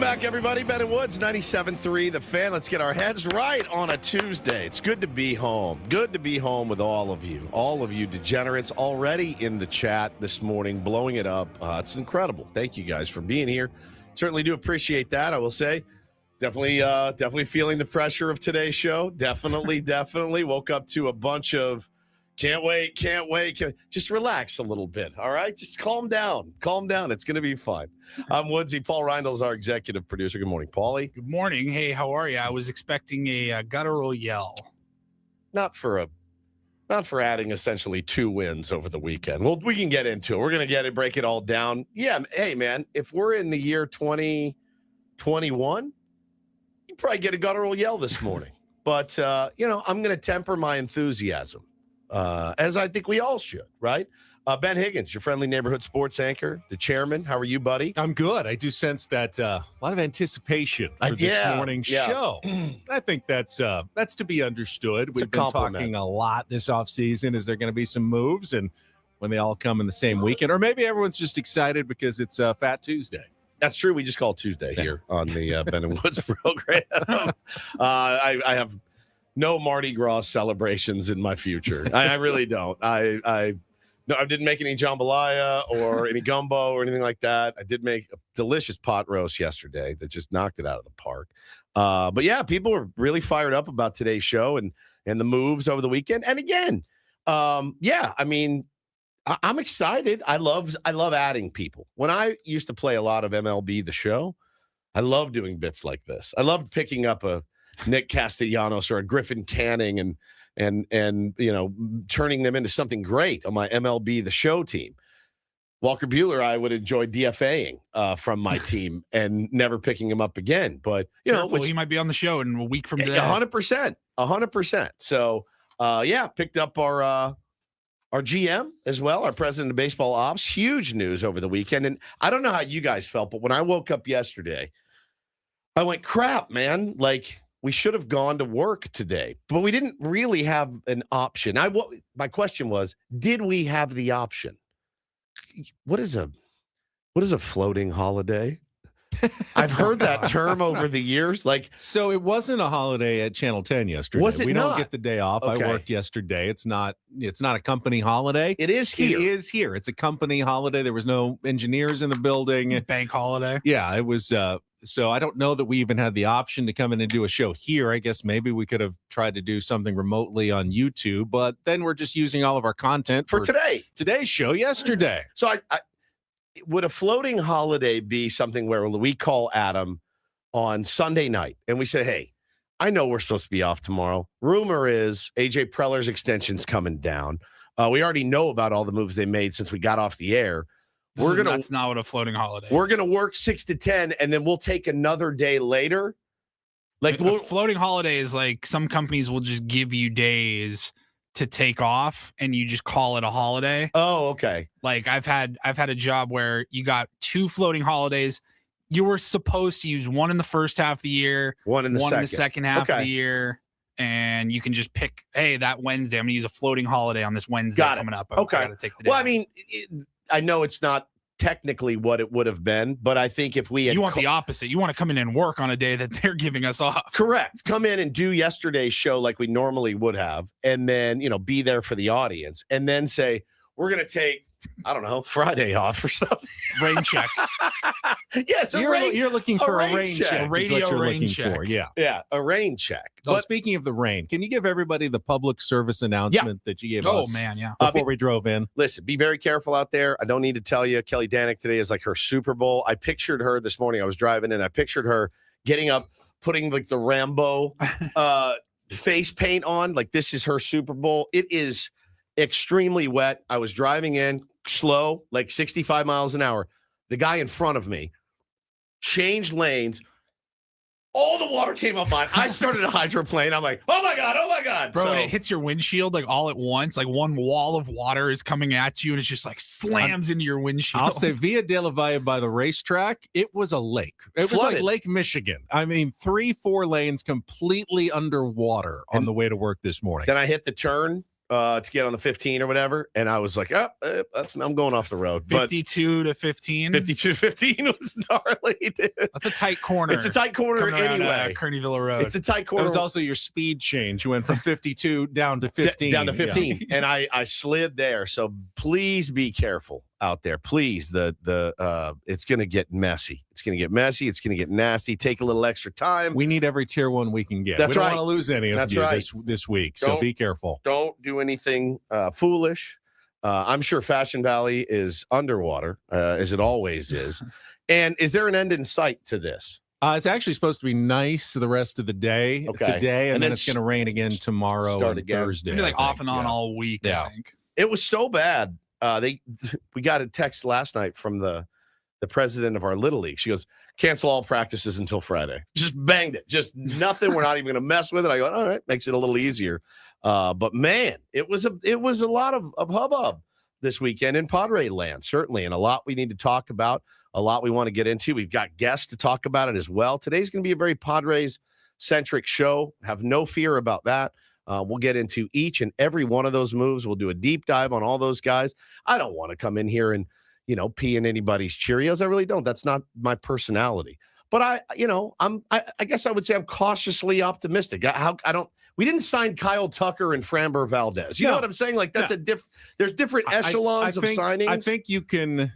Welcome back, everybody. Ben and Woods, 97.3 The Fan. Let's get our heads right on a Tuesday. It's good to be home. Good to be home with all of you degenerates already in the chat this morning, blowing it up. It's incredible. Thank you guys for being here. Certainly do appreciate that, I will say. Definitely feeling the pressure of today's show. Definitely. Woke up to a bunch of can't wait. Just relax a little bit, all right? Just calm down. It's going to be fun. I'm Woodsy. Paul Reindel's our executive producer. Good morning, Paulie. Good morning. Hey, how are you? I was expecting a guttural yell. Not for adding essentially 2 wins over the weekend. Well, we can get into it. We're going to break it all down. Yeah, hey, man, if we're in the year 2021, you probably get a guttural yell this morning. But, I'm going to temper my enthusiasm. As I think we all should, right? Ben Higgins, your friendly neighborhood sports anchor, the chairman. How are you, buddy? I'm good. I do sense that a lot of anticipation for this morning's show. I think that's to be understood. We've been talking a lot this offseason. Is there going to be some moves? And when they all come in the same weekend? Or maybe everyone's just excited because it's Fat Tuesday. That's true. We just call Tuesday here on the Ben and Woods program. I have no Mardi Gras celebrations in my future. I really don't. I didn't make any jambalaya or any gumbo or anything like that. I did make a delicious pot roast yesterday that just knocked it out of the park. But yeah, people were really fired up about today's show and the moves over the weekend. And again, I'm excited. I love adding people. When I used to play a lot of MLB The Show, I love doing bits like this. I loved picking up a Nick Castellanos or a Griffin Canning and turning them into something great on my MLB The Show team. Walker Buehler, I would enjoy DFAing from my team and never picking him up again. But he might be on the show in a week from today. 100%. So picked up our GM as well, our president of baseball ops. Huge news over the weekend. And I don't know how you guys felt, but when I woke up yesterday, I went, crap, man. Like, we should have gone to work today, but we didn't really have an option. My question was, did we have the option? What is a floating holiday? I've heard that term over the years. So it wasn't a holiday at Channel 10 yesterday. Was it We not? don't get the day off. Okay. I worked yesterday. It's not a company holiday. It is here. It is here. It's a company holiday. There was no engineers in the building. Bank holiday. Yeah, it was. So I don't know that we even had the option to come in and do a show here. I guess maybe we could have tried to do something remotely on YouTube, but then we're just using all of our content for today's show yesterday. So I would a floating holiday be something where we call Adam on Sunday night and we say, hey, I know we're supposed to be off tomorrow. Rumor is AJ Preller's extension's coming down. We already know about all the moves they made since we got off the air. That's not what a floating holiday is. We're going to work 6 to 10, and then we'll take another day later. A floating holiday is like some companies will just give you days to take off, and you just call it a holiday. Oh, okay. Like I've had a job where you got 2 floating holidays. You were supposed to use one in the first half of the year, one in the second half of the year. And you can just pick, hey, that Wednesday, I'm going to use a floating holiday on this Wednesday coming up. Okay. I got to take the day. Well, I mean, I know it's not technically what it would have been, but I think if we had you want the opposite. You want to come in and work on a day that they're giving us off. Correct. Come in and do yesterday's show like we normally would have, and then be there for the audience, and then say we're going to take, I don't know, Friday off or something. Rain check. Yes, you're looking for a rain check. A radio rain check. Yeah, a rain check. But speaking of the rain, can you give everybody the public service announcement that you gave us? Oh, man, yeah. Before we drove in. Listen, be very careful out there. I don't need to tell you, Kelly Danick today is like her Super Bowl. I pictured her this morning. I was driving and I pictured her getting up, putting like the Rambo face paint on. Like this is her Super Bowl. It is extremely wet. I was driving in slow, like 65 miles an hour. The guy in front of me changed lanes. All the water came up mine. I started a hydroplane. I'm like, oh my God. Bro, it hits your windshield like all at once. Like one wall of water is coming at you and it's just like slams into your windshield. I'll say Via de la Valle by the racetrack, it was a lake. It was like Lake Michigan. I mean, 3-4 lanes completely underwater on the way to work this morning. Then I hit the turn to get on the 15 or whatever, and I was like, I'm going off the road. 52 to 15. 52 to 15 was gnarly, dude. That's a tight corner. It's a tight corner anyway. Kearney Villa Road. It's a tight corner. It was also your speed change. You went from 52 down to 15. Down to 15. Yeah. And I slid there. So please be careful out there. Please. It's going to get messy. It's going to get messy. It's going to get nasty. Take a little extra time. We need every tier 1 we can get. That's we don't right. want to lose any of you this week. So be careful. Don't do anything foolish. I'm sure Fashion Valley is underwater, as it always is. And is there an end in sight to this? It's actually supposed to be nice the rest of the day today, and then it's going to rain again tomorrow and Thursday. Maybe off and on all week, I think. It was so bad. We got a text last night from the president of our Little League. She goes, cancel all practices until Friday. Just banged it. Just nothing. We're not even going to mess with it. I go, all right, makes it a little easier. But man, it was a lot of hubbub this weekend in Padre land, certainly, and a lot we need to talk about, a lot we want to get into. We've got guests to talk about it as well. Today's going to be a very Padres-centric show. Have no fear about that. We'll get into each and every one of those moves. We'll do a deep dive on all those guys. I don't want to come in here and, pee in anybody's Cheerios. I really don't. That's not my personality. But I guess I would say I'm cautiously optimistic. We didn't sign Kyle Tucker and Framber Valdez. You know what I'm saying? Like that's there's different echelons of signings. I think you can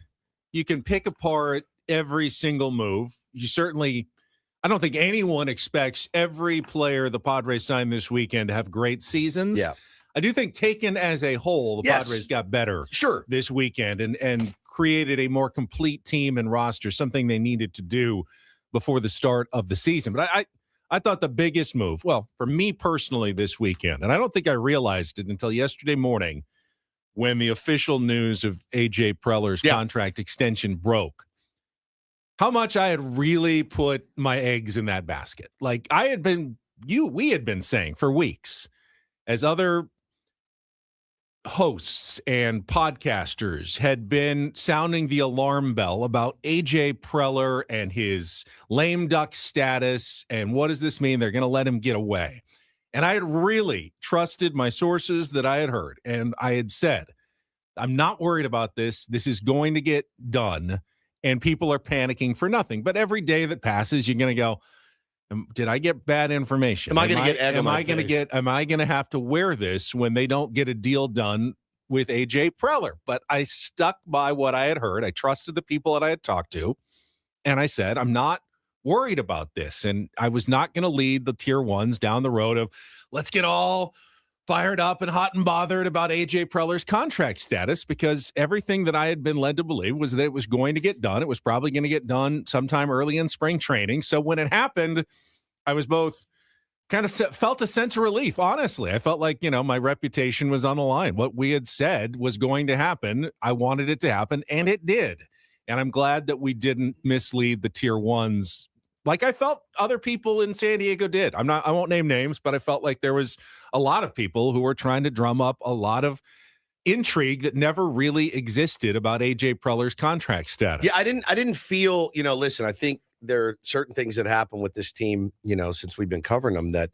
pick apart every single move. I don't think anyone expects every player the Padres signed this weekend to have great seasons. Yeah. I do think taken as a whole, the Padres got better this weekend and created a more complete team and roster, something they needed to do before the start of the season. But I thought the biggest move, well, for me personally this weekend, and I don't think I realized it until yesterday morning when the official news of A.J. Preller's contract extension broke, how much I had really put my eggs in that basket. Like we had been saying for weeks, as other hosts and podcasters had been sounding the alarm bell about A.J. Preller and his lame duck status and what does this mean? They're going to let him get away. And I had really trusted my sources that I had heard. And I had said, I'm not worried about this. This is going to get done. And people are panicking for nothing. But every day that passes, you're going to go, did I get bad information? Am I going to get egg on my face? Am I going to have to wear this when they don't get a deal done with A.J. Preller? But I stuck by what I had heard. I trusted the people that I had talked to. And I said, I'm not worried about this. And I was not going to lead the tier ones down the road of let's get all fired up and hot and bothered about A.J. Preller's contract status, because everything that I had been led to believe was that it was going to get done. It was probably going to get done sometime early in spring training. So when it happened, I was both kind of felt a sense of relief. Honestly, I felt like, my reputation was on the line. What we had said was going to happen. I wanted it to happen, and it did. And I'm glad that we didn't mislead the tier ones like I felt other people in San Diego did. I won't name names, but I felt like there was a lot of people who were trying to drum up a lot of intrigue that never really existed about A.J. Preller's contract status. Yeah, I didn't feel, listen, I think there are certain things that happen with this team, since we've been covering them that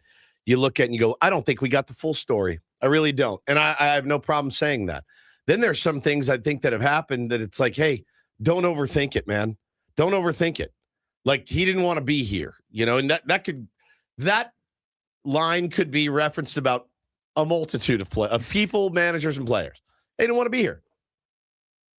you look at and you go, I don't think we got the full story. I really don't. And I have no problem saying that. Then there's some things I think that have happened that it's like, hey, don't overthink it, man. Don't overthink it. Like he didn't want to be here, and that line could be referenced about a multitude of people, managers, and players. They didn't want to be here.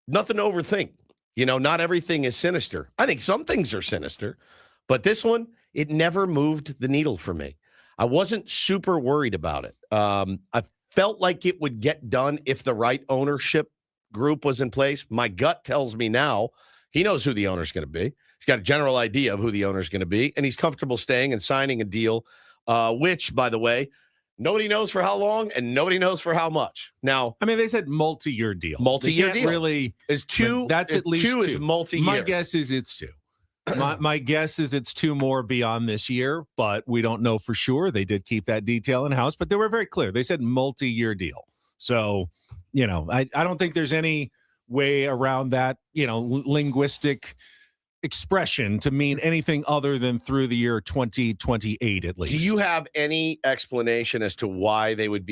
Nothing to overthink. Not everything is sinister. I think some things are sinister, but this one, it never moved the needle for me. I wasn't super worried about it. I felt like it would get done if the right ownership group was in place. My gut tells me now he knows who the owner's going to be. He's got a general idea of who the owner's going to be, and he's comfortable staying and signing a deal, which, by the way, nobody knows for how long and nobody knows for how much. Now, I mean, they said multi-year deal. Multi-year deal really is two. That's at least two. Two Is multi-year. My guess is it's two. My guess is it's two more beyond this year, but we don't know for sure. They did keep that detail in house, but they were very clear. They said multi-year deal. So, I don't think there's any way around that, linguistic expression to mean anything other than through the year 2028 at least. Do you have any explanation as to why they would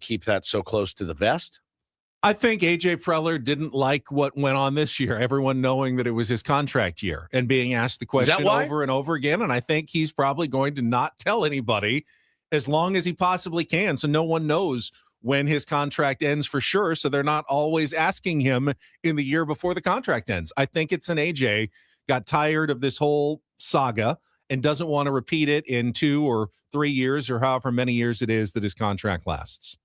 keep that so close to the vest? I think AJ Preller didn't like what went on this year, everyone knowing that it was his contract year and being asked the question over and over again. And I think he's probably going to not tell anybody as long as he possibly can. So no one knows when his contract ends for sure. So they're not always asking him in the year before the contract ends. I think it's an AJ got tired of this whole saga and doesn't want to repeat it in 2 or 3 years or however many years it is that his contract lasts.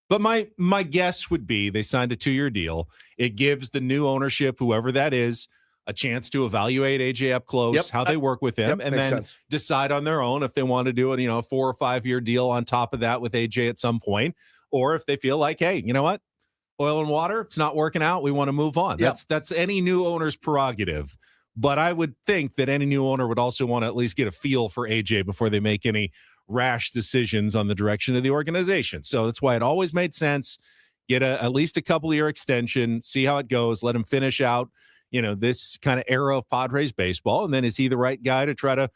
But my guess would be they signed a 2-year deal. It gives the new ownership, whoever that is, a chance to evaluate AJ up close, how they work with him, and then decide on their own if they want to do a 4 or 5 year deal on top of that with AJ at some point, or if they feel like, hey, you know what, oil and water, it's not working out, we want to move on. That's any new owner's prerogative. But I would think that any new owner would also want to at least get a feel for AJ before they make any rash decisions on the direction of the organization. So that's why it always made sense. Get at least a couple-year extension, see how it goes, let him finish out, this kind of era of Padres baseball. And then is he the right guy to try to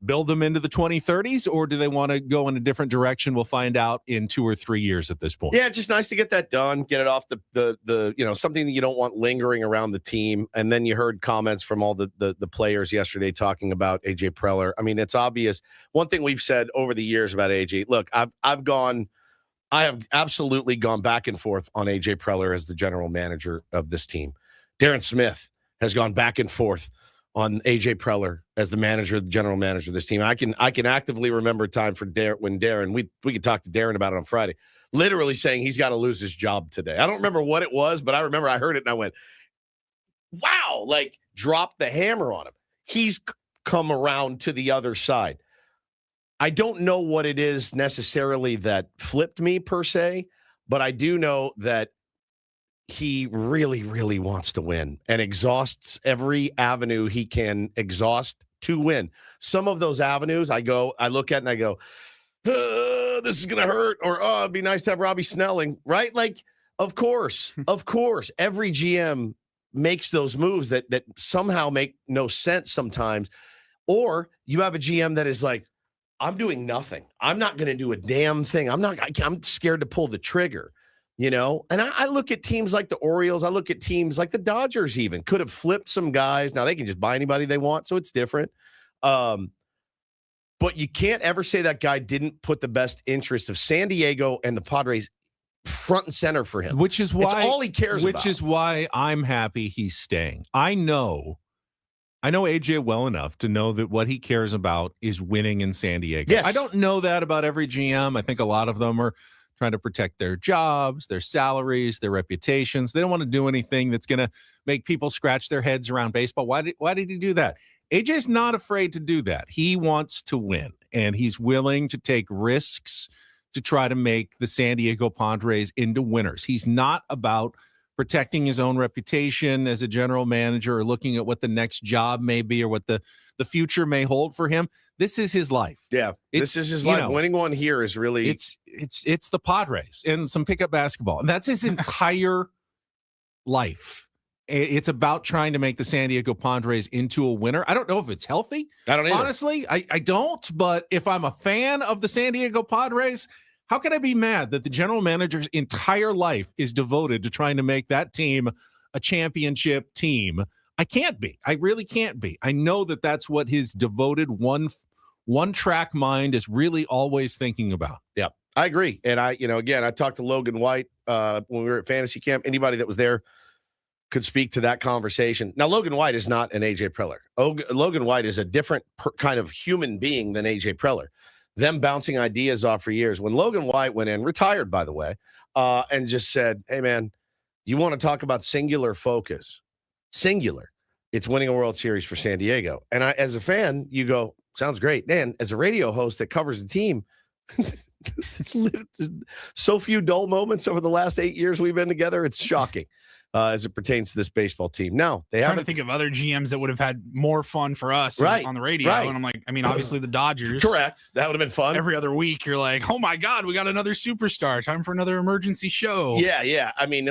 build them into the 2030s, or do they want to go in a different direction? We'll find out in 2 or 3 years at this point. Yeah, it's just nice to get that done, get it off the something that you don't want lingering around the team. And then you heard comments from all the players yesterday talking about AJ Preller. I mean, it's obvious. One thing we've said over the years about AJ, look, I have absolutely gone back and forth on AJ Preller as the general manager of this team. Darren Smith has gone back and forth on AJ Preller as the general manager of this team. I can actively remember a time for Darren, we could talk to Darren about it on Friday, literally saying he's got to lose his job today. I don't remember what it was, but I remember I heard it and I went, wow, like dropped the hammer on him. He's come around to the other side. I don't know what it is necessarily that flipped me per se, but I do know that he really, really wants to win and exhausts every avenue he can exhaust to win. Some of those avenues I look at and I go, this is going to hurt, or, it'd be nice to have Robbie Snelling, right? Like, of course, every GM makes those moves that somehow make no sense sometimes. Or you have a GM that is like, I'm doing nothing. I'm not going to do a damn thing. I'm scared to pull the trigger. And I look at teams like the Orioles. I look at teams like the Dodgers even could have flipped some guys. Now they can just buy anybody they want, so it's different. But you can't ever say that guy didn't put the best interest of San Diego and the Padres front and center for him. Which is why it's all he cares about. Which is why I'm happy he's staying. I know AJ well enough to know that what he cares about is winning in San Diego. Yes. I don't know that about every GM. I think a lot of them are trying to protect their jobs, their salaries, their reputations. They don't want to do anything that's going to make people scratch their heads around baseball. Why did he do that? AJ's not afraid to do that. He wants to win, and he's willing to take risks to try to make the San Diego Padres into winners. He's not about protecting his own reputation as a general manager or looking at what the next job may be or what the future may hold for him. This is his life. Yeah, this is his life. Winning one here is really it's the Padres and some pickup basketball, and that's his entire life. It's about trying to make the San Diego Padres into a winner. I don't know if it's healthy. I don't either. Honestly, I don't. But if I'm a fan of the San Diego Padres, how can I be mad that the general manager's entire life is devoted to trying to make that team a championship team? I can't be. I really can't be. I know that that's what his devoted one-track mind is really always thinking about. Yeah, I agree. And I talked to Logan White when we were at Fantasy Camp. Anybody that was there could speak to that conversation. Now, Logan White is not an AJ Preller. Logan White is a different kind of human being than AJ Preller. Them bouncing ideas off for years. When Logan White went in, retired, by the way, and just said, hey, man, you want to talk about singular focus? Singular. It's winning a World Series for San Diego. And as a fan, you go, sounds great. Dan, as a radio host that covers the team, So few dull moments over the last 8 years we've been together. It's shocking as it pertains to this baseball team. Now, they trying to think of other GMs that would have had more fun for us on the radio. Right. And I'm like, I mean, obviously the Dodgers. Correct. That would have been fun. Every other week, you're like, oh my God, we got another superstar. Time for another emergency show. Yeah. I mean,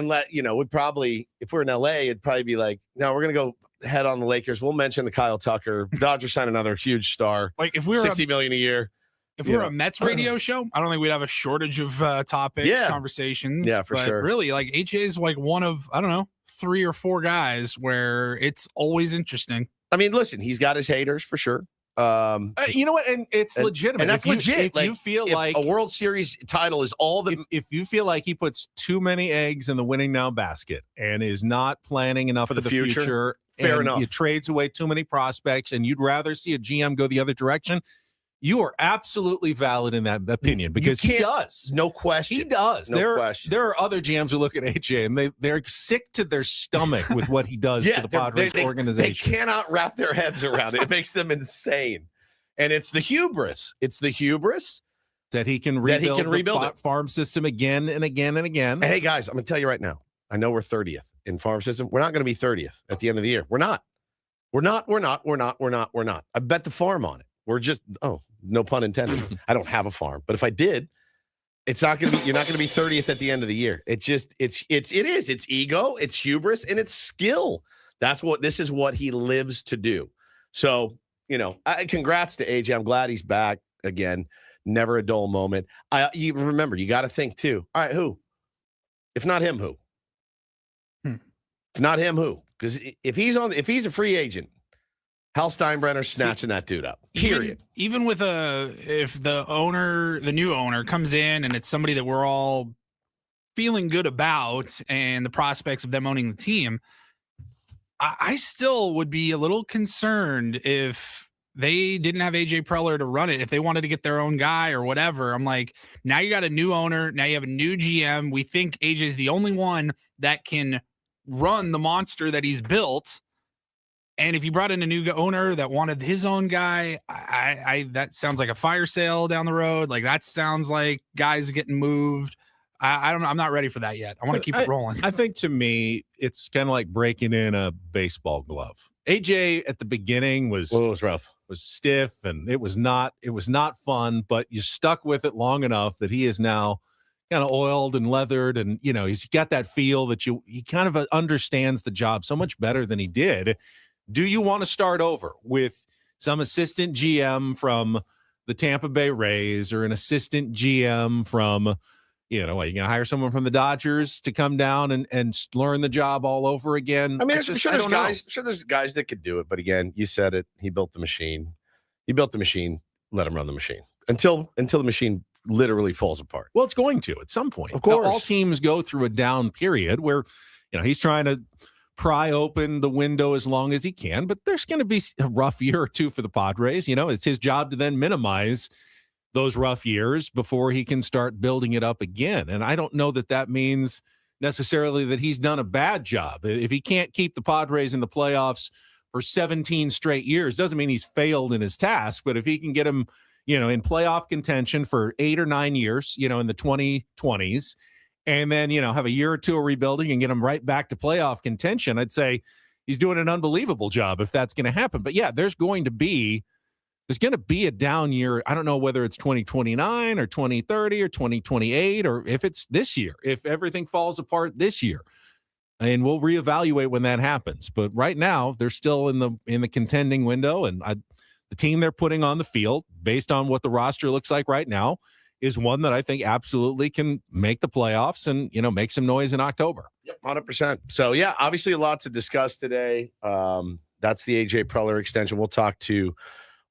we'd probably, if we're in LA, it'd probably be like, no, we're going to go head on the Lakers. We'll mention the Kyle Tucker. Dodgers sign another huge star. Like if we were $60 million a year. If we were a Mets radio show, I don't think we'd have a shortage of topics, conversations. Yeah, for sure. Really, like AJ is like one of, I don't know, 3 or 4 guys where it's always interesting. I mean, listen, he's got his haters for sure. You know what? And it's legitimate. And that's legit. If you feel like a World Series title is all the. If you feel like he puts too many eggs in the winning now basket and is not planning enough for the future, fair enough. He trades away too many prospects, and you'd rather see a GM go the other direction. You are absolutely valid in that opinion because he does. No question. He does. No question. There are other GMs who look at AJ and they're sick to their stomach with what he does to the Padres organization. They cannot wrap their heads around it. It makes them insane. And it's the hubris. That he can rebuild the farm system again and again and again. And hey, guys, I'm going to tell you right now. I know we're 30th in farm system. We're not going to be 30th at the end of the year. We're not. I bet the farm on it. We're just, no pun intended. I don't have a farm, but if I did, it's not going to be, you're not going to be 30th at the end of the year. It's ego, it's hubris, and it's skill. This is what he lives to do. So, congrats to AJ. I'm glad he's back again. Never a dull moment. You remember, you got to think too. All right, who? If not him, who? If not him, who? Because if he's a free agent, Hal Steinbrenner's snatching that dude up. Period. Even with if the new owner comes in and it's somebody that we're all feeling good about and the prospects of them owning the team, I still would be a little concerned if they didn't have AJ Preller to run it, if they wanted to get their own guy or whatever. I'm like, now you got a new owner. Now you have a new GM. We think AJ is the only one that can run the monster that he's built. And if you brought in a new owner that wanted his own guy, that sounds like a fire sale down the road. Like that sounds like guys getting moved. I don't know. I'm not ready for that yet. I want to keep it rolling. I think to me, it's kind of like breaking in a baseball glove. AJ at the beginning was rough, was stiff, and it was not fun. But you stuck with it long enough that he is now kind of oiled and leathered, and he's got that feel that he kind of understands the job so much better than he did. Do you want to start over with some assistant GM from the Tampa Bay Rays or an assistant GM from, you're going to hire someone from the Dodgers to come down and learn the job all over again? I mean, I'm sure there's guys that could do it. But again, you said it. He built the machine. Let him run the machine until the machine literally falls apart. Well, it's going to at some point. Of course. All teams go through a down period where, he's trying to pry open the window as long as he can, but there's going to be a rough year or two for the Padres. It's his job to then minimize those rough years before he can start building it up again. And I don't know that means necessarily that he's done a bad job. If he can't keep the Padres in the playoffs for 17 straight years, doesn't mean he's failed in his task, but if he can get him, in playoff contention for 8 or 9 years, in the 2020s, and then, have a year or two of rebuilding and get them right back to playoff contention, I'd say he's doing an unbelievable job if that's going to happen. But yeah, there's going to be a down year. I don't know whether it's 2029 or 2030 or 2028, or if it's this year, if everything falls apart this year, and we'll reevaluate when that happens. But right now they're still in the contending window, and the team they're putting on the field based on what the roster looks like right now is one that I think absolutely can make the playoffs and, make some noise in October. Yep, 100%. So, yeah, obviously a lot to discuss today. That's the AJ Preller extension. We'll talk to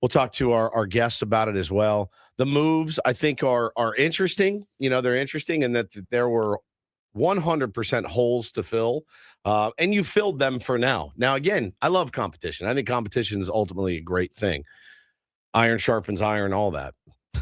our guests about it as well. The moves, I think, are interesting. They're interesting in that there were 100% holes to fill, and you filled them for now. Now, again, I love competition. I think competition is ultimately a great thing. Iron sharpens iron, all that.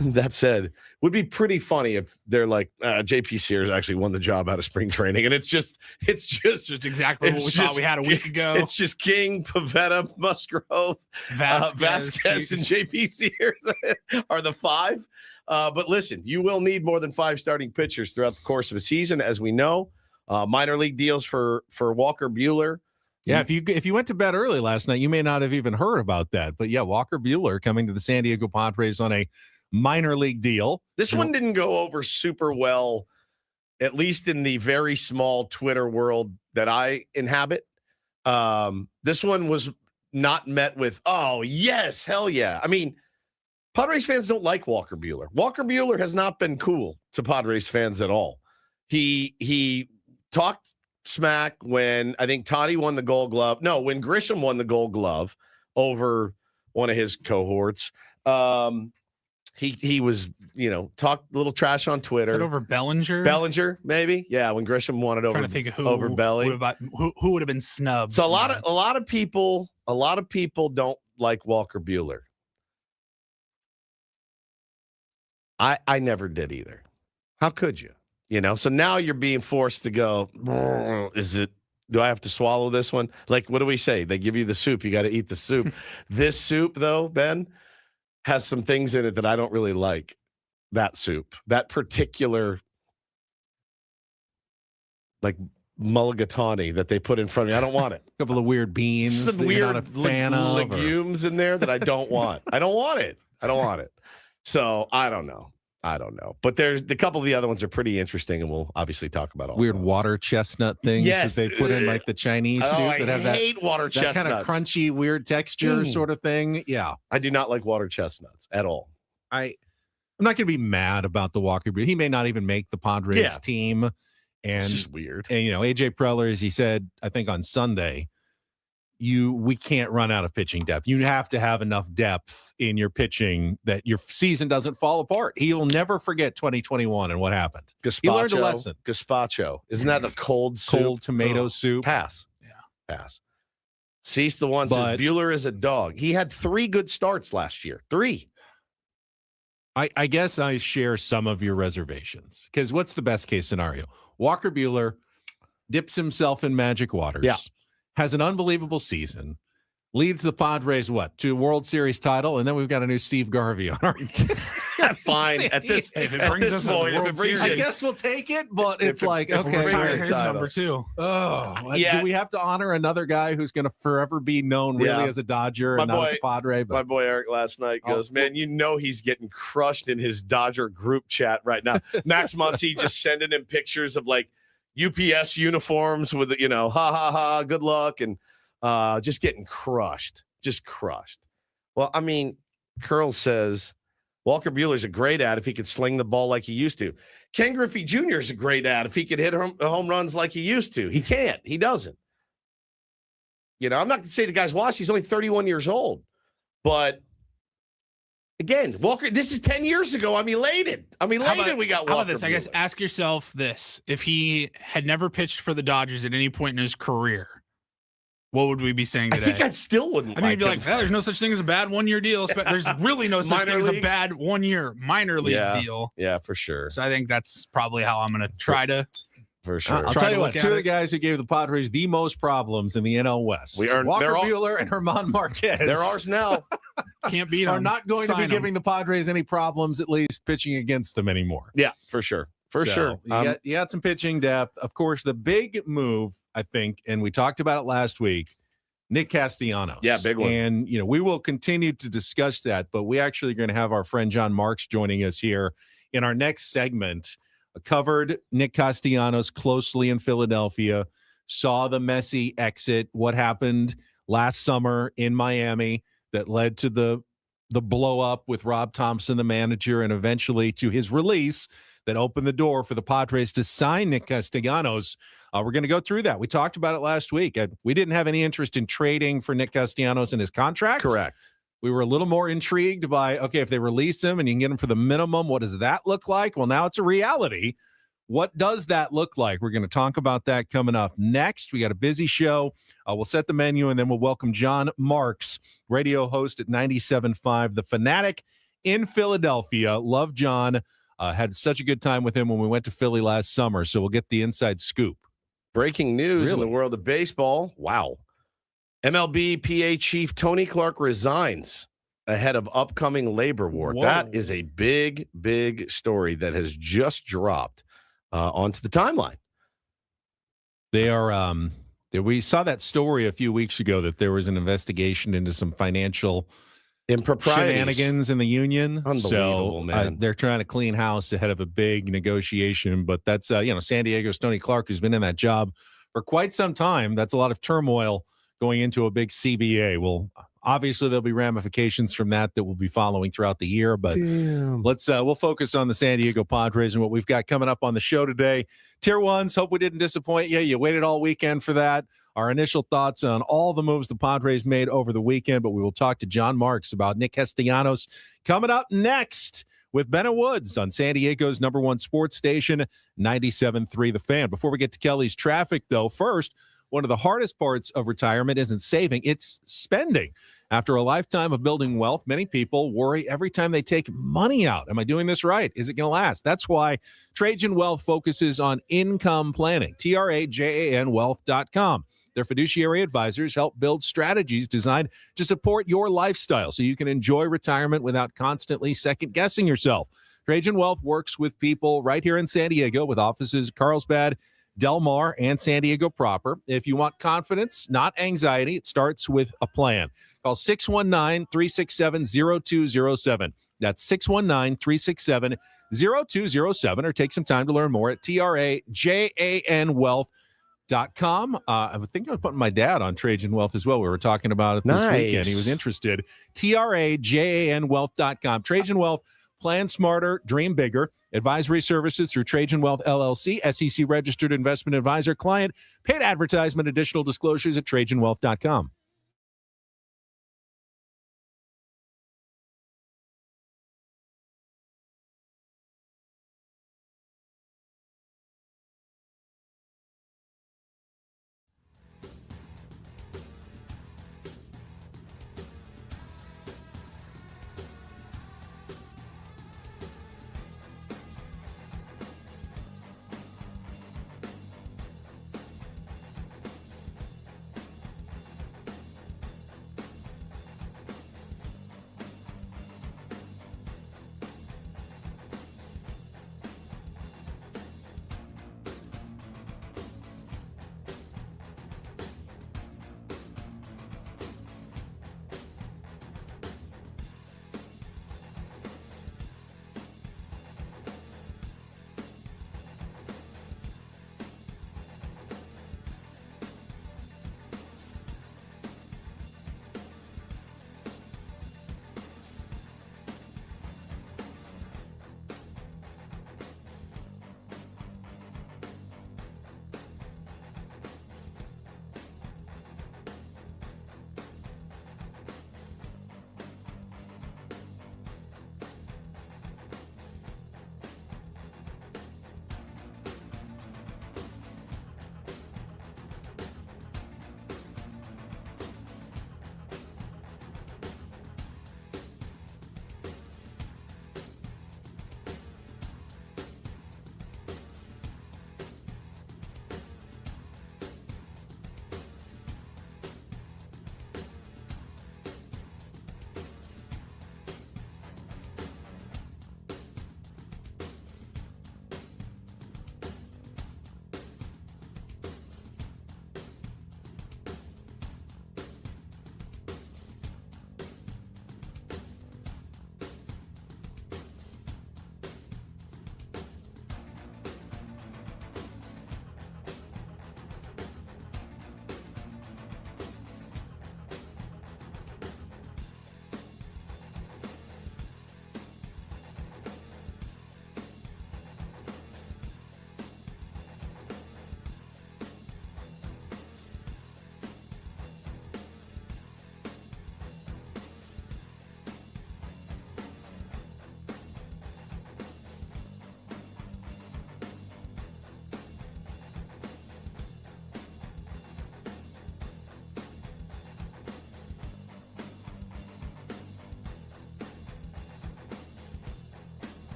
That said, would be pretty funny if they're like, JP Sears actually won the job out of spring training, and it's just exactly what we thought we had a week ago. It's just King, Pavetta, Musgrove, Vasquez, and JP Sears are the 5. But listen, you will need more than 5 starting pitchers throughout the course of a season, as we know. Minor league deals for Walker Buehler. Yeah, if you went to bed early last night, you may not have even heard about that. But yeah, Walker Buehler coming to the San Diego Padres on a minor league deal. This one didn't go over super well, at least in the very small Twitter world that I inhabit. This one was not met with, oh, yes, hell yeah. I mean, Padres fans don't like Walker Buehler. Walker Buehler has not been cool to Padres fans at all. He talked smack when I think Toddy won the Gold Glove. No, when Grisham won the Gold Glove over one of his cohorts. He was, talked a little trash on Twitter. Is that over Bellinger? Bellinger, maybe. Yeah, when Grisham won it over. Trying to think of over Belly. Who would have been snubbed? So a lot of people don't like Walker Buehler. I never did either. How could you? So now you're being forced to go, do I have to swallow this one? Like, what do we say? They give you the soup. You got to eat the soup. This soup, though, Ben, has some things in it that I don't really like. That soup, that particular, like, mulligatawny that they put in front of me. I don't want it. A couple of weird beans. Some weird legumes in there that I don't want. I don't want it. So I don't know. But there's a couple of the other ones are pretty interesting, and we'll obviously talk about all weird those. Water chestnut things that they put in like the Chinese soup that have hate water chestnuts. That kind of crunchy, weird texture sort of thing. Yeah. I do not like water chestnuts at all. I'm not going to be mad about the Walker Buehler. He may not even make the Padres team. And it's just weird. And, AJ Preller, as he said, I think on Sunday, we can't run out of pitching depth. You have to have enough depth in your pitching that your season doesn't fall apart. He'll never forget 2021 and what happened. Gazpacho, he learned a lesson. Gazpacho. Isn't that a cold soup? Cold tomato soup. Pass. Yeah. Pass. Cease the one says Buehler is a dog. He had 3 good starts last year. 3. I guess I share some of your reservations, because what's the best case scenario? Walker Buehler dips himself in magic waters. Yeah. Has an unbelievable season, leads the Padres, to a World Series title, and then we've got a new Steve Garvey on our fine. At this point, I guess we'll take it, but it's here's number 2. Do we have to honor another guy who's going to forever be known really as a Dodger and not as a Padre? My boy Eric last night goes, man, he's getting crushed in his Dodger group chat right now. Max Muncy just sending him pictures of like UPS uniforms with, ha, ha, ha, good luck, and just getting crushed. Well, I mean, Curl says, Walker Buehler's a great ad if he could sling the ball like he used to. Ken Griffey Jr. is a great ad if he could hit home runs like he used to. He can't. He doesn't. I'm not going to say the guy's washed. He's only 31 years old. But, again, Walker, this is 10 years ago. I'm elated. We got Walker. How about this? Buehler. I guess ask yourself this. If he had never pitched for the Dodgers at any point in his career, what would we be saying today? I think I still wouldn't. I think you'd be like, there's no such thing as a bad 1-year deal. There's really no such thing as a bad 1-year minor league deal. Yeah, for sure. So I think that's probably how I'm going to try to. For sure. I'll tell you what, 2 of the guys who gave the Padres the most problems in the NL West, Walker Buehler and German Marquez. They're ours now. Can't beat them. Are not going to be giving the Padres any problems, at least pitching against them anymore. Yeah, for sure. You got some pitching depth. Of course, the big move, I think, and we talked about it last week, Nick Castellanos. Yeah, big one. And, we will continue to discuss that, but we actually are going to have our friend John Marks joining us here in our next segment. Covered Nick Castellanos closely in Philadelphia, saw the messy exit, what happened last summer in Miami that led to the blow up with Rob Thompson, the manager, and eventually to his release that opened the door for the Padres to sign Nick Castellanos. We're going to go through that. We talked about it last week. We didn't have any interest in trading for Nick Castellanos and his contract. Correct. We were a little more intrigued by, if they release him and you can get him for the minimum, what does that look like? Well, now it's a reality. What does that look like? We're going to talk about that coming up next. We got a busy show. We'll set the menu, and then we'll welcome John Marks, radio host at 97.5 The Fanatic in Philadelphia. Love John. Had such a good time with him when we went to Philly last summer, so we'll get the inside scoop. Breaking news in the world of baseball. Wow. MLBPA chief Tony Clark resigns ahead of upcoming labor war. Whoa. That is a big, big story that has just dropped onto the timeline. They are. We saw that story a few weeks ago that there was an investigation into some financial shenanigans in the union. Unbelievable, man. They're trying to clean house ahead of a big negotiation. But that's, San Diego's Tony Clark, who's been in that job for quite some time. That's a lot of turmoil going into a big CBA. Well, obviously there'll be ramifications from that we'll be following throughout the year. But we'll focus on the San Diego Padres and what we've got coming up on the show today. Tier 1s, hope we didn't disappoint you. You waited all weekend for that. Our initial thoughts on all the moves the Padres made over the weekend, but we will talk to John Marks about Nick Castellanos coming up next with Bennett Woods on San Diego's #1 sports station, 97.3 The Fan. Before we get to Kelly's traffic, though, first, one of the hardest parts of retirement isn't saving, it's spending. After a lifetime of building wealth, many people worry every time they take money out. Am I doing this right? Is it going to last? That's why Trajan Wealth focuses on income planning. TRAJANwealth.com. Their fiduciary advisors help build strategies designed to support your lifestyle so you can enjoy retirement without constantly second-guessing yourself. Trajan Wealth works with people right here in San Diego with offices Carlsbad, Del Mar, and San Diego proper. If you want confidence, not anxiety, it starts with a plan. Call 619-367-0207. That's 619-367-0207, or take some time to learn more at TRAJANwealth.com. I think I was putting my dad on Trajan Wealth as well. We were talking about it this weekend. He was interested. TRAJANwealth.com. Trajan Wealth, plan smarter, dream bigger. Advisory services through Trajan Wealth LLC, SEC registered investment advisor, client, paid advertisement, additional disclosures at TrajanWealth.com.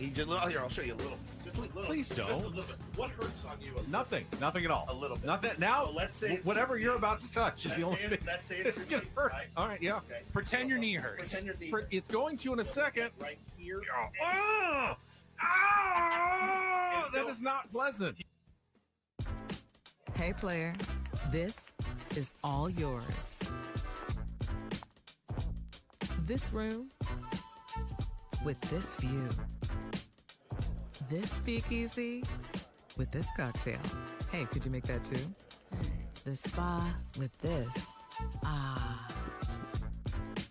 He just here. I'll show you a little. Just a little. Please don't. Just a little bit. What hurts on you? Nothing at all. A little bit. Nothing. Now, so let's say whatever you're about to touch is the only thing. Let's say it's gonna hurt. Right? All right, yeah. Okay. Pretend your knee hurts. Pretend your knee hurts. It's going to in a second. Right here. Oh, that is not pleasant. Hey, player, this is all yours. This room with this view. This speakeasy with this cocktail. Hey, could you make that too? The spa with this. Ah.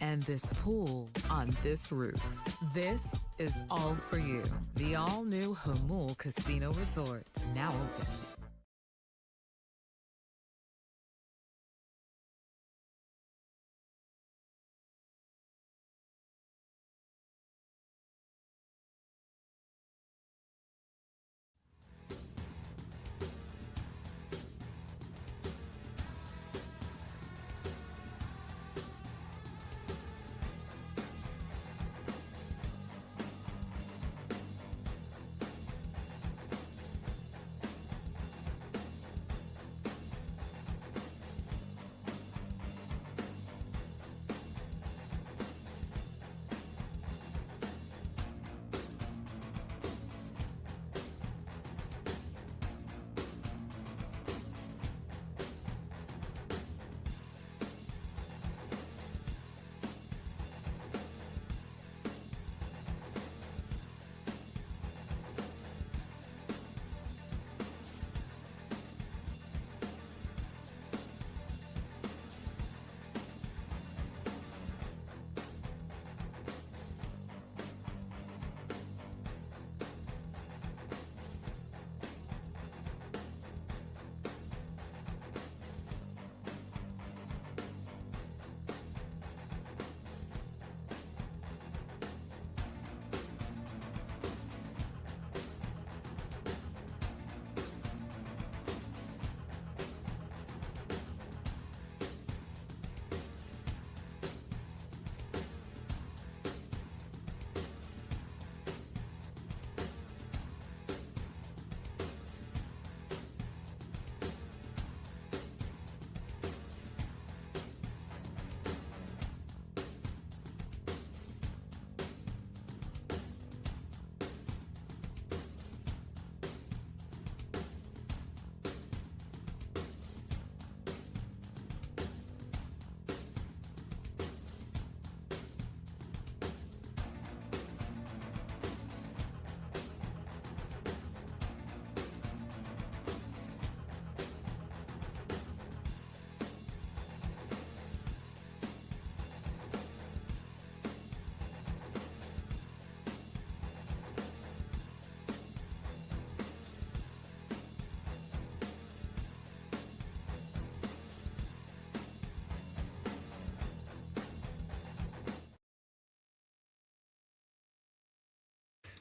And this pool on this roof. This is all for you. The all-new Hamul Casino Resort, now open.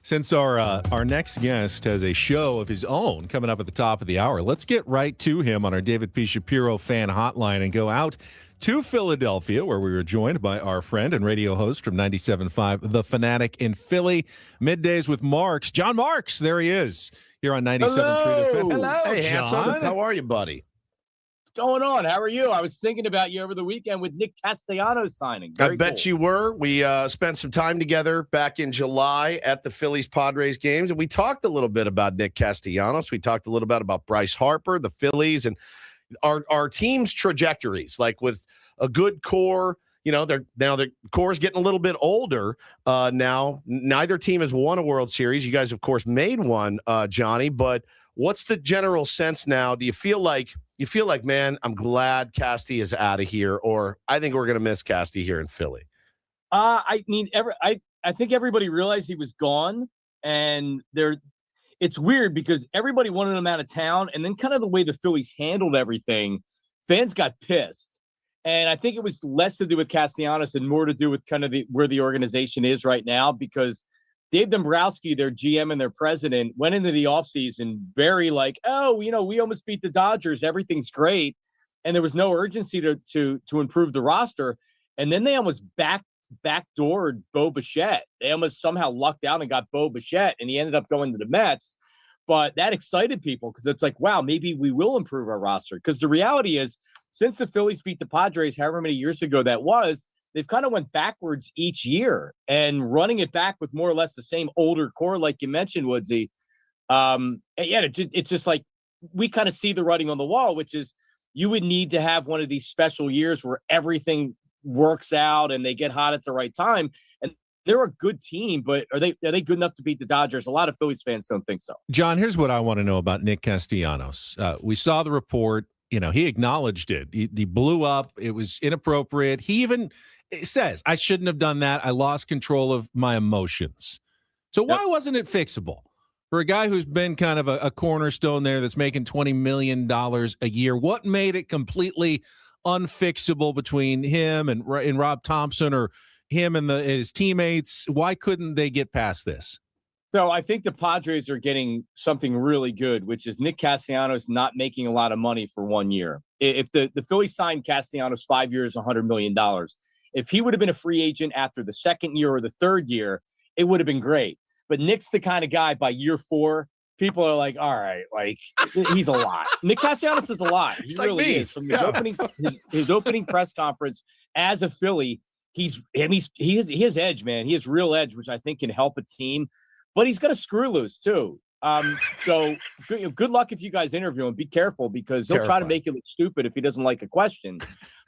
Since our next guest has a show of his own coming up at the top of the hour, let's get right to him on our David P. Shapiro fan hotline and go out to Philadelphia, where we were joined by our friend and radio host from 97.5, The Fanatic in Philly. Middays with Marks. John Marks, there he is, here on 97.3 The Fan. Hello, hey, John. handsome. How are you, buddy? Going on? How are you? I was thinking about you over the weekend with Nick Castellanos signing. I bet you were. We spent some time together back in July at the Phillies Padres games, and we talked a little bit about Nick Castellanos. We talked a little bit about Bryce Harper, the Phillies, and our team's trajectories. Like with a good core, you know, the core is getting a little bit older now. Neither team has won a World Series. You guys, of course, made one, Johnny. But what's the general sense now? Do you feel like? Man, I'm glad Casty is out of here, or I think we're going to miss Casty here in Philly? I mean, I think everybody realized he was gone, and it's weird because everybody wanted him out of town, and then kind of the way the Phillies handled everything, fans got pissed. And I think it was less to do with Castellanos and more to do with kind of where the organization is right now, because Dave Dombrowski, their GM and their president, went into the offseason very like, oh, you know, we almost beat the Dodgers. Everything's great. And there was no urgency to improve the roster. And then they almost backdoored Bo Bichette. They almost somehow lucked out and got Bo Bichette, and he ended up going to the Mets. But that excited people because it's like, wow, maybe we will improve our roster. Because the reality is, since the Phillies beat the Padres, however many years ago that was, they've kind of went backwards each year, and running it back with more or less the same older core, like you mentioned, Woodsy. It's just like we kind of see the writing on the wall, which is you would need to have one of these special years where everything works out and they get hot at the right time. And they're a good team, but are they good enough to beat the Dodgers? A lot of Phillies fans don't think so. John, here's what I want to know about Nick Castellanos. We saw the report. He acknowledged it. He blew up. It was inappropriate. He even says, I shouldn't have done that. I lost control of my emotions. So why wasn't it fixable? For a guy who's been kind of a cornerstone there that's making $20 million a year, what made it completely unfixable between him and Rob Thompson, or him and his teammates? Why couldn't they get past this? So I think the Padres are getting something really good, which is Nick Castellanos not making a lot of money for 1 year. If the Phillies signed Castellanos 5 years, $100 million, if he would have been a free agent after the second year or the third year, it would have been great. But Nick's the kind of guy by year 4, people are like, all right, like he's a lot. Nick Castellanos is a lot. He really is. From his opening press conference as a Philly, he has edge, man. He has real edge, which I think can help a team. But he's got a screw loose too. So good luck if you guys interview him. Be careful because he'll try to make you look stupid if he doesn't like a question.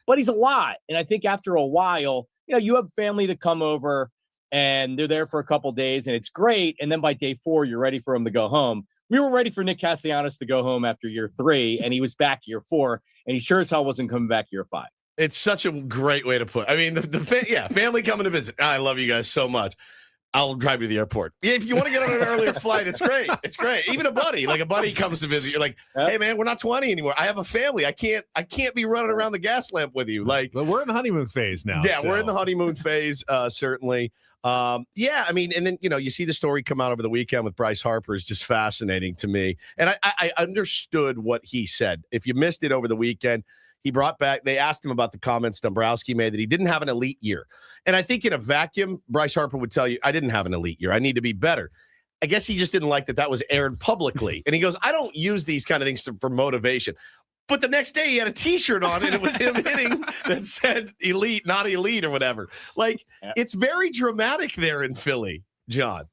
But he's a lot, and I think after a while, you have family to come over, and they're there for a couple days, and it's great. And then by day 4, you're ready for him to go home. We were ready for Nick Castellanos to go home after year 3, and he was back year 4, and he sure as hell wasn't coming back year 5. It's such a great way to put it. I mean, family coming to visit. I love you guys so much. I'll drive you to the airport. Yeah, if you want to get on an earlier flight, it's great. It's great. Even a buddy comes to visit. You're like, hey man, we're not 20 anymore. I have a family. I can't be running around the gas lamp with you. Like, but we're in the honeymoon phase now. Yeah, we're in the honeymoon phase, certainly. I mean, and then you see the story come out over the weekend with Bryce Harper is just fascinating to me. And I understood what he said. If you missed it over the weekend, he brought back, they asked him about the comments Dombrowski made that he didn't have an elite year. And I think in a vacuum, Bryce Harper would tell you, I didn't have an elite year. I need to be better. I guess he just didn't like that was aired publicly. And he goes, I don't use these kind of things for motivation. But the next day he had a T-shirt on and it was him hitting that said elite, not elite or whatever. Like, it's very dramatic there in Philly, John.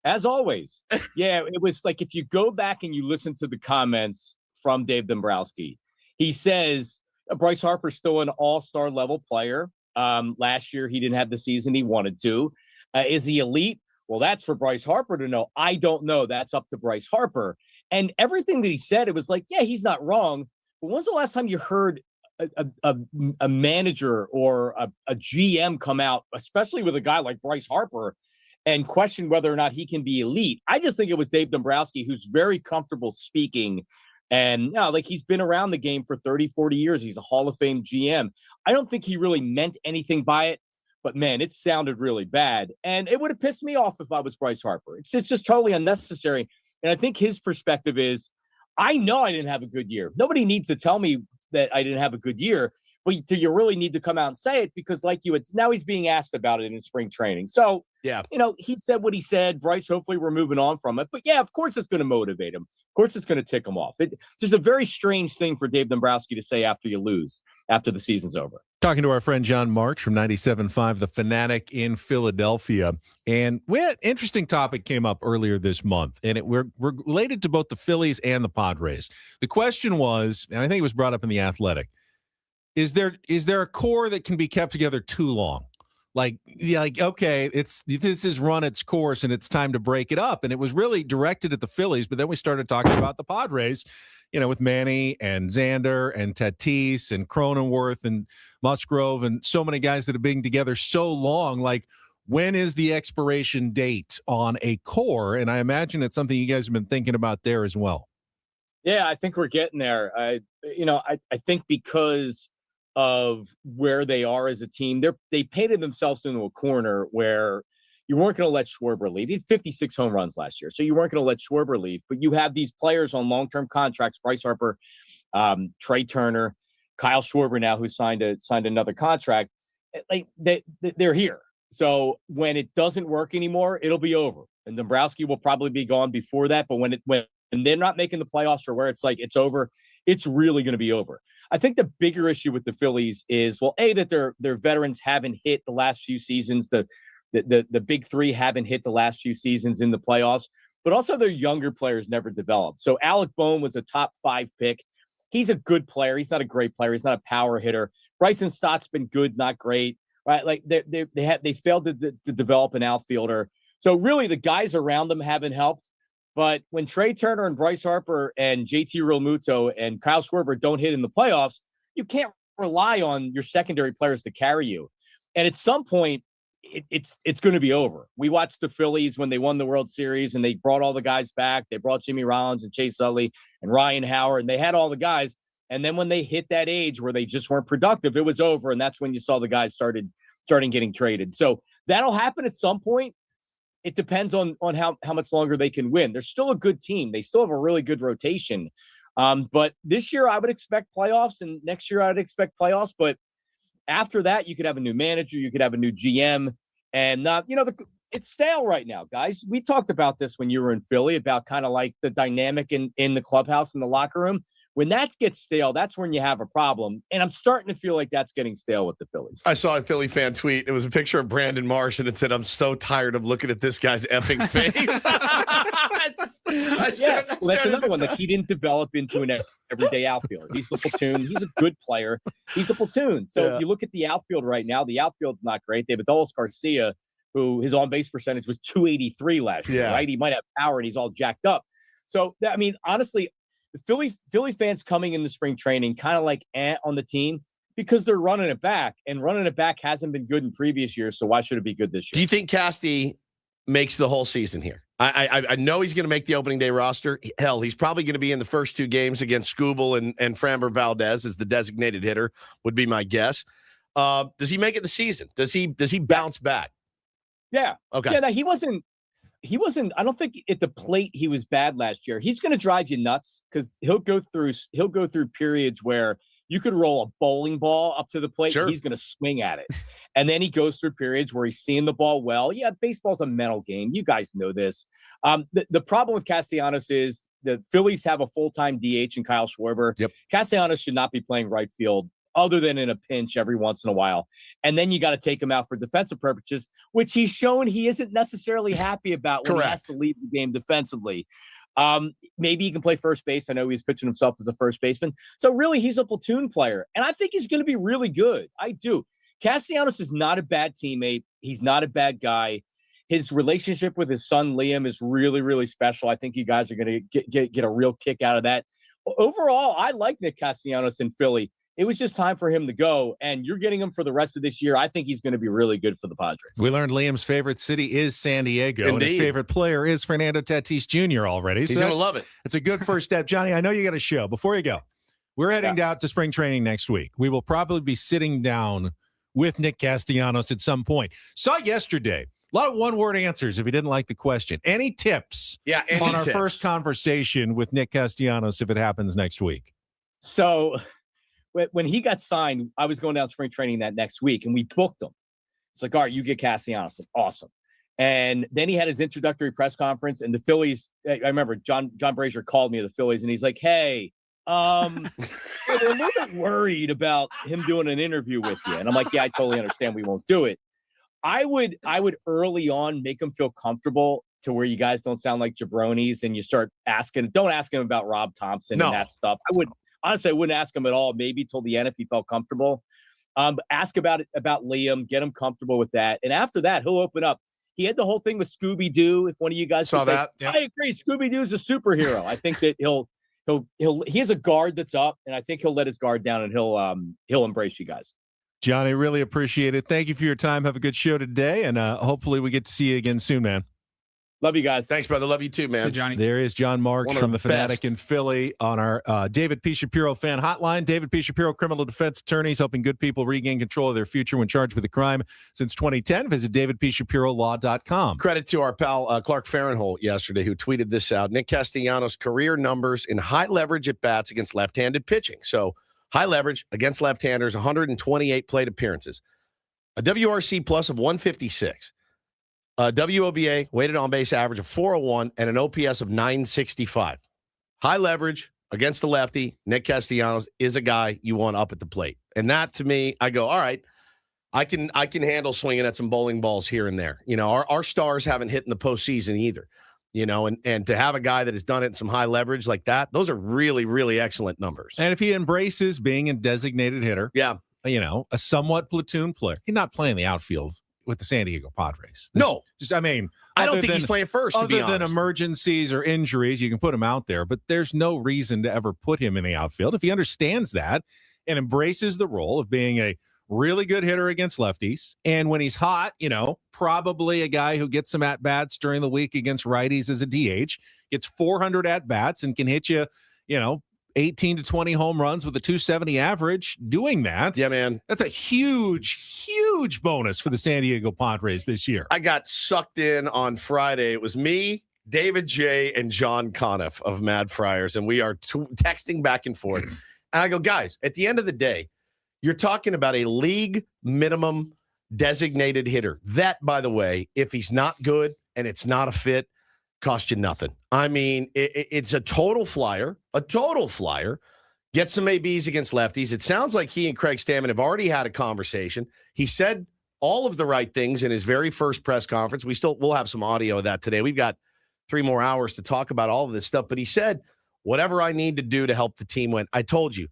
As always. Yeah, it was like if you go back and you listen to the comments from Dave Dombrowski, he says Bryce Harper's still an all-star level player. Last year, he didn't have the season he wanted to. Is he elite? Well, that's for Bryce Harper to know. I don't know. That's up to Bryce Harper. And everything that he said, it was like, yeah, he's not wrong. But when's the last time you heard a manager or a GM come out, especially with a guy like Bryce Harper, and question whether or not he can be elite? I just think it was Dave Dombrowski, who's very comfortable speaking. And he's been around the game for 30, 40 years. He's a Hall of Fame GM. I don't think he really meant anything by it, but man, it sounded really bad. And it would have pissed me off if I was Bryce Harper. It's just totally unnecessary. And I think his perspective is, I know I didn't have a good year. Nobody needs to tell me that I didn't have a good year, but you really need to come out and say it because now he's being asked about it in spring training. So, yeah, he said what he said. Bryce, hopefully we're moving on from it. But yeah, of course it's going to motivate him. Of course it's going to tick him off. It's just a very strange thing for Dave Dombrowski to say after you lose, after the season's over. Talking to our friend John Marks from 97.5, The Fanatic in Philadelphia. And we had an interesting topic came up earlier this month, and we're related to both the Phillies and the Padres. The question was, and I think it was brought up in The Athletic, is there a core that can be kept together too long? Okay, this has run its course and it's time to break it up. And it was really directed at the Phillies, but then we started talking about the Padres, with Manny and Xander and Tatis and Cronenworth and Musgrove and so many guys that have been together so long. Like, when is the expiration date on a core? And I imagine it's something you guys have been thinking about there as well. Yeah, I think we're getting there. I think because of where they are as a team, they painted themselves into a corner where you weren't going to let Schwarber leave. He had 56 home runs last year, so you weren't going to let Schwarber leave. But you have these players on long-term contracts: Bryce Harper, Trey Turner, Kyle Schwarber now, who signed another contract. like they're here. So when it doesn't work anymore, it'll be over. And Dombrowski will probably be gone before that. But when they're not making the playoffs or where it's like it's over, it's really going to be over. I think the bigger issue with the Phillies is, well, that their veterans haven't hit the last few seasons. The big three haven't hit the last few seasons in the playoffs, but also their younger players never developed. So Alec Bohm was a top 5 pick. He's a good player. He's not a great player. He's not a power hitter. Bryson Stott's been good, not great. Right? Like they failed to develop an outfielder. So really the guys around them haven't helped. But when Trey Turner and Bryce Harper and JT Realmuto and Kyle Schwarber don't hit in the playoffs, you can't rely on your secondary players to carry you. And at some point, it's going to be over. We watched the Phillies when they won the World Series and they brought all the guys back. They brought Jimmy Rollins and Chase Utley and Ryan Howard, and they had all the guys. And then when they hit that age where they just weren't productive, it was over. And that's when you saw the guys starting getting traded. So that'll happen at some point. It depends on how much longer they can win. They're still a good team. They still have a really good rotation. But this year I would expect playoffs, and next year I'd expect playoffs. But after that, you could have a new manager, you could have a new GM, and it's stale right now, guys. We talked about this when you were in Philly about kind of like the dynamic in the clubhouse, in the locker room. When that gets stale, that's when you have a problem. And I'm starting to feel like that's getting stale with the Phillies. I saw a Philly fan tweet. It was a picture of Brandon Marsh, and it said, "I'm so tired of looking at this guy's effing face." That's another one. Like, he didn't develop into an everyday outfielder. He's a platoon. He's a good player. He's a platoon. So if you look at the outfield right now, the outfield's not great. They have Adolis Garcia, who his on-base percentage was 283 last year, right? He might have power, and he's all jacked up. So, I mean, honestly, the Philly fans coming in the spring training kind of like on the team because they're running it back, and running it back hasn't been good in previous years. So why should it be good this year? Do you think Casti makes the whole season here? I know he's going to make the opening day roster. Hell, he's probably going to be in the first 2 games against Skubal and Framber Valdez as the designated hitter, would be my guess. Does he make it the season? Does he bounce back? Yeah. Okay. Yeah, no, he wasn't, I don't think at the plate he was bad last year. He's going to drive you nuts because he'll go through periods where you could roll a bowling ball up to the plate. Sure. And he's going to swing at it. And then he goes through periods where he's seeing the ball well. Yeah, baseball's a mental game. You guys know this. The problem with Castellanos is the Phillies have a full-time DH in Kyle Schwarber. Yep. Castellanos should not be playing right field other than in a pinch every once in a while. And then you got to take him out for defensive purposes, which he's shown he isn't necessarily happy about when he has to lead the game defensively. Maybe he can play first base. I know he's pitching himself as a first baseman. So really, he's a platoon player. And I think he's going to be really good. I do. Castellanos is not a bad teammate. He's not a bad guy. His relationship with his son, Liam, is really, really special. I think you guys are going to get a real kick out of that. Overall, I like Nick Castellanos in Philly. It was just time for him to go, and you're getting him for the rest of this year. I think he's going to be really good for the Padres. We learned Liam's favorite city is San Diego, and his favorite player is Fernando Tatis Jr. already. He's going to love it. It's a good first step. Johnny, I know you got a show. Before you go, we're heading out to spring training next week. We will probably be sitting down with Nick Castellanos at some point. Saw yesterday, a lot of one-word answers if you didn't like the question. Any tips on our first conversation with Nick Castellanos if it happens next week? So when he got signed, I was going down spring training that next week, and we booked him. It's like, all right, you get Castellanos. Awesome. And then he had his introductory press conference, and the Phillies, I remember John Brazier called me of the Phillies, and he's like, hey, we're a little bit worried about him doing an interview with you. And I'm like, yeah, I totally understand. We won't do it. I would early on make him feel comfortable to where you guys don't sound like jabronis, and you start don't ask him about Rob Thompson and that stuff. Honestly, I wouldn't ask him at all, maybe till the end if he felt comfortable. But ask about Liam, get him comfortable with that. And after that, he'll open up. He had the whole thing with Scooby-Doo. If one of you guys saw that, I agree. Scooby-Doo's a superhero. I think that he has a guard that's up, and I think he'll let his guard down, and he'll embrace you guys. Johnny, really appreciate it. Thank you for your time. Have a good show today, and hopefully we get to see you again soon, man. Love you guys. Thanks, brother. Love you too, man. So, Johnny. There is John Marks from the Fanatic best. in Philly on our David P. Shapiro fan hotline. David P. Shapiro, criminal defense attorneys helping good people regain control of their future when charged with a crime since 2010. Visit davidpshapirolaw.com. Credit to our pal Clark Farrenholt yesterday, who tweeted this out. Nick Castellanos' career numbers in high leverage at bats against left-handed pitching. So high leverage against left-handers, 128 plate appearances. a WRC plus of 156, a WOBA, weighted on base average of 401, and an OPS of 965. High leverage against the lefty. Nick Castellanos is a guy you want up at the plate. And that, to me, I go, all right, I can handle swinging at some bowling balls here and there. You know, our stars haven't hit in the postseason either. You know, and to have a guy that has done it in some high leverage like that, those are really, really excellent numbers. And if he embraces being a designated hitter, yeah, you know, a somewhat platoon player, he's not playing the outfield with the San Diego Padres. No. I mean, I don't think he's playing first, to be honest. Other than emergencies or injuries, you can put him out there, but there's no reason to ever put him in the outfield. If he understands that and embraces the role of being a really good hitter against lefties, and when he's hot, you know, probably a guy who gets some at-bats during the week against righties as a DH, gets 400 at-bats and can hit you, you know, 18 to 20 home runs with a 270 average doing that. Yeah, man. That's a huge, huge bonus for the San Diego Padres this year. I got sucked in on Friday. It was me, David J., and John Conniff of Mad Friars, and we are texting back and forth. And I go, guys, at the end of the day, you're talking about a league minimum designated hitter. That, by the way, if he's not good and it's not a fit, cost you nothing. I mean, it's a total flyer, Get some ABs against lefties. It sounds like he and Craig Stammen have already had a conversation. He said all of the right things in his very first press conference. We'll have some audio of that today. We've got 3 more hours to talk about all of this stuff. But he said, whatever I need to do to help the team win. I told you,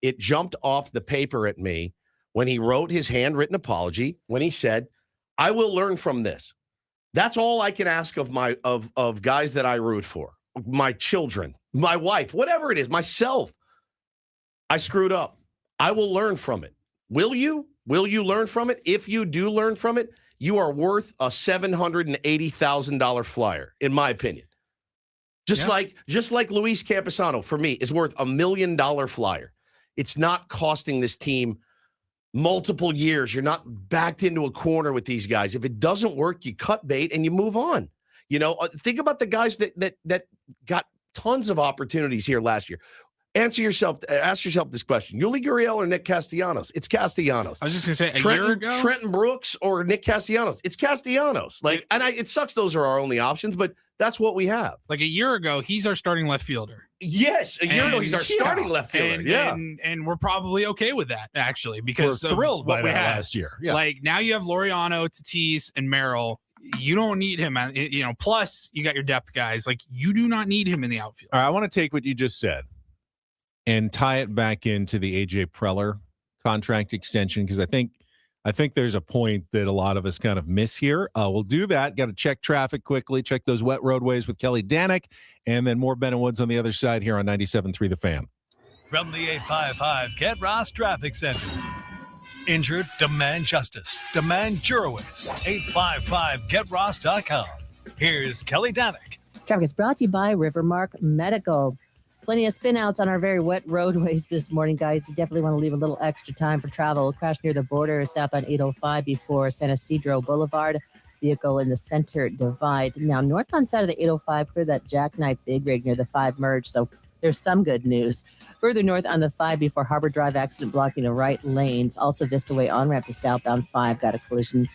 it jumped off the paper at me when he wrote his handwritten apology, when he said, I will learn from this. That's all I can ask of of guys that I root for, my children, my wife, whatever it is, myself. I screwed up. I will learn from it. Will you? Will you learn from it? If you do learn from it, you are worth a $780,000 flyer, in my opinion. Just like Luis Camposano, for me, is worth $1 million flyer. It's not costing this team multiple years. You're not backed into a corner with these guys. If it doesn't work, you cut bait and you move on. You know, think about the guys that got tons of opportunities here last year. Ask yourself this question. Yuli Gurriel or Nick Castellanos? It's Castellanos. I was just going to say, a year ago? Trenton Brooks or Nick Castellanos? It's Castellanos. It sucks those are our only options, but that's what we have. Like a year ago, he's our starting left fielder. Yes, a year ago, he's our starting left fielder. And we're probably okay with that, actually, because we're thrilled by that last year. Yeah. Like, now you have Laureano, Tatis, and Merrill. You don't need him. You know, plus you got your depth guys. Like, you do not need him in the outfield. All right, I want to take what you just said and tie it back into the AJ Preller contract extension, because I think there's a point that a lot of us kind of miss here. We'll do that. Got to check traffic quickly, check those wet roadways with Kelly Danick, and then more Ben and Woods on the other side here on 97.3 The Fan. From the 855 Get Ross Traffic Center. Injured? Demand justice. Demand Jurowitz. 855GetRoss.com. Here's Kelly Danick. Traffic is brought to you by Rivermark Medical. Plenty of spin-outs on our very wet roadways this morning, guys. You definitely want to leave a little extra time for travel. Crash near the border southbound 805 before San Isidro Boulevard. Vehicle in the center divide. Now, northbound side of the 805, clear that jackknife big rig near the 5 merge, so there's some good news. Further north on the 5 before Harbor Drive, accident blocking the right lanes. Also, Vista Way on-ramp to southbound 5, got a collision.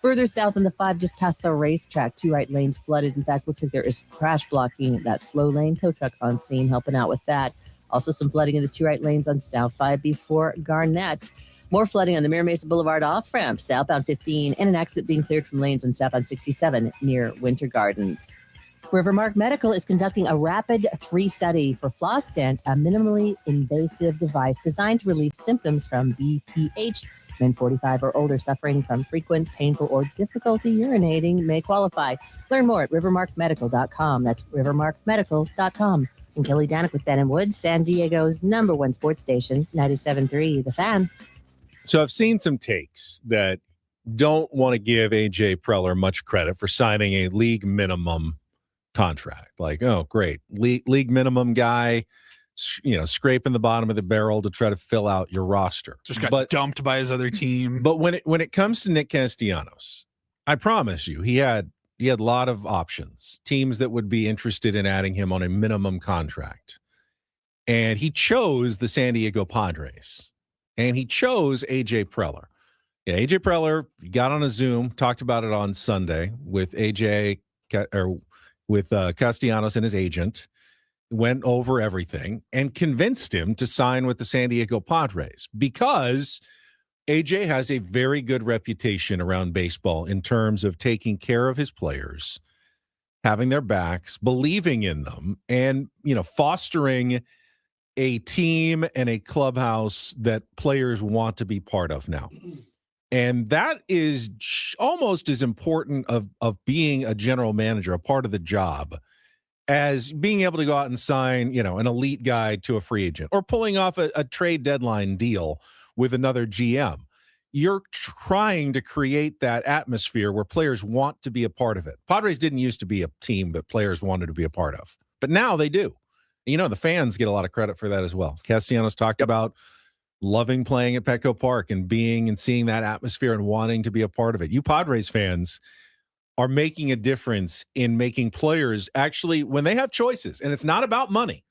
Further south on the 5, just past the racetrack, 2 right lanes flooded. In fact, looks like there is crash blocking that slow lane. Tow truck on scene helping out with that. Also some flooding in the 2 right lanes on South 5 before Garnett. More flooding on the Mira Mesa Boulevard off-ramp, southbound 15, and an accident being cleared from lanes on southbound 67 near Winter Gardens. Rivermark Medical is conducting a rapid 3 study for Floss Stent, a minimally invasive device designed to relieve symptoms from BPH. Men 45 or older suffering from frequent, painful, or difficulty urinating may qualify. Learn more at rivermarkmedical.com. That's rivermarkmedical.com. And Kelly Danick with Ben and Woods, San Diego's #1 sports station, 97.3 The Fan. So I've seen some takes that don't want to give AJ Preller much credit for signing a league minimum contract. Like, oh, great. League minimum guy, you know, scraping the bottom of the barrel to try to fill out your roster. Just got dumped by his other team. But when it comes to Nick Castellanos, I promise you, he had a lot of options, teams that would be interested in adding him on a minimum contract. And he chose the San Diego Padres. And he chose AJ Preller. Yeah, AJ Preller got on a Zoom, talked about it on Sunday with Castellanos and his agent, went over everything and convinced him to sign with the San Diego Padres because AJ has a very good reputation around baseball in terms of taking care of his players, having their backs, believing in them, and, fostering a team and a clubhouse that players want to be part of now. And that is almost as important of being a general manager, a part of the job, as being able to go out and sign, an elite guy to a free agent or pulling off a trade deadline deal with another GM. You're trying to create that atmosphere where players want to be a part of it. Padres didn't used to be a team that players wanted to be a part of, but now they do. The fans get a lot of credit for that as well. Castellanos talked about loving playing at Petco Park and being and seeing that atmosphere and wanting to be a part of it. You Padres fans are making a difference in making players actually, when they have choices, and it's not about money,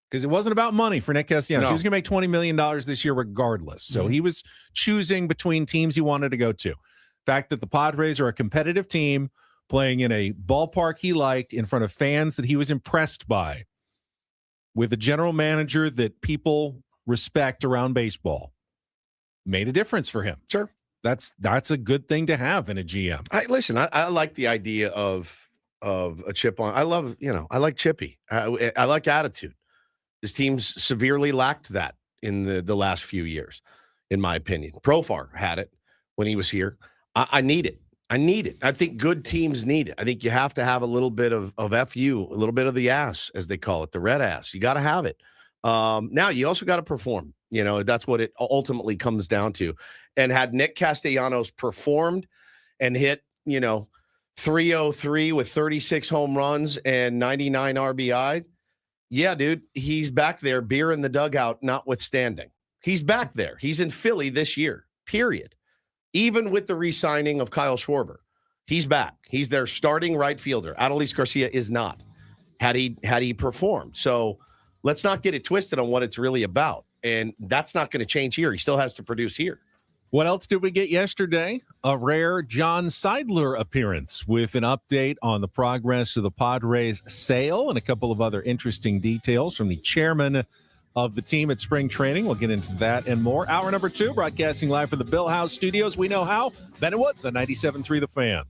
because it wasn't about money for Nick Castellanos. He was going to make $20 million this year regardless. So he was choosing between teams he wanted to go to. The fact that the Padres are a competitive team playing in a ballpark he liked in front of fans that he was impressed by, with a general manager that people respect around baseball, made a difference for him. Sure. That's a good thing to have in a GM. I like the idea of a chip on. I like Chippy. I like attitude. This team's severely lacked that in the last few years, in my opinion. Profar had it when he was here. I need it. I think good teams need it. I think you have to have a little bit of FU, a little bit of the ass, as they call it, the red ass. You got to have it. Now, you also got to perform. That's what it ultimately comes down to. And had Nick Castellanos performed and hit, 303 with 36 home runs and 99 RBI, yeah, dude, he's back there, beer in the dugout notwithstanding. He's back there. He's in Philly this year, period. Even with the re-signing of Kyle Schwarber, he's back. He's their starting right fielder. Adolis Garcia is not, had he performed. So let's not get it twisted on what it's really about. And that's not going to change here. He still has to produce here. What else did we get yesterday? A rare John Seidler appearance with an update on the progress of the Padres sale and a couple of other interesting details from the chairman of the team at spring training. We'll get into that and more. Hour number 2, broadcasting live from the Bill House Studios. We know how. Ben and Woods on 97.3 The Fan.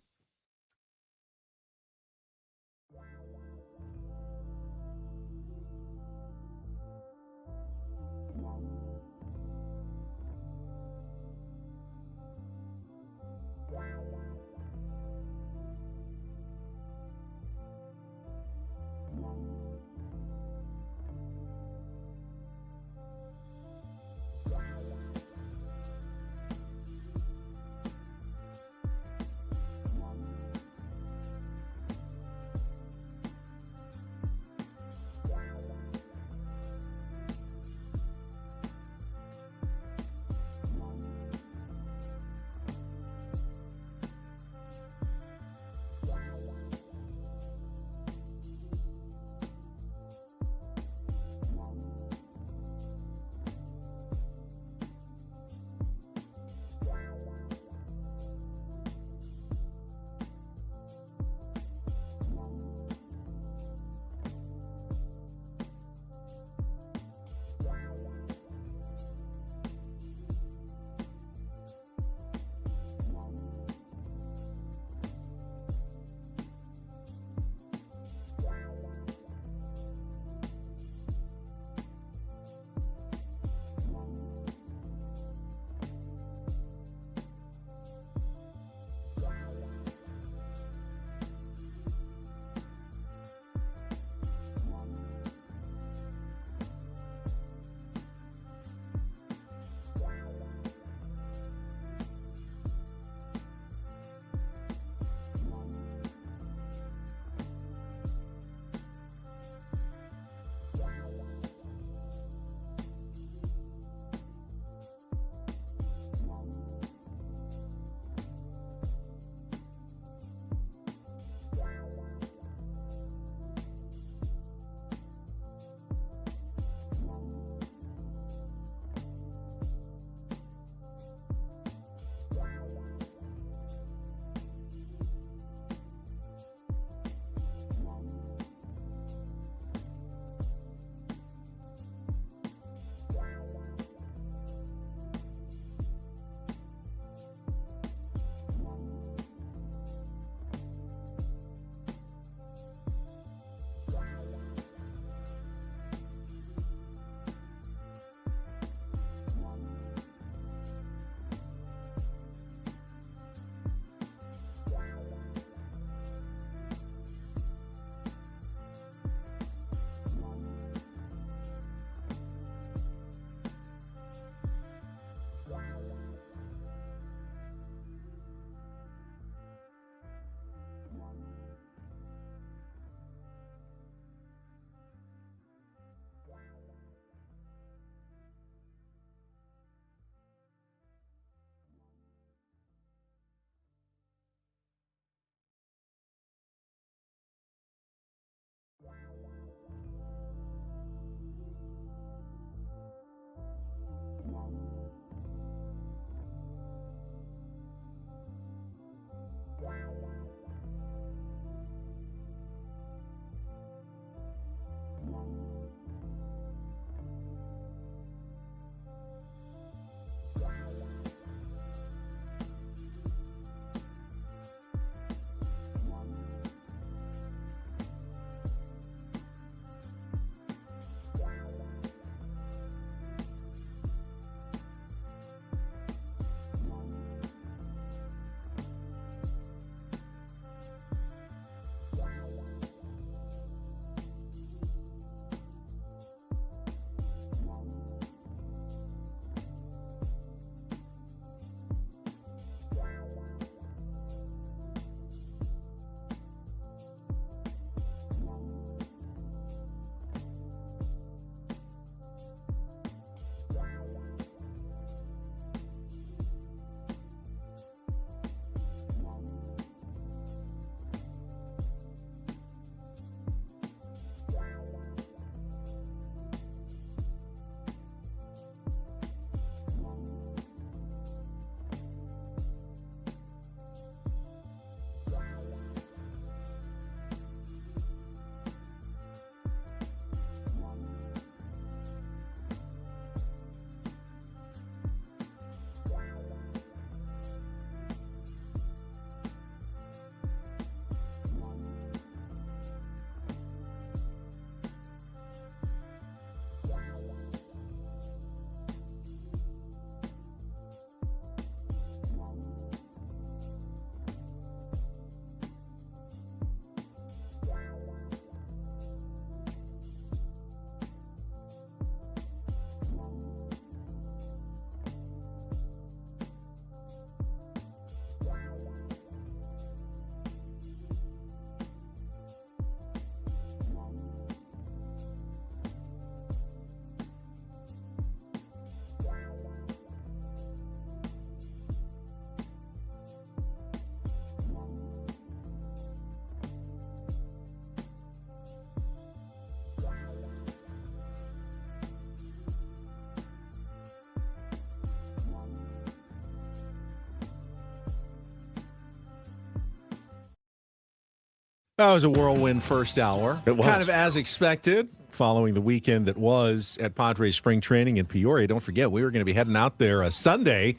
That was a whirlwind first hour. It was. Kind of as expected, following the weekend that was at Padres Spring Training in Peoria. Don't forget, we were going to be heading out there Sunday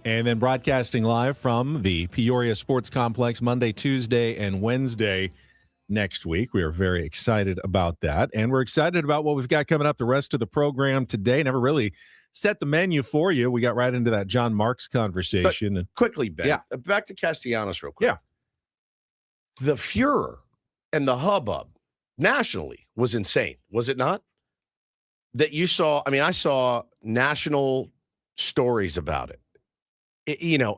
and then broadcasting live from the Peoria Sports Complex Monday, Tuesday, and Wednesday next week. We are very excited about that. And we're excited about what we've got coming up the rest of the program today. Never really set the menu for you. We got right into that John Marks conversation. But quickly, Ben. Yeah. Back to Castellanos real quick. Yeah. The furor and the hubbub nationally was insane, was it not? That you saw, I mean, I saw national stories about it.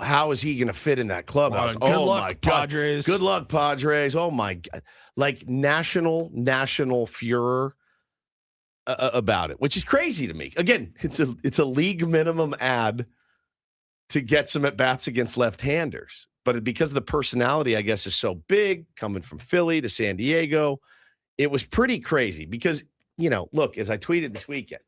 How is he going to fit in that clubhouse? Good luck, my God. Padres. Good luck, Padres. Oh, my God. Like national furor about it, which is crazy to me. Again, it's a league minimum ad to get some at-bats against left-handers. But because the personality, I guess, is so big, coming from Philly to San Diego, it was pretty crazy because, look, as I tweeted this weekend,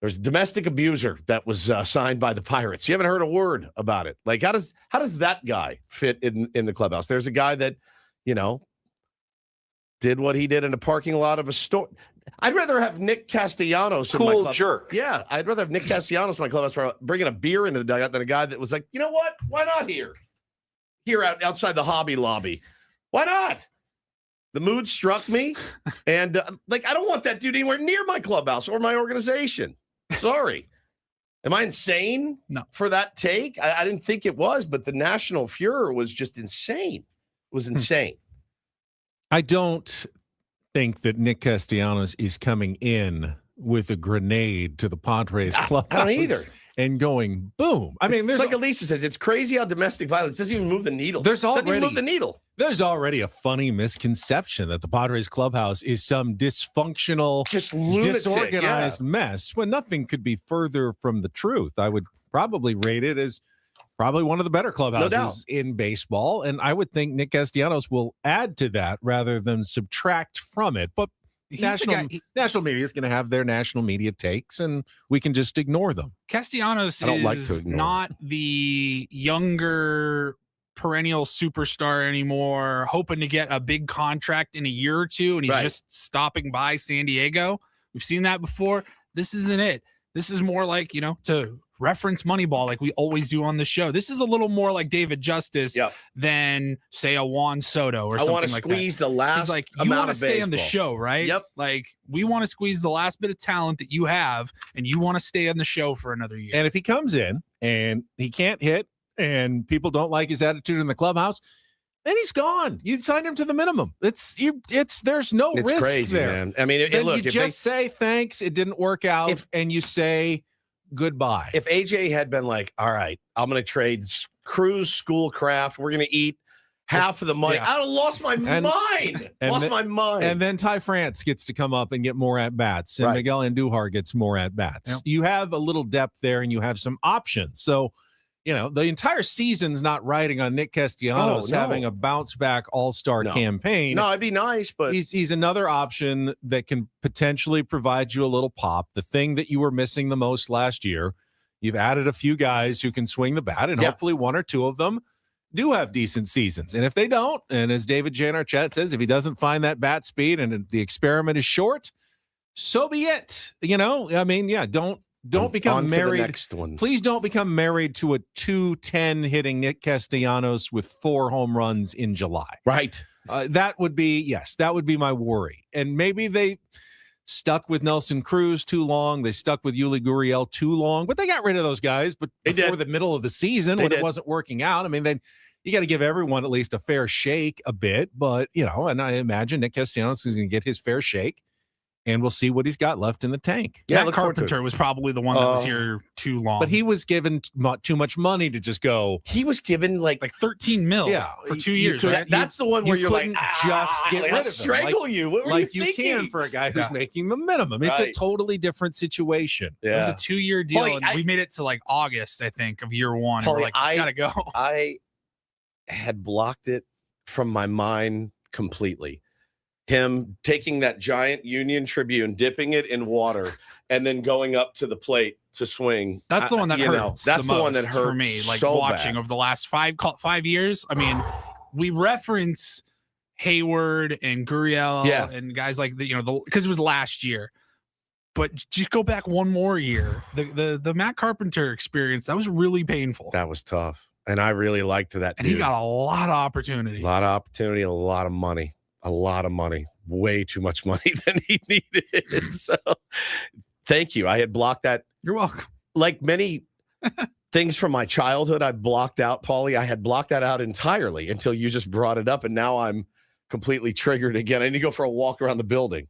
there's a domestic abuser that was signed by the Pirates. You haven't heard a word about it. Like, how does that guy fit in the clubhouse? There's a guy that, did what he did in a parking lot of a store. I'd rather have Nick Castellanos in my club. Jerk. Yeah, I'd rather have Nick Castellanos in my clubhouse for bringing a beer into the dugout than a guy that was like, you know what? Why not here? Here outside the Hobby Lobby. Why not? The mood struck me. And I don't want that dude anywhere near my clubhouse or my organization. Sorry. Am I insane for that take? I didn't think it was, but the national furor was just insane. It was insane. I don't think that Nick Castellanos is coming in with a grenade to the Padres clubhouse. I don't either. And going boom. I mean, it's like Elisa says, it's crazy how domestic violence doesn't even move the needle. Doesn't even move the needle. There's already a funny misconception that the Padres clubhouse is some dysfunctional, just lunatic, disorganized mess when nothing could be further from the truth. I would probably rate it as probably one of the better clubhouses in baseball. And I would think Nick Castellanos will add to that rather than subtract from it. But national media is going to have their national media takes, and we can just ignore them. Castellanos is not the younger perennial superstar anymore, hoping to get a big contract in a year or two, and he's just stopping by San Diego. We've seen that before. This isn't it. This is more like, to reference Moneyball like we always do on the show. This is a little more like David Justice than, say, a Juan Soto or something like that. I want to squeeze the last amount of baseball. You want to stay on the show, right? Yep. Like, we want to squeeze the last bit of talent that you have, and you want to stay on the show for another year. And if he comes in and he can't hit and people don't like his attitude in the clubhouse, then he's gone. You signed him to the minimum. There's no risk crazy, there. Man. I mean, look, you just say thanks, it didn't work out, and you say goodbye. If AJ had been like, all right, I'm going to trade Cruz Schoolcraft, we're going to eat half of the money, I would have lost my mind. My mind. And then Ty France gets to come up and get more at bats, and Miguel Andujar gets more at bats. Yep. You have a little depth there, and you have some options. So, the entire season's not riding on Nick Castellanos having a bounce back all-star campaign. No, it'd be nice, but he's another option that can potentially provide you a little pop. The thing that you were missing the most last year, you've added a few guys who can swing the bat, and hopefully one or two of them do have decent seasons. And if they don't, and as David J. in our chat says, if he doesn't find that bat speed and the experiment is short, so be it. Don't become married. Next one. Please don't become married to a 210 hitting Nick Castellanos with 4 home runs in July. Right. That would be my worry. And maybe they stuck with Nelson Cruz too long. They stuck with Yuli Gurriel too long, but they got rid of those guys. But before the middle of the season, when it wasn't working out, I mean, then you got to give everyone at least a fair shake a bit. But, and I imagine Nick Castellanos is going to get his fair shake. And we'll see what he's got left in the tank. Yeah, Matt Carpenter was probably the one that was here too long. But he was given too much money to just go. He was given like $13 million for 2 years. Right? That's the one where you're like, just get rid of him. Strangle you. What were you can for a guy who's making the minimum. It's a totally different situation. Yeah. It was a 2-year deal, and we made it to like August, I think, of year one. Paulie, we're like, I gotta go. I had blocked it from my mind completely. Him taking that giant Union Tribune, dipping it in water, and then going up to the plate to swing. That's the one that hurts. That's the one that hurt for me. Like so watching bad. over the last 5 years. I mean, we reference Hayward and Gurriel and guys like because it was last year. But just go back one more year. The Matt Carpenter experience, that was really painful. That was tough. And I really liked that. And he got a lot of opportunity. A lot of opportunity, a lot of money. A lot of money. Way too much money than he needed. So thank you. I had blocked that. You're welcome. Like many things from my childhood, I blocked out, Paulie. I had blocked that out entirely until you just brought it up. And now I'm completely triggered again. I need to go for a walk around the building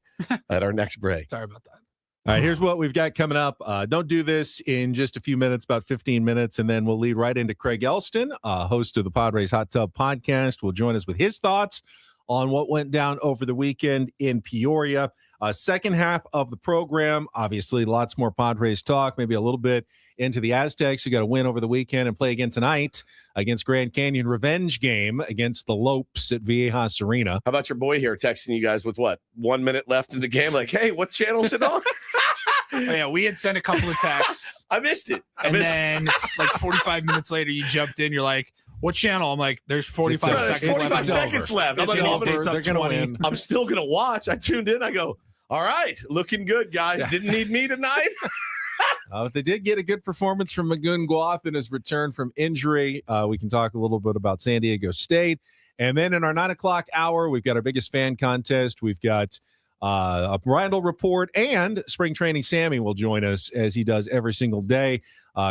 at our next break. Sorry about that. All right, here's what we've got coming up. Don't do this in just a few minutes, about 15 minutes, and then we'll lead right into Craig Elston, host of the Padres Hot Tub Podcast. Will join us with his thoughts on what went down over the weekend in Peoria. Second half of the program, obviously lots more Padres talk, maybe a little bit into the Aztecs, who got a win over the weekend and play again tonight against Grand Canyon. Revenge game against the Lopes at Viejas Arena. How about your boy here texting you guys with 1 minute left in the game? Like, hey, what channel is it on? Oh, yeah, we had sent a couple of texts. I missed it. Then like 45 minutes later, you jumped in. You're like, what channel? I'm like, there's 45 seconds 45 seconds left. I'm, like, they're gonna win. I'm still going to watch. I tuned in. I go, all right, looking good, guys. Didn't need me tonight. They did get a good performance from Magoon Guath in his return from injury. We can talk a little bit about San Diego State. And then in our 9 o'clock hour, we've got our biggest fan contest. We've got a Randall report, and Spring Training Sammy will join us as he does every single day,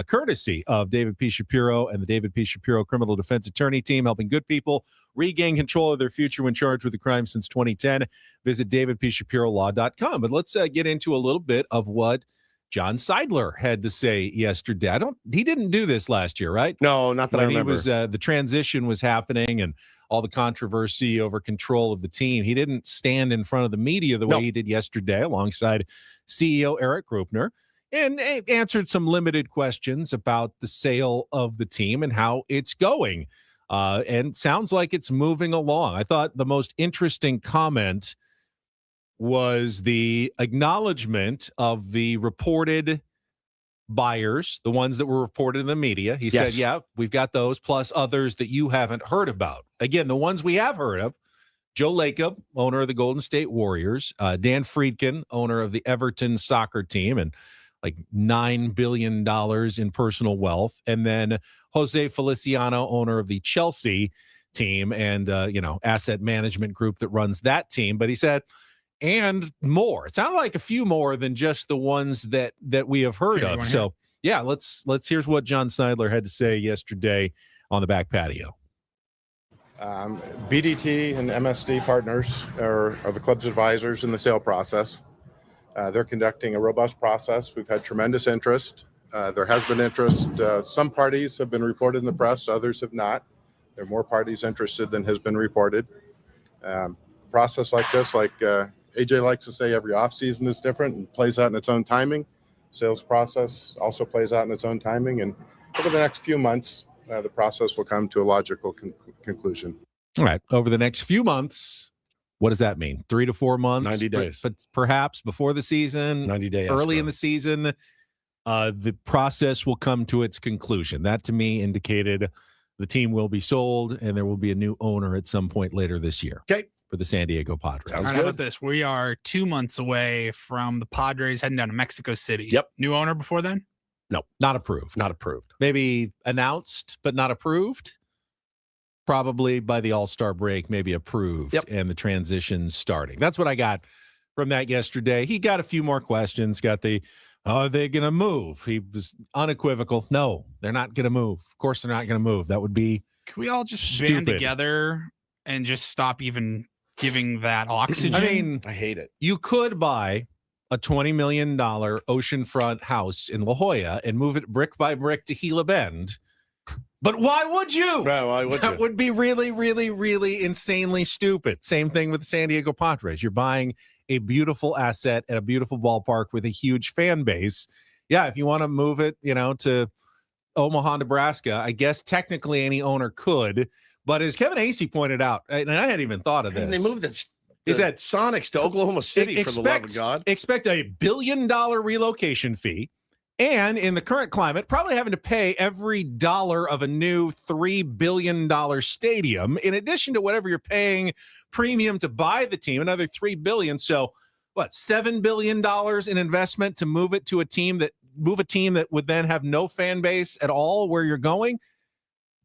courtesy of David P. Shapiro and the David P. Shapiro Criminal Defense Attorney Team, helping good people regain control of their future when charged with a crime since 2010. Visit davidpshapirolaw.com. But let's get into a little bit of what John Seidler had to say yesterday. He didn't do this last year, right? No, not that I remember. He was, the transition was happening and all the controversy over control of the team. He didn't stand in front of the media the way he did yesterday alongside CEO Eric Grupner and answered some limited questions about the sale of the team and how it's going. And sounds like it's moving along. I thought the most interesting comment was the acknowledgement of the reported buyers, the ones that were reported in the media. He said, yeah, we've got those, plus others that you haven't heard about. Again, the ones we have heard of: Joe Lacob, owner of the Golden State Warriors, Dan Friedkin, owner of the Everton soccer team, and like $9 billion in personal wealth, and then Jose Feliciano, owner of the Chelsea team and, asset management group that runs that team. But he said, and more. It sounded like a few more than just the ones that we have heard of. So, yeah, let's here's what John Seidler had to say yesterday on the back patio. BDT and MSD partners are the club's advisors in the sale process. They're conducting a robust process. We've had tremendous interest. There has been interest. Some parties have been reported in the press, others have not. There are more parties interested than has been reported. Process like this, AJ likes to say, every offseason is different and plays out in its own timing. Sales process also plays out in its own timing. And over the next few months, the process will come to a logical conclusion. All right. Over the next few months, what does that mean? 3 to 4 months? 90 days. But perhaps before the season, 90 days. Early in the season, the process will come to its conclusion. That, to me, indicated the team will be sold and there will be a new owner at some point later this year. Okay. For the San Diego Padres. All right, how about this? We are 2 months away from the Padres heading down to Mexico City. Yep. New owner before then? No, not approved. Not approved. Maybe announced, but not approved. Probably by the All-Star break, maybe approved. Yep. And the transition starting. That's what I got from that yesterday. He got a few more questions. Got the, are they going to move? He was unequivocal. No, they're not going to move. Of course they're not going to move. That would be Can we all just stupid. band together and just stop even giving that oxygen? I mean, I hate it. You could buy a $20 million oceanfront house in La Jolla and move it brick by brick to Gila Bend. But why would you? Right, why would That you? would be really, really, really insanely stupid. Same thing with the San Diego Padres. You're buying a beautiful asset at a beautiful ballpark with a huge fan base. Yeah, if you want to move it, to Omaha, Nebraska, I guess technically any owner could. But as Kevin Acey pointed out, and I hadn't even thought of this. And they moved the that Sonics to Oklahoma City, for the love of God. Expect $1 billion relocation fee, And in the current climate, probably having to pay every dollar of a new $3 billion stadium, in addition to whatever you're paying premium to buy the team, another $3 billion. So what, $7 billion in investment to move it to a team that would then have no fan base at all where you're going?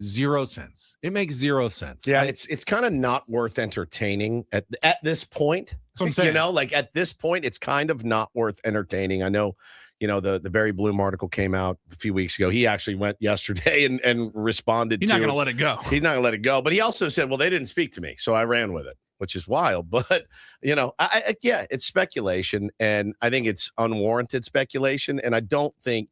0 cents. It makes 0 cents. Yeah, it's kind of not worth entertaining at this point. That's what I'm saying. You know, like at this point, it's kind of not worth entertaining. I know, you know, the Barry Bloom article came out a few weeks ago. He actually went yesterday and responded. He's not going to let it go. He's not going to let it go. But he also said, well, they didn't speak to me, so I ran with it, which is wild. But, you know, yeah, it's speculation, and I think it's unwarranted speculation. And I don't think,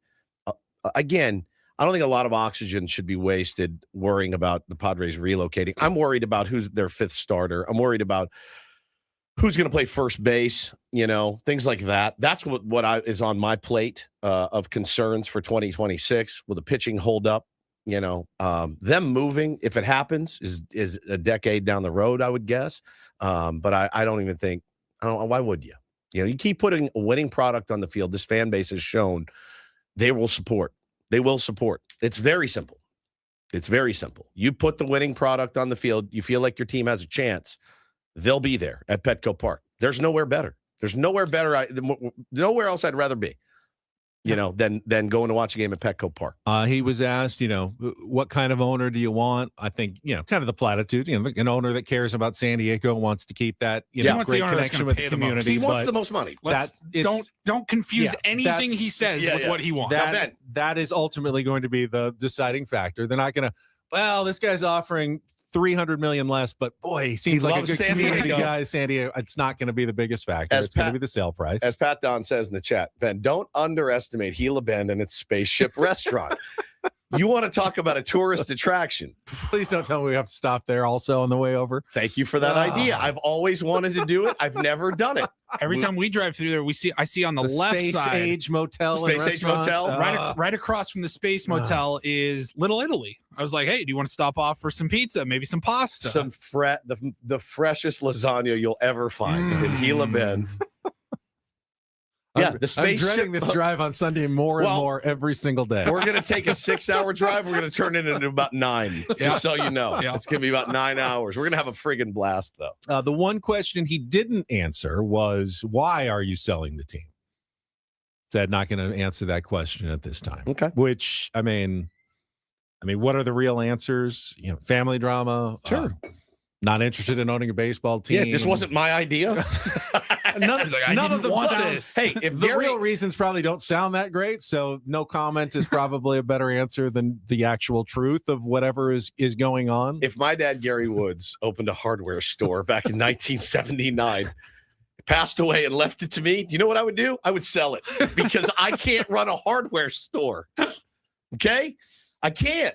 again, I don't think a lot of oxygen should be wasted worrying about the Padres relocating. I'm worried about who's their fifth starter. I'm worried about who's going to play first base, you know, things like that. That's what is on my plate of concerns for 2026. Will the pitching hold up? You know, them moving, if it happens, is a decade down the road, I would guess. But I don't even think, why would you? You know, you keep putting a winning product on the field. This fan base has shown they will support. They will support. It's very simple. It's very simple. You put the winning product on the field, you feel like your team has a chance, they'll be there at Petco Park. There's nowhere better. There's nowhere better. Nowhere else I'd rather be, you know, than going to watch a game at Petco Park. He was asked, you know, what kind of owner do you want? I think, you know, kind of the platitude, you know, an owner that cares about San Diego, wants to keep that, you know, great connection with the community. He wants the most money. Don't confuse anything he says with what he wants. That is ultimately going to be the deciding factor. They're not going to, well, this guy's offering $300 million less, but boy, he seems like a good community guy. San Diego, it's not going to be the biggest factor. It's going to be the sale price. As Pat Don says in the chat, Ben, don't underestimate Gila Bend and its spaceship restaurant. You want to talk about a tourist attraction? Please don't tell me we have to stop there also on the way over. Thank you for that idea. I've always wanted to do it. I've never done it. Every time we drive through there, I see on the left Space side, Age Motel, Space Age Motel, right across from the Space Motel is Little Italy. I was like, hey, do you want to stop off for some pizza, maybe some pasta, the freshest lasagna you'll ever find in Gila Bend. Yeah, the spaceship. I'm dreading this drive on Sunday more and more every single day. We're going to take a 6-hour drive. We're going to turn it into about 9, just so you know. Yeah. It's going to be about 9 hours. We're going to have a friggin' blast, though. The one question he didn't answer was, why are you selling the team? Said not going to answer that question at this time. Okay. Which, I mean, what are the real answers? You know, family drama. Sure. Not interested in owning a baseball team. Yeah, this wasn't my idea. None of them want sound, this. Hey, if the real reasons probably don't sound that great, so no comment is probably a better answer than the actual truth of whatever is going on. If my dad, Gary Woods, opened a hardware store back in 1979, passed away and left it to me, do you know what I would do? I would sell it because I can't run a hardware store. Okay? I can't.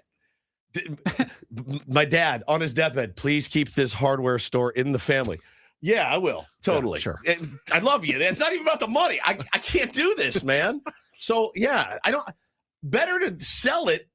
My dad on his deathbed, please keep this hardware store in the family. Yeah, I will. Totally. Yeah, sure. I love you. It's not even about the money. I can't do this, man. So yeah, better to sell it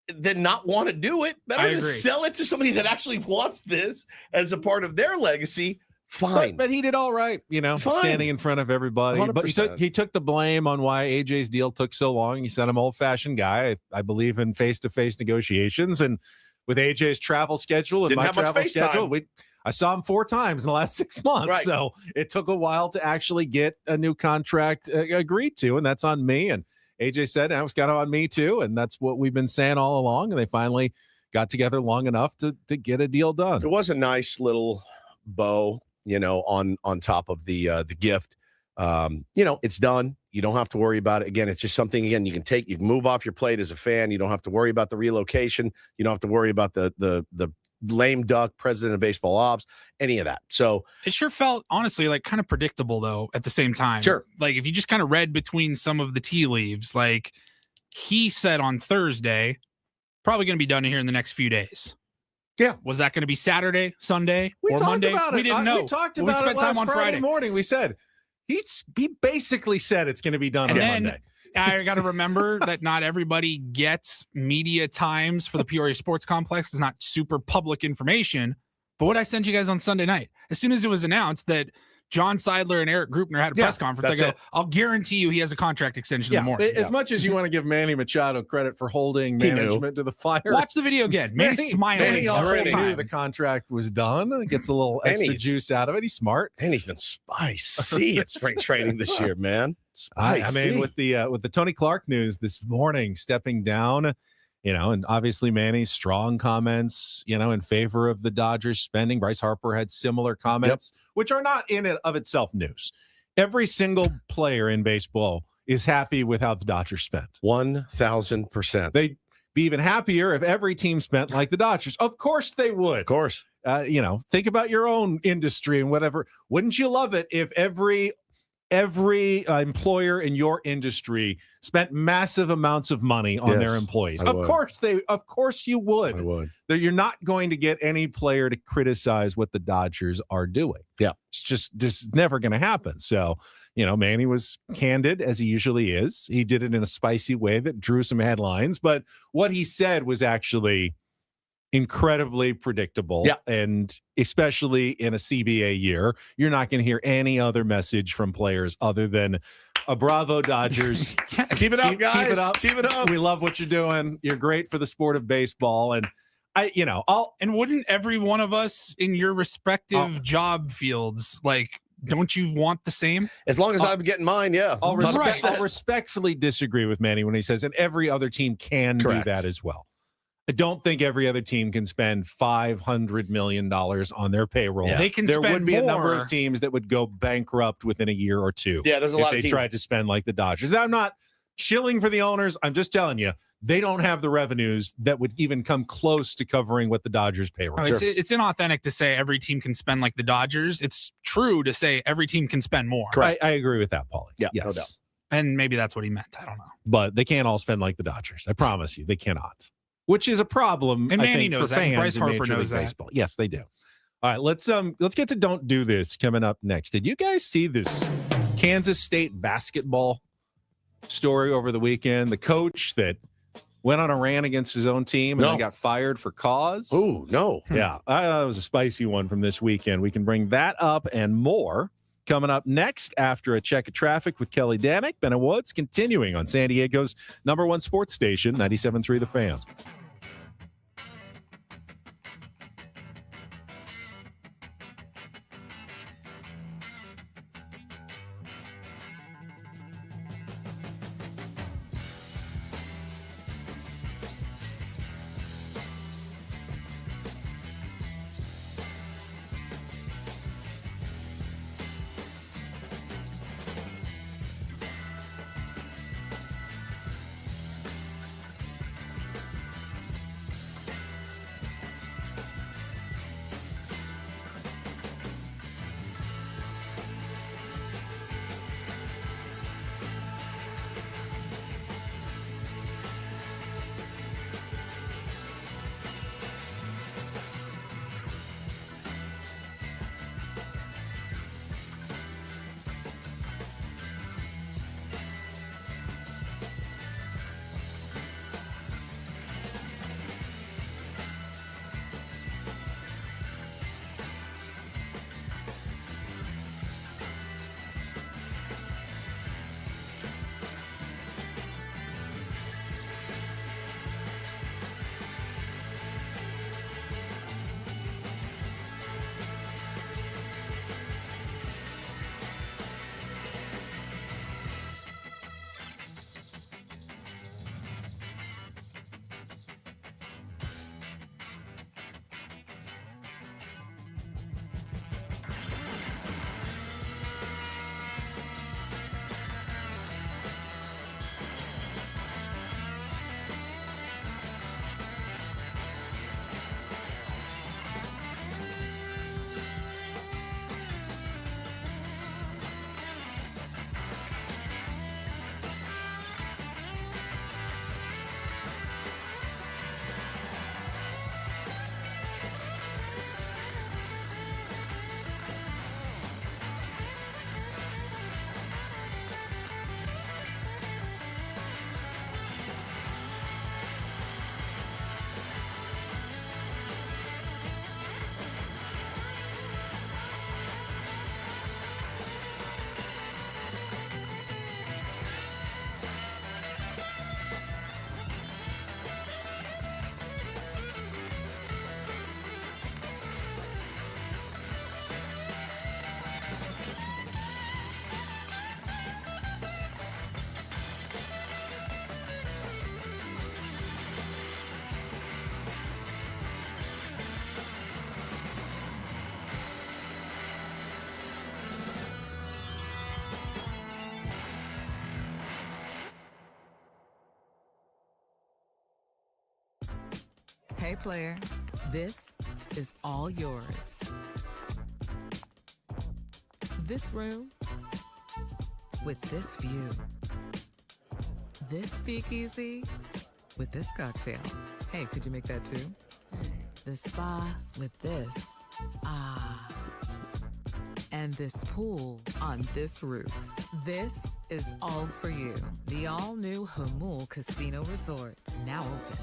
than not want to do it. Better to sell it to somebody that actually wants this as a part of their legacy. Fine. But he did all right, you know, standing in front of everybody. 100%. But he took the blame on why AJ's deal took so long. He said, I'm an old-fashioned guy. I believe in face-to-face negotiations. And with AJ's travel schedule and my travel schedule, I saw him 4 times in the last 6 months. Right. So it took a while to actually get a new contract agreed to, and that's on me. And AJ said, it was kind of on me too. And that's what we've been saying all along. And they finally got together long enough to get a deal done. It was a nice little bow, you know, on top of the gift. You know, it's done. You don't have to worry about it. Again, it's just something, again, you can move off your plate as a fan. You don't have to worry about the relocation. You don't have to worry about the lame duck president of baseball ops, any of that. So it sure felt, honestly, like kind of predictable, though, at the same time. Sure. Like if you just kind of read between some of the tea leaves, like he said on Thursday, probably going to be done here in the next few days. Yeah. Was that going to be Saturday, Sunday, or Monday? We didn't know. We talked about it last Friday morning. We said he basically said it's going to be done on Monday. I got to remember that not everybody gets media times for the Peoria Sports Complex. It's not super public information. But what I sent you guys on Sunday night, as soon as it was announced that John Seidler and Eric Grupner had a press conference. I go, I'll guarantee you he has a contract extension in the morning. As much as you want to give Manny Machado credit for holding management to the fire. Watch the video again. Manny's smiling. Manny already knew the contract was done. Gets a little extra juice out of it. He's smart. Manny's been spicy at spring training this year, man. I mean, with the Tony Clark news this morning, stepping down, and obviously Manny's strong comments, in favor of the Dodgers spending. Bryce Harper had similar comments, which are not in and of itself news. Every single player in baseball is happy with how the Dodgers spent. 1,000%. They'd be even happier if every team spent like the Dodgers. Of course they would. Of course. Think about your own industry and whatever. Wouldn't you love it if every employer in your industry spent massive amounts of money on their employees? Of course you would. I would. You're not going to get any player to criticize what the Dodgers are doing. Yeah. It's just never going to happen. So, Manny was candid as he usually is. He did it in a spicy way that drew some headlines, but what he said was actually incredibly predictable. And especially in a CBA year, you're not going to hear any other message from players other than a bravo Dodgers. Keep it up, guys. Keep it up. We love what you're doing. You're great for the sport of baseball. And and wouldn't every one of us in your respective job fields, don't you want the same? As long as I'm getting mine, I'll respectfully disagree with Manny when he says, and every other team can do that as well. I don't think every other team can spend $500 million on their payroll. Yeah. They can there spend would be more. A number of teams that would go bankrupt within a year or two. Yeah, there's a lot of teams. If they tried to spend like the Dodgers. Now, I'm not shilling for the owners. I'm just telling you, they don't have the revenues that would even come close to covering what the Dodgers payroll. It's inauthentic to say every team can spend like the Dodgers. It's true to say every team can spend more. I agree with that, Paulie. Yeah, yes. no doubt. And maybe that's what he meant. I don't know. But they can't all spend like the Dodgers. I promise you, they cannot. Which is a problem, and I Manny think, knows for that. fans Bryce in Harper Major knows League that. Baseball. Yes, they do. All right, let's get to Don't Do This coming up next. Did you guys see this Kansas State basketball story over the weekend? The coach that went on a rant against his own team and then got fired for cause? Oh, no. Yeah, that was a spicy one from this weekend. We can bring that up and more coming up next after a check of traffic with Kelly Danick. Bennett Woods continuing on San Diego's #1 sports station, 97.3 The Fan. Hey, player, this is all yours. This room with this view. This speakeasy with this cocktail. Hey, could you make that too? The spa with this. Ah. And this pool on this roof. This is all for you. The all-new Hamul Casino Resort, now open.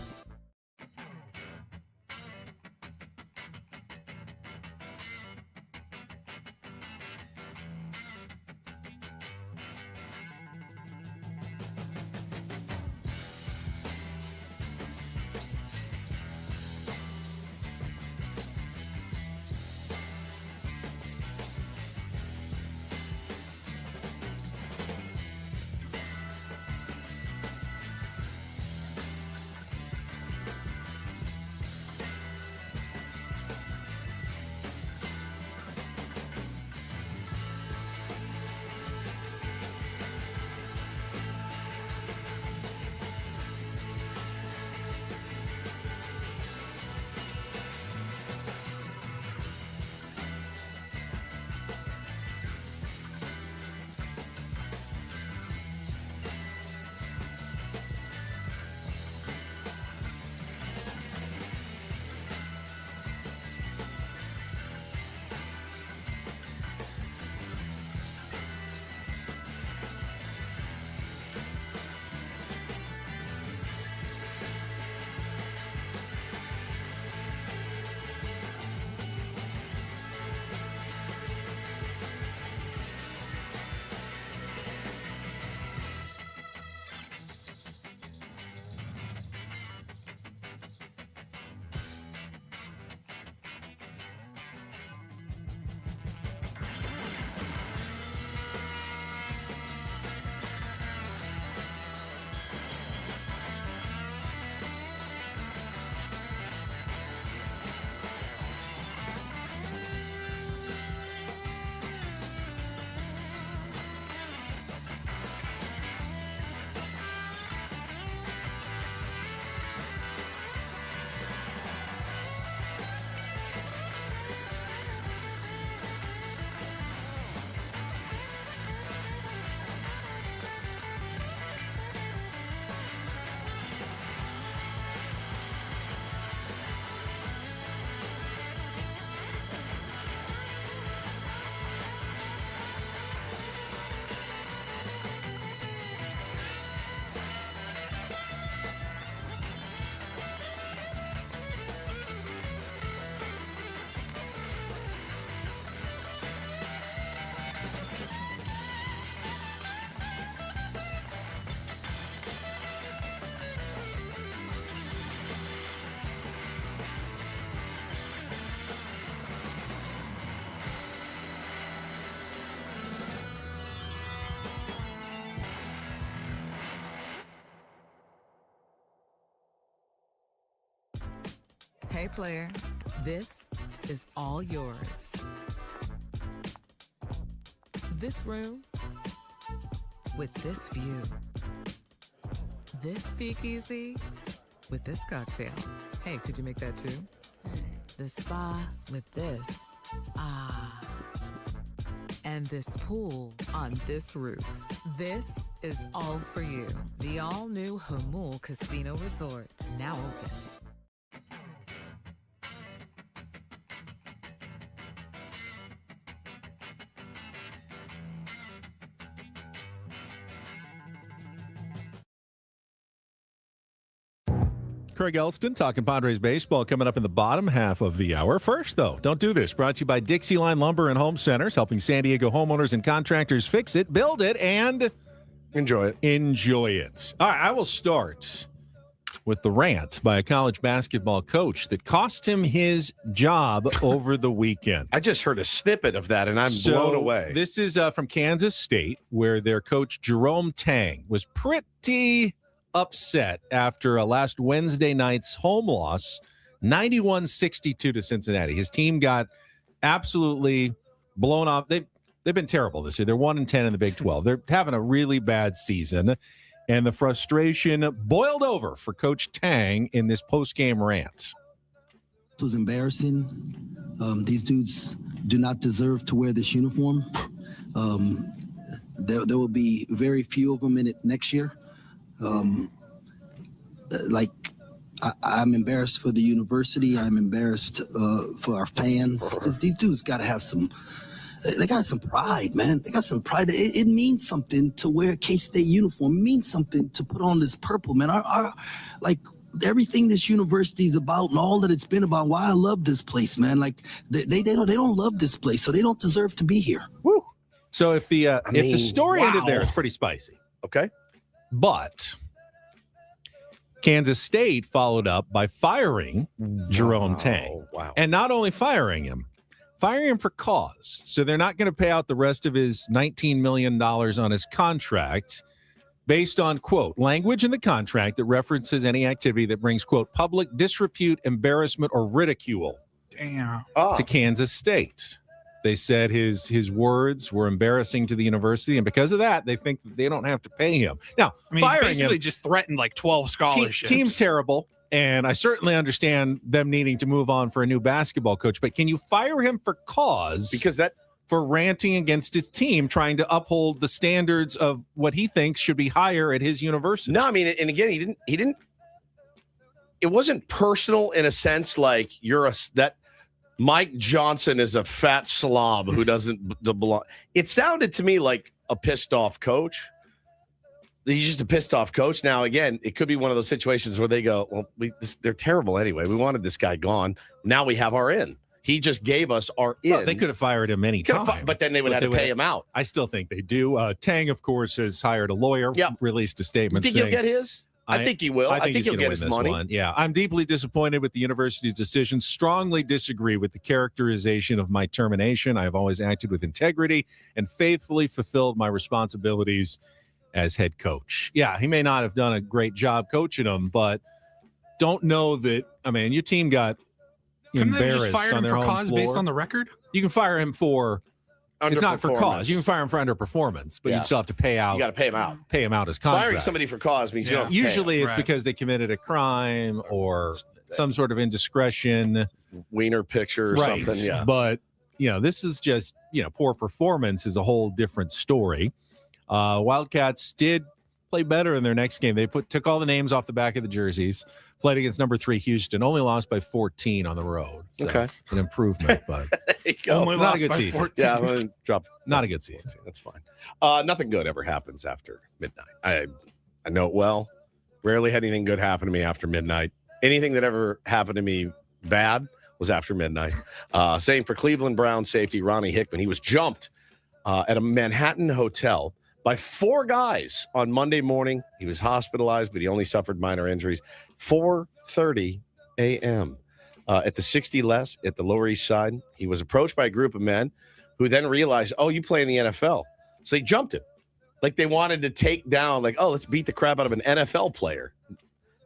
Hey, player, this is all yours. This room with this view. This speakeasy with this cocktail. Hey, could you make that too? The spa with this. Ah. And this pool on this roof. This is all for you. The all-new Hamul Casino Resort, now open. Craig Elston talking Padres baseball coming up in the bottom half of the hour. First, though, don't do this. Brought to you by Dixie Line Lumber and Home Centers, helping San Diego homeowners and contractors fix it, build it, and enjoy it. Enjoy it. All right, I will start with the rant by a college basketball coach that cost him his job over the weekend. I just heard a snippet of that, and I'm blown away. This is from Kansas State, where their coach, Jerome Tang, was pretty upset after last Wednesday night's home loss, 91-62 to Cincinnati. His team got absolutely blown off. They've been terrible this year. They're 1-10 in the Big 12. They're having a really bad season, and the frustration boiled over for Coach Tang in this post-game rant. was embarrassing. These dudes do not deserve to wear this uniform. There will be very few of them in it next year. I'm embarrassed for the university. I'm embarrassed for our fans. These dudes got to have they got some pride, man. They got some pride. It means something to wear a K-State uniform. It means something to put on this purple, man. Everything this university is about and all that it's been about, why I love this place, man. Like they don't love this place, so they don't deserve to be here. Woo. So if the story ended there, it's pretty spicy. Okay. But Kansas State followed up by firing Jerome Tang. Wow. And not only firing him for cause. So they're not going to pay out the rest of his $19 million on his contract based on, quote, language in the contract that references any activity that brings, quote, public disrepute, embarrassment, or ridicule to Kansas State. They said his words were embarrassing to the university, and because of that, they think that they don't have to pay him. Now, firing basically him, just threatened like 12 scholarships. Team's terrible, and I certainly understand them needing to move on for a new basketball coach, but can you fire him for cause? For ranting against his team, trying to uphold the standards of what he thinks should be higher at his university. No, I mean, and again, he didn't. It wasn't personal in a sense, like that Mike Johnson is a fat slob who doesn't belong. It sounded to me like a pissed off coach. He's just a pissed off coach. Now, again, it could be one of those situations where they go, well, they're terrible anyway. We wanted this guy gone. Now we have our in. He just gave us our in. Well, they could have fired him any time. But then they would have to pay him out. I still think they do. Tang, of course, has hired a lawyer, released a statement saying. You think he'll get his? I think he will. I think he'll get his money. Yeah, I'm deeply disappointed with the university's decision. Strongly disagree with the characterization of my termination. I have always acted with integrity and faithfully fulfilled my responsibilities as head coach. Yeah, he may not have done a great job coaching them, but don't know that. I mean, your team got embarrassed on their own cause floor. based on the record. You can fire him for. It's not for cause. You can fire him for underperformance, but you still have to pay out. You got to pay him out. Pay him out his contract. Firing somebody for cause means you don't. Usually, it's because they committed a crime or some sort of indiscretion, wiener picture or something. Yeah, but this is just poor performance is a whole different story. Wildcats did play better in their next game. They took all the names off the back of the jerseys. Played against number 3 Houston. Only lost by 14 on the road. So okay, an improvement, but not a good season. 14. Yeah, I'm gonna drop. Not a good season. 14. That's fine. Nothing good ever happens after midnight. I know it well. Rarely had anything good happen to me after midnight. Anything that ever happened to me bad was after midnight. Same for Cleveland Browns safety Ronnie Hickman. He was jumped at a Manhattan hotel by 4 guys on Monday morning. He was hospitalized, but he only suffered minor injuries. 4:30 a.m. At the 60 Less at the Lower East Side. He was approached by a group of men who then realized, oh, you play in the NFL. So they jumped him. Like they wanted to take down, like, oh, let's beat the crap out of an NFL player.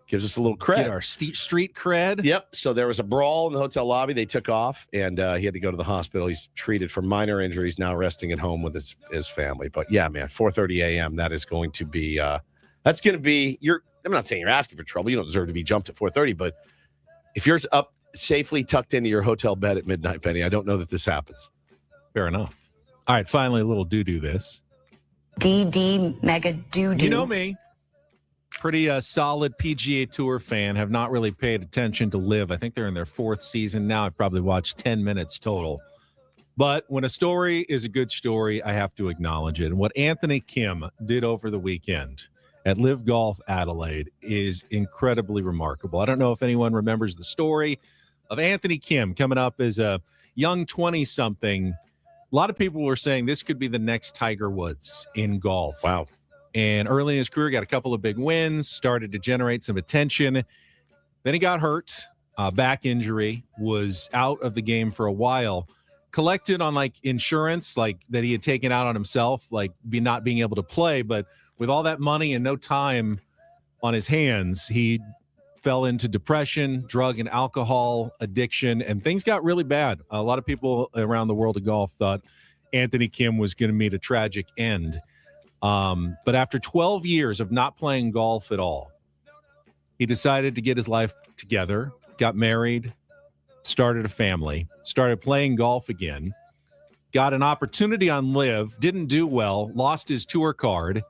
Gives us a little cred. Get our street cred. Yep. So there was a brawl in the hotel lobby. They took off, and he had to go to the hospital. He's treated for minor injuries, now resting at home with his family. But, yeah, man, 4:30 a.m., that is going to be I'm not saying you're asking for trouble. You don't deserve to be jumped at 4:30, but if you're up safely tucked into your hotel bed at midnight, Penny, I don't know that this happens. Fair enough. All right, finally, a little do this. DD mega do-do. You know me. Pretty solid PGA Tour fan. Have not really paid attention to LIV. I think they're in their 4th season now. I've probably watched 10 minutes total. But when a story is a good story, I have to acknowledge it. And what Anthony Kim did over the weekend at LIV Golf Adelaide is incredibly remarkable. I don't know if anyone remembers the story of Anthony Kim coming up as a young 20-something. A lot of people were saying this could be the next Tiger Woods in golf. Wow. And early in his career, got a couple of big wins, started to generate some attention. Then he got hurt, back injury, was out of the game for a while. Collected on like insurance, like that he had taken out on himself, like not being able to play, but with all that money and no time on his hands, he fell into depression, drug and alcohol addiction, and things got really bad. A lot of people around the world of golf thought Anthony Kim was going to meet a tragic end. But after 12 years of not playing golf at all, he decided to get his life together, got married, started a family, started playing golf again, got an opportunity on LIV, didn't do well, lost his tour card,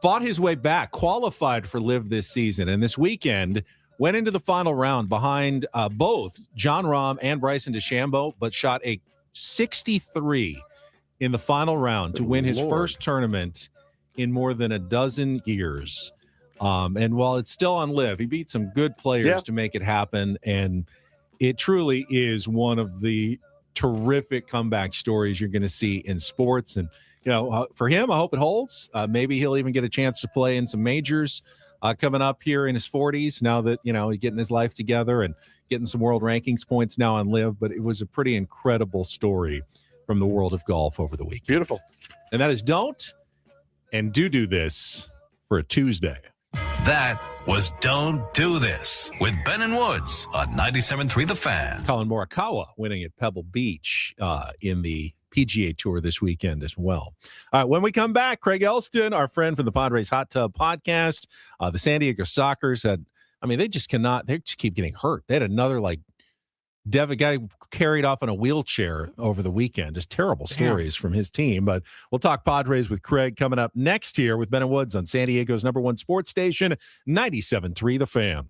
fought his way back, qualified for LIV this season, and this weekend went into the final round behind both Jon Rahm and Bryson DeChambeau, but shot a 63 in the final round to win his first tournament in more than a dozen years. And while it's still on LIV, he beat some good players to make it happen, and it truly is one of the terrific comeback stories you're going to see in sports. And, for him, I hope it holds. Maybe he'll even get a chance to play in some majors coming up here in his 40s now that, he's getting his life together and getting some world rankings points now on LIV. But it was a pretty incredible story from the world of golf over the weekend. Beautiful. And that is don't and do this for a Tuesday. That was Don't Do This with Ben and Woods on 97.3 The Fan. Colin Morikawa winning at Pebble Beach in the PGA Tour this weekend as well. All right, when we come back, Craig Elston, our friend from the Padres Hot Tub Podcast, the San Diego Sockers they just keep getting hurt. They had another a guy carried off in a wheelchair over the weekend. Just terrible stories from his team. But we'll talk Padres with Craig coming up next here with Ben and Woods on San Diego's #1 sports station, 97.3 The Fan.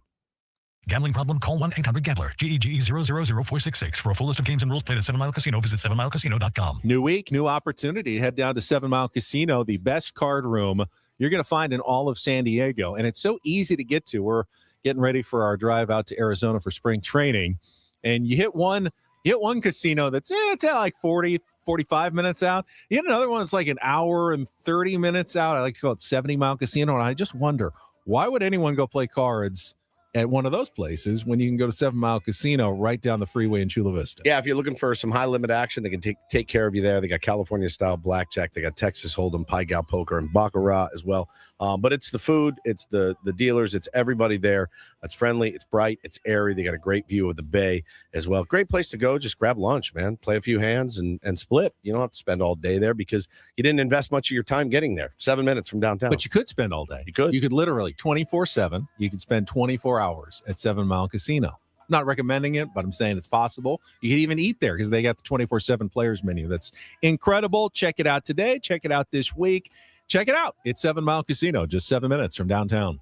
Gambling problem? Call 1-800-GAMBLER. GEGE 000466. For a full list of games and rules, play at 7 Mile Casino. Visit 7milecasino.com. New week, new opportunity. Head down to 7 Mile Casino, the best card room you're going to find in all of San Diego. And it's so easy to get to. We're getting ready for our drive out to Arizona for spring training. And you hit one casino that's it's at like 40, 45 minutes out. You hit another one that's like an hour and 30 minutes out. I like to call it 70 Mile Casino. And I just wonder, why would anyone go play cards at one of those places when you can go to 7 Mile Casino right down the freeway in Chula Vista? Yeah, if you're looking for some high-limit action, they can take care of you there. They got California-style blackjack. They got Texas Hold'em, Pai Gow Poker, and Baccarat as well. But it's the food, it's the dealers, it's everybody there. It's friendly, it's bright, it's airy. They got a great view of the bay as well. Great place to go. Just grab lunch, man. Play a few hands and split. You don't have to spend all day there because you didn't invest much of your time getting there. 7 minutes from downtown. But you could spend all day. You could. You could literally 24/7. You could spend 24 hours at 7 Mile Casino. I'm not recommending it, but I'm saying it's possible. You can even eat there because they got the 24/7 players menu. That's incredible. Check it out today. Check it out this week. Check it out. It's 7 Mile Casino, just 7 minutes from downtown.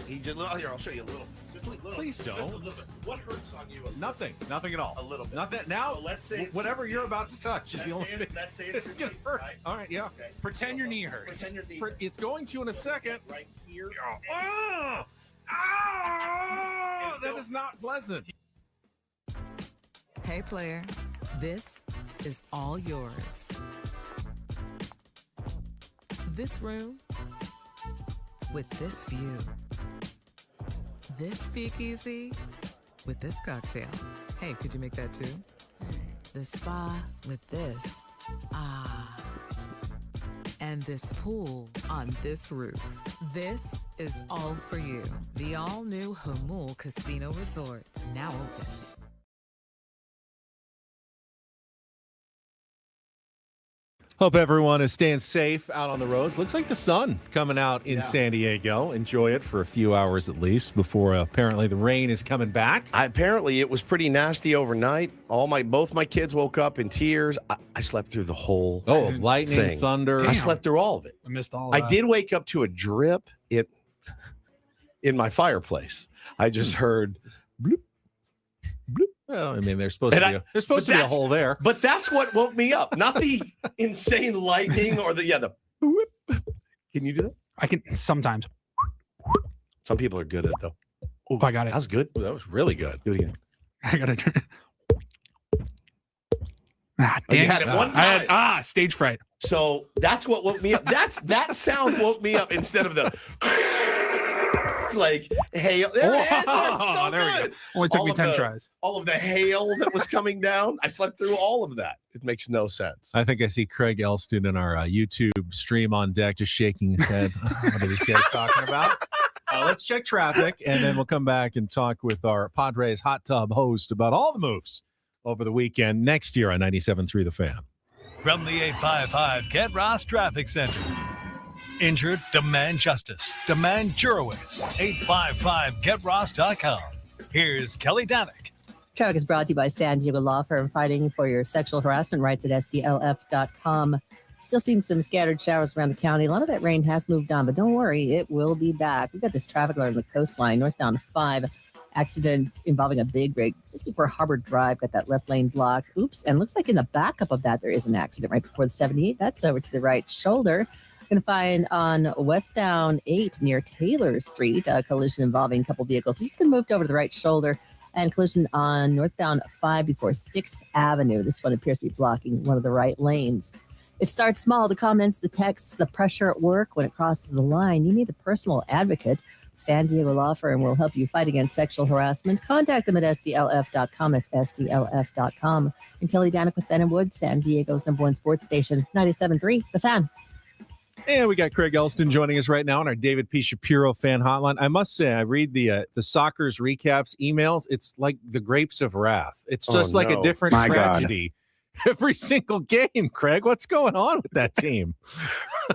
He just here. I'll show you a little. Just a little. Please don't. Just a little bit. What hurts on you? Nothing at all. A little bit. Not that now. So let's say whatever you're about to touch is the only thing. Let's say it's gonna hurt. Right? All right, yeah. Okay. Pretend your knee hurts. Pretend your knee. It's going to in a second. Right here. That is not pleasant. Hey, player, this is all yours. This room with this view. This speakeasy with this cocktail. Hey, could you make that too? The spa with this. Ah. And this pool on this roof. This is all for you. The all-new Hamul Casino Resort, now open. Hope everyone is staying safe out on the roads. Looks like the sun coming out in San Diego. Enjoy it for a few hours at least before apparently the rain is coming back. Apparently, it was pretty nasty overnight. Both my kids woke up in tears. I slept through the whole lightning, thing. thunder. I slept through all of it. I missed all of that. I did wake up to a drip in my fireplace. I just heard bloop, bloop. Well, I mean, there's supposed to be a hole there. But that's what woke me up, not the insane lightning or the boop. Can you do that? I can sometimes. Some people are good at it, though. Oh, I got it. That was good. Ooh, that was really good. Do it again. I got to. Ah, You damn had it one time. Stage fright. So that's what woke me up. That sound woke me up instead of the like hail. There it is. So there we good. go. Only took me 10 tries. All of the hail that was coming down. I slept through all of that. It makes no sense. I think I see Craig Elston in our YouTube stream on deck just shaking his head. What are these guys talking about? Let's check traffic, and then we'll come back and talk with our Padres Hot Tub host about all the moves over the weekend next year on 97.3 The Fan. From the 855 Get Ross Traffic Center. Injured? Demand justice. Demand Jurowitz. 855GetRoss.com. Here's Kelly Danick. Traffic is brought to you by San Diego Law Firm, fighting for your sexual harassment rights at SDLF.com. Still seeing some scattered showers around the county. A lot of that rain has moved on, but don't worry, it will be back. We've got this traffic alert on the coastline, northbound 5. Accident involving a big rig just before Harbor Drive. Got that left lane blocked. Oops. And looks like in the backup of that, there is an accident right before the 78. That's over to the right shoulder. Going to find on westbound 8 near Taylor Street, a collision involving a couple vehicles. He's been moved over to the right shoulder, and collision on northbound 5 before 6th Avenue. This one appears to be blocking one of the right lanes. It starts small. The comments, the texts, the pressure at work. When it crosses the line, you need a personal advocate. San Diego Law Firm will help you fight against sexual harassment. Contact them at SDLF.com. That's SDLF.com. And Kelly Danick with Ben & Wood, San Diego's #1 sports station, 97.3 The Fan. And we got Craig Elston joining us right now on our David P. Shapiro fan hotline. I must say, I read the soccer's recaps emails. It's like the grapes of wrath. It's just like a different tragedy every single game. Craig, what's going on with that team?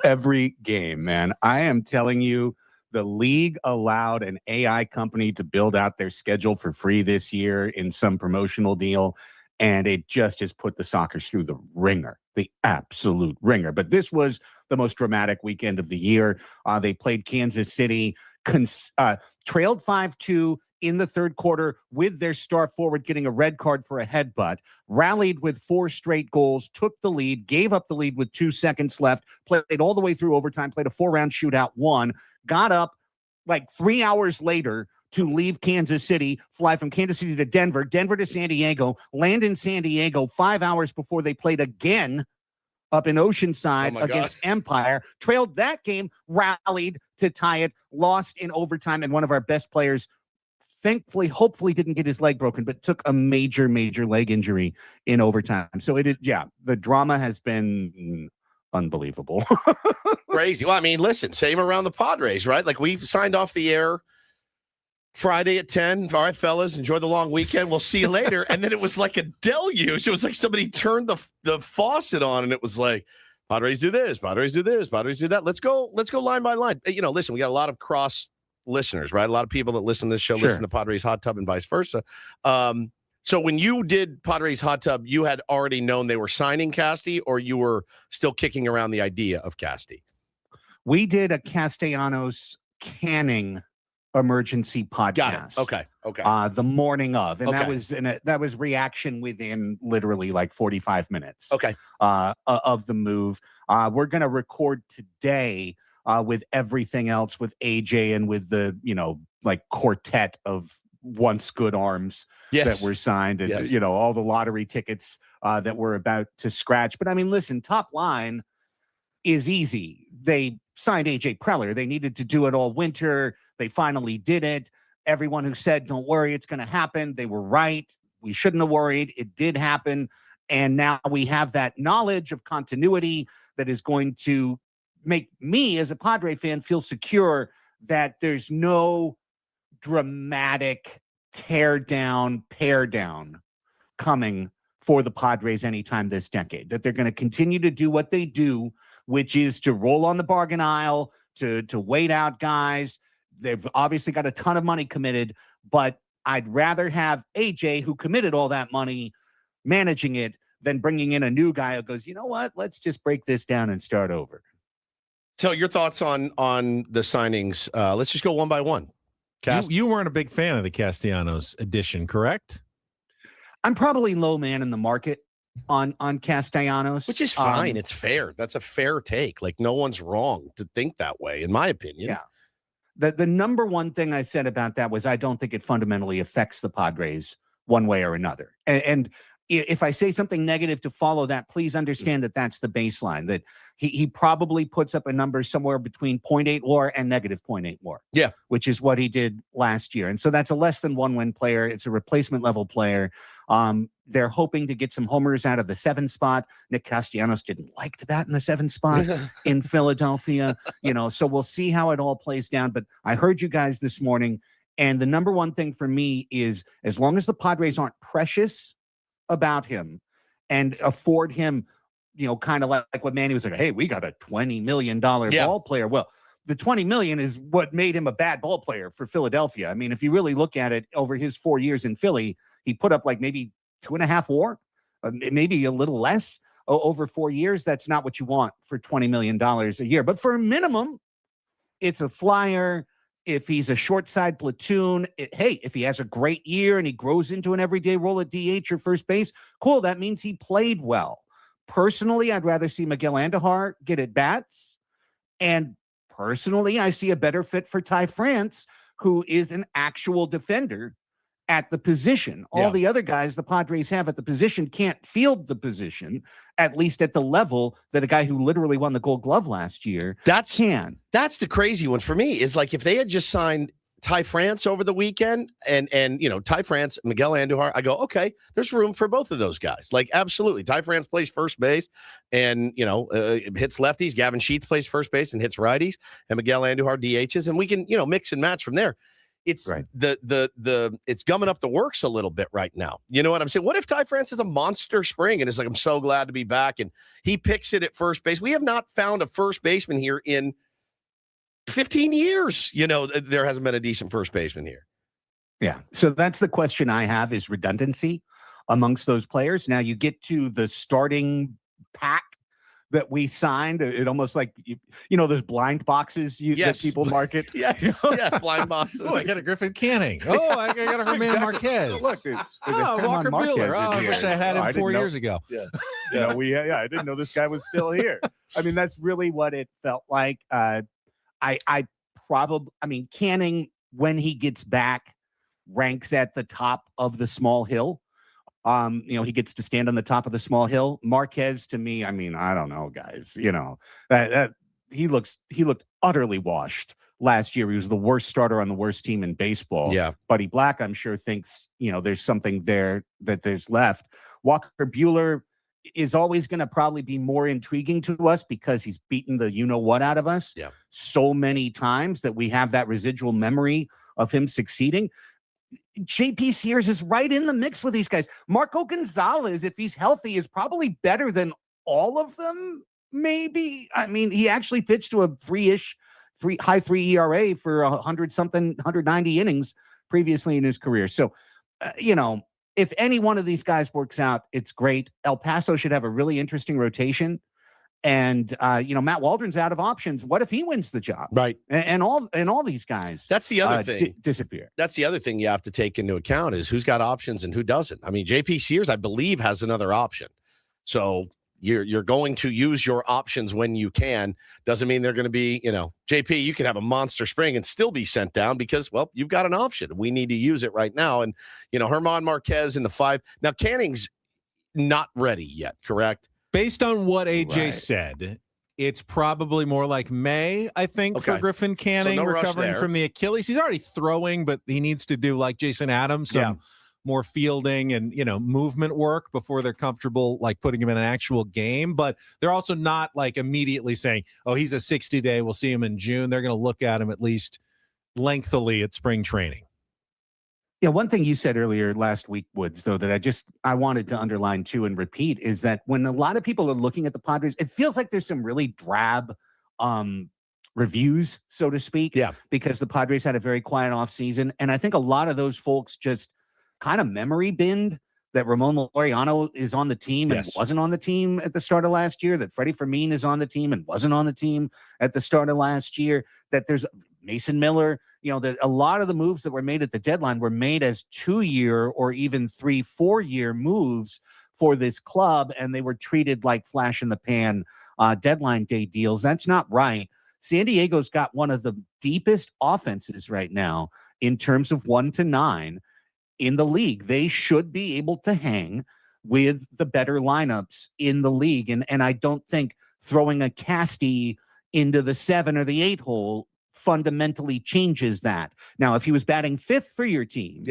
Every game, man. I am telling you, the league allowed an AI company to build out their schedule for free this year in some promotional deal, and it just has put the Sockers through the ringer, the absolute ringer. But this was the most dramatic weekend of the year. They played Kansas City, trailed 5-2 in the third quarter with their star forward getting a red card for a headbutt, rallied with 4 straight goals, took the lead, gave up the lead with 2 seconds left, played all the way through overtime, played a 4-round shootout, won, got up like 3 hours later to leave Kansas City, fly from Kansas City to Denver, Denver to San Diego, land in San Diego 5 hours before they played again up in Oceanside against Empire, trailed that game, rallied to tie it, lost in overtime, and one of our best players, thankfully, hopefully didn't get his leg broken, but took a major leg injury in overtime. So it is, the drama has been unbelievable. Crazy. Well, I mean, listen, same around the Padres, right? Like, we signed off the air Friday at 10. All right, fellas, enjoy the long weekend. We'll see you later. And then it was like a deluge. It was like somebody turned the faucet on, and it was like, Padres do this, Padres do this, Padres do that. Let's go line by line. You know, listen, we got a lot of cross listeners, right? A lot of people that listen to this show listen to Padres Hot Tub and vice versa. So when you did Padres Hot Tub, you had already known they were signing Casty, or you were still kicking around the idea of Casty? We did a Castellanos canning emergency podcast. Got it. Okay. The morning of, and Okay. that was reaction within literally like 45 minutes. Okay. Of the move. We're going to record today with everything else with AJ and with the like quartet of once good arms that were signed, and all the lottery tickets that we're about to scratch. But I mean, listen, top line is easy. They signed AJ Preller. They needed to do it all winter. They finally did it. Everyone who said, don't worry, it's going to happen, they were right. We shouldn't have worried. It did happen. And now we have that knowledge of continuity that is going to make me as a Padre fan feel secure that there's no dramatic tear down coming for the Padres anytime this decade, that they're going to continue to do what they do, which is to roll on the bargain aisle, to wait out guys. They've obviously got a ton of money committed, but I'd rather have AJ, who committed all that money, managing it than bringing in a new guy who goes, you know what, let's just break this down and start over. So your thoughts on the signings. Let's just go one by one. You weren't a big fan of the Castellanos edition, correct? I'm probably low man in the market on Castellanos. Which is fine. It's fair. That's a fair take. Like, no one's wrong to think that way, in my opinion. Yeah. The number one thing I said about that was I don't think it fundamentally affects the Padres one way or another. And if I say something negative to follow that, please understand that that's the baseline, that he probably puts up a number somewhere between 0.8 WAR and negative 0.8 WAR. Yeah. Which is what he did last year. And so that's a less than 1-win player. It's a replacement level player. They're hoping to get some homers out of the 7 spot. Nick Castellanos didn't like to bat in the 7 spot in Philadelphia, so we'll see how it all plays down. But I heard you guys this morning, and the number one thing for me is, as long as the Padres aren't precious about him and afford him, kind of like what Manny was like, hey, we got a $20 million ball player. Well, the $20 million is what made him a bad ball player for Philadelphia. I mean, if you really look at it over his 4 years in Philly, he put up like maybe 2.5 WAR, maybe a little less over 4 years. That's not what you want for $20 million a year. But for a minimum, it's a flyer. If he's a short side platoon, if he has a great year and he grows into an everyday role at DH or first base, cool. That means he played well. Personally, I'd rather see Miguel Andujar get at bats. And personally, I see a better fit for Ty France, who is an actual defender at the position. All the other guys the Padres have at the position can't field the position, at least at the level that a guy who literally won the Gold Glove last year can. That's the crazy one for me, is like if they had just signed Ty France over the weekend and Ty France, Miguel Andujar, I go, okay, there's room for both of those guys. Like, absolutely. Ty France plays first base and, hits lefties. Gavin Sheets plays first base and hits righties, and Miguel Andujar DHs, and we can, mix and match from there. It's right. It's gumming up the works a little bit right now. You know what I'm saying? What if Ty France is a monster spring and it's like, I'm so glad to be back, and he picks it at first base? We have not found a first baseman here in 15 years. There hasn't been a decent first baseman here. Yeah. So that's the question I have, is redundancy amongst those players. Now you get to the starting pack that we signed. It almost like, those blind boxes that people market. Yes. Yeah, blind boxes. Oh, I got a Griffin Canning. Oh, I got a Herman Marquez. Look, dude, Walker Buehler. Oh, I wish I had him 4 years ago. Yeah. I didn't know this guy was still here. I mean, that's really what it felt like. Canning, when he gets back, ranks at the top of the small hill. He gets to stand on the top of the small hill. Marquez, to me, I don't know, guys. That he looked utterly washed last year. He was the worst starter on the worst team in baseball. Yeah. Buddy Black, I'm sure, thinks, there's something there that there's left. Walker Buehler is always going to probably be more intriguing to us because he's beaten the you-know-what out of us so many times that we have that residual memory of him succeeding. JP Sears is right in the mix with these guys. Marco Gonzalez, if he's healthy, is probably better than all of them, maybe. He actually pitched to a high 3 ERA for 190 innings previously in his career. So, if any one of these guys works out, it's great. El Paso should have a really interesting rotation And Matt Waldron's out of options. What if he wins the job? Right. And all these guys. That's the other thing. Disappear. That's the other thing you have to take into account is who's got options and who doesn't. I mean, JP Sears, I believe, has another option. So you're going to use your options when you can. Doesn't mean they're going to be, JP, you can have a monster spring and still be sent down because, well, you've got an option. We need to use it right now. And, German Marquez in the 5. Now, Canning's not ready yet, correct? Based on what AJ said, it's probably more like May, I think, for Griffin Canning, so no recovering from the Achilles. He's already throwing, but he needs to do, like Jason Adams, some more fielding and, movement work before they're comfortable, like putting him in an actual game. But they're also not like immediately saying, oh, he's a 60-day. We'll see him in June. They're going to look at him at least lengthily at spring training. Yeah, one thing you said earlier last week, Woods, though, that I wanted to underline too and repeat is that when a lot of people are looking at the Padres, it feels like there's some really drab reviews, so to speak. Yeah. Because the Padres had a very quiet offseason. And I think a lot of those folks just kind of memory binned that Ramon Laureano is on the team and wasn't on the team at the start of last year, that Freddie Fermin is on the team and wasn't on the team at the start of last year, that there's Mason Miller, that a lot of the moves that were made at the deadline were made as 2-year or even 3-4-year moves for this club, and they were treated like flash in the pan deadline day deals. That's not right. San Diego's got one of the deepest offenses right now in terms of 1-9 in the league. They should be able to hang with the better lineups in the league. And I don't think throwing a Casti into the 7 or the 8 hole fundamentally changes that. Now, if he was batting 5th for your team,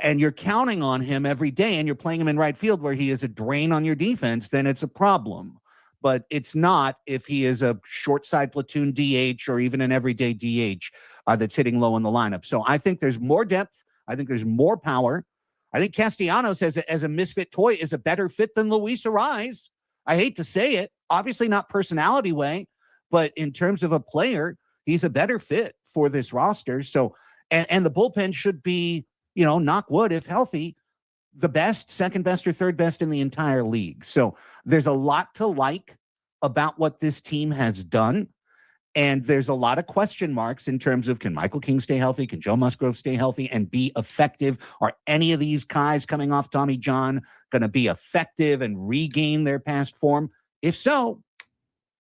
and you're counting on him every day and you're playing him in right field where he is a drain on your defense, then it's a problem. But it's not if he is a short side platoon DH or even an everyday DH that's hitting low in the lineup. So I think there's more depth. I think there's more power. I think Castellanos as a misfit toy is a better fit than Luis Arraez. I hate to say it, obviously not personality way, but in terms of a player, he's a better fit for this roster. So, and the bullpen should be, knock wood, if healthy, the best, second best, or third best in the entire league. So there's a lot to like about what this team has done. And there's a lot of question marks in terms of, can Michael King stay healthy? Can Joe Musgrove stay healthy and be effective? Are any of these guys coming off Tommy John going to be effective and regain their past form? If so,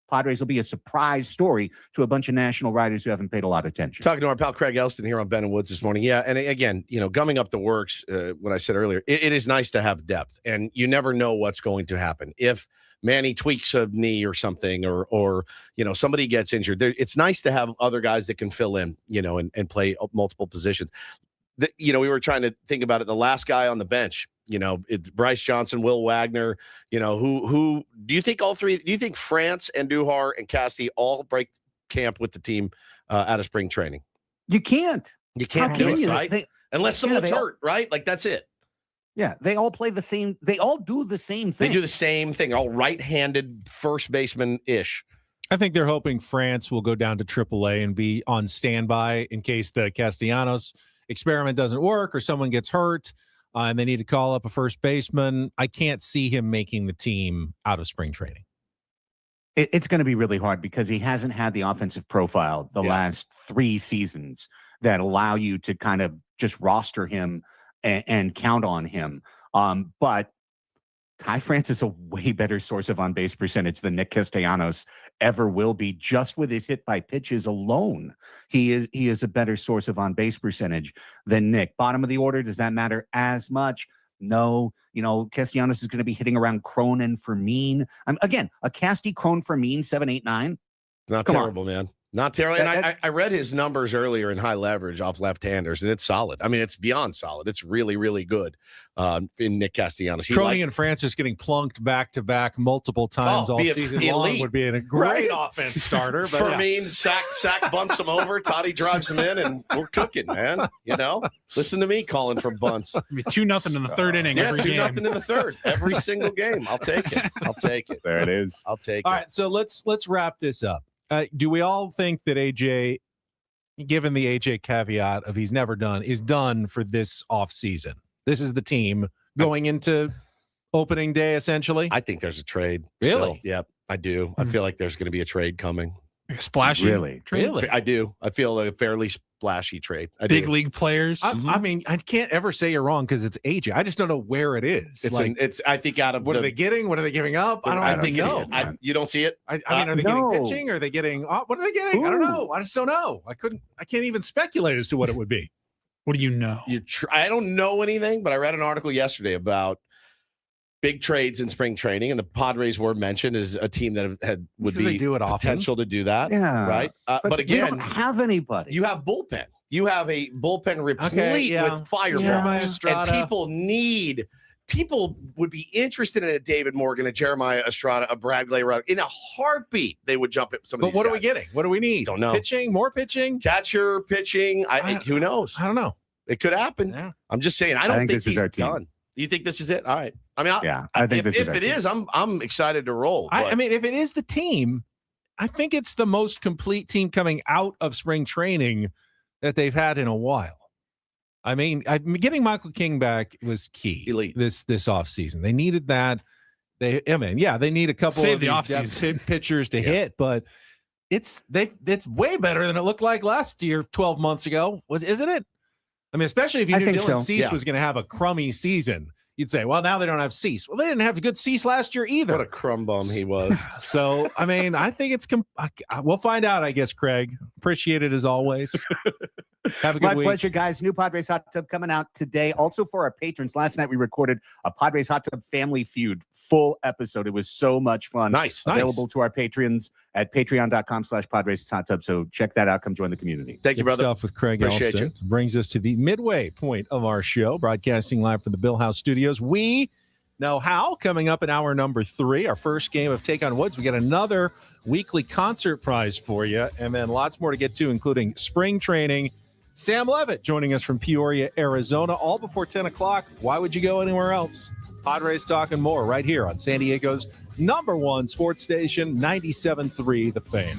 Padres will be a surprise story to a bunch of national writers who haven't paid a lot of attention. Talking to our pal Craig Elston here on Ben and Woods this morning. Yeah, and again, gumming up the works, what I said earlier, it is nice to have depth, and you never know what's going to happen. If Manny tweaks a knee or something, or somebody gets injured, it's nice to have other guys that can fill in, and play multiple positions. We were trying to think about it. The last guy on the bench, it's Bryce Johnson, Will Wagner, who do you think all three? Do you think France and Duhar and Casti all break camp with the team out of spring training? You can't. You can't do it, right? Unless someone's hurt, right? Like that's it. Yeah, they all play the same. They all do the same thing. They do the same thing. All right-handed first baseman-ish. I think they're hoping France will go down to AAA and be on standby in case the Castellanos experiment doesn't work or someone gets hurt and they need to call up a first baseman. I can't see him making the team out of spring training. It's going to be really hard because he hasn't had the offensive profile the last 3 seasons that allow you to kind of just roster him and count on him. But Ty France is a way better source of on-base percentage than Nick Castellanos ever will be, just with his hit by pitches alone. He is a better source of on-base percentage than Nick. Bottom of the order, does that matter as much? No. Castellanos is going to be hitting around Cronin for Fermin. Again, a Casti Crone Fermin 7-8-9. It's not terrible, man. Not terrible. And I read his numbers earlier in high leverage off left-handers, and it's solid. I mean, it's beyond solid. It's really, really good in Nick Castellanos. Crony and Francis getting plunked back-to-back multiple times all season long would be a great offense starter. But Fermin, sack bunts him over. Toddy drives him in, and we're cooking, man. Listen to me calling for bunts. 2-0 in the third inning every game. 2-0 in the third. Every single game. I'll take it. There it is. I'll take it. All right, so let's wrap this up. Do we all think that AJ, given the AJ caveat of he's never done, is done for this offseason? This is the team going into opening day, essentially? I think there's a trade. Really? Still. Yep, I do. I feel like there's going to be a trade coming. Like a splashy Really? trade? Really? I do. I feel like a fairly splashy trade. I Big do. league players. I mean, I can't ever say you're wrong because it's AJ. I just don't know where it is. It's I think out of what are they getting? What are they giving up? I don't think know. you don't see it. I mean, are they No. getting pitching? Are they getting? What are they getting? I don't know. I just don't know. I can't even speculate as to what it would be. What do you know? I don't know anything, but I read an article yesterday about big trades in spring training, and the Padres were mentioned as a team that would Because they be do it often. potential to do that. Yeah. Right. But we again, don't have anybody. you have bullpen. You have a bullpen replete with firepower, Jeremiah Estrada. and people would be interested in a David Morgan, a Jeremiah Estrada, a Brad Gleyber. In a heartbeat, they would jump at some of But these what are guys. we getting? What do we need? Don't know. Pitching? More pitching? Catcher, pitching. Who knows? I don't know. It could happen. Yeah. I'm just saying. I don't think think this is he's our team. done. You think this is it? All right. I mean, I think if this is our it team. is, I'm excited to roll. I mean, if it is the team, I think it's the most complete team coming out of spring training that they've had in a while. I mean, getting Michael King back was key. Elite. This offseason. They needed that. They need a couple Save of the these offseason. pitchers to hit, but it's way better than it looked like last year, 12 months ago. Isn't it? I mean, especially if you I knew think Dylan so. Cease was going to have a crummy season. You'd say, well, now they don't have Cease. Well, they didn't have a good Cease last year either. What a crumb bum he was. So, I mean, I think it's we'll find out, I guess, Craig. Appreciate it as always. Have a good My week. pleasure, guys. New Padres Hot Tub coming out today. Also for our patrons, last night we recorded a Padres Hot Tub Family Feud full episode. It was so much fun. Nice. Available to our patrons at patreon.com/Padres Hot Tub. So check that out. Come join the community. Thank you, Good brother. stuff with Craig Appreciate Elston. Brings us to the midway point of our show, broadcasting live from the Bill House Studios. We know how. Coming up in hour number 3, our first game of Take on Woods. We got another weekly concert prize for you, and then lots more to get to, including spring training. Sam Levitt joining us from Peoria, Arizona, all before 10 o'clock. Why would you go anywhere else? Padres talking more right here on San Diego's #1 sports station, 97.3 The Fan.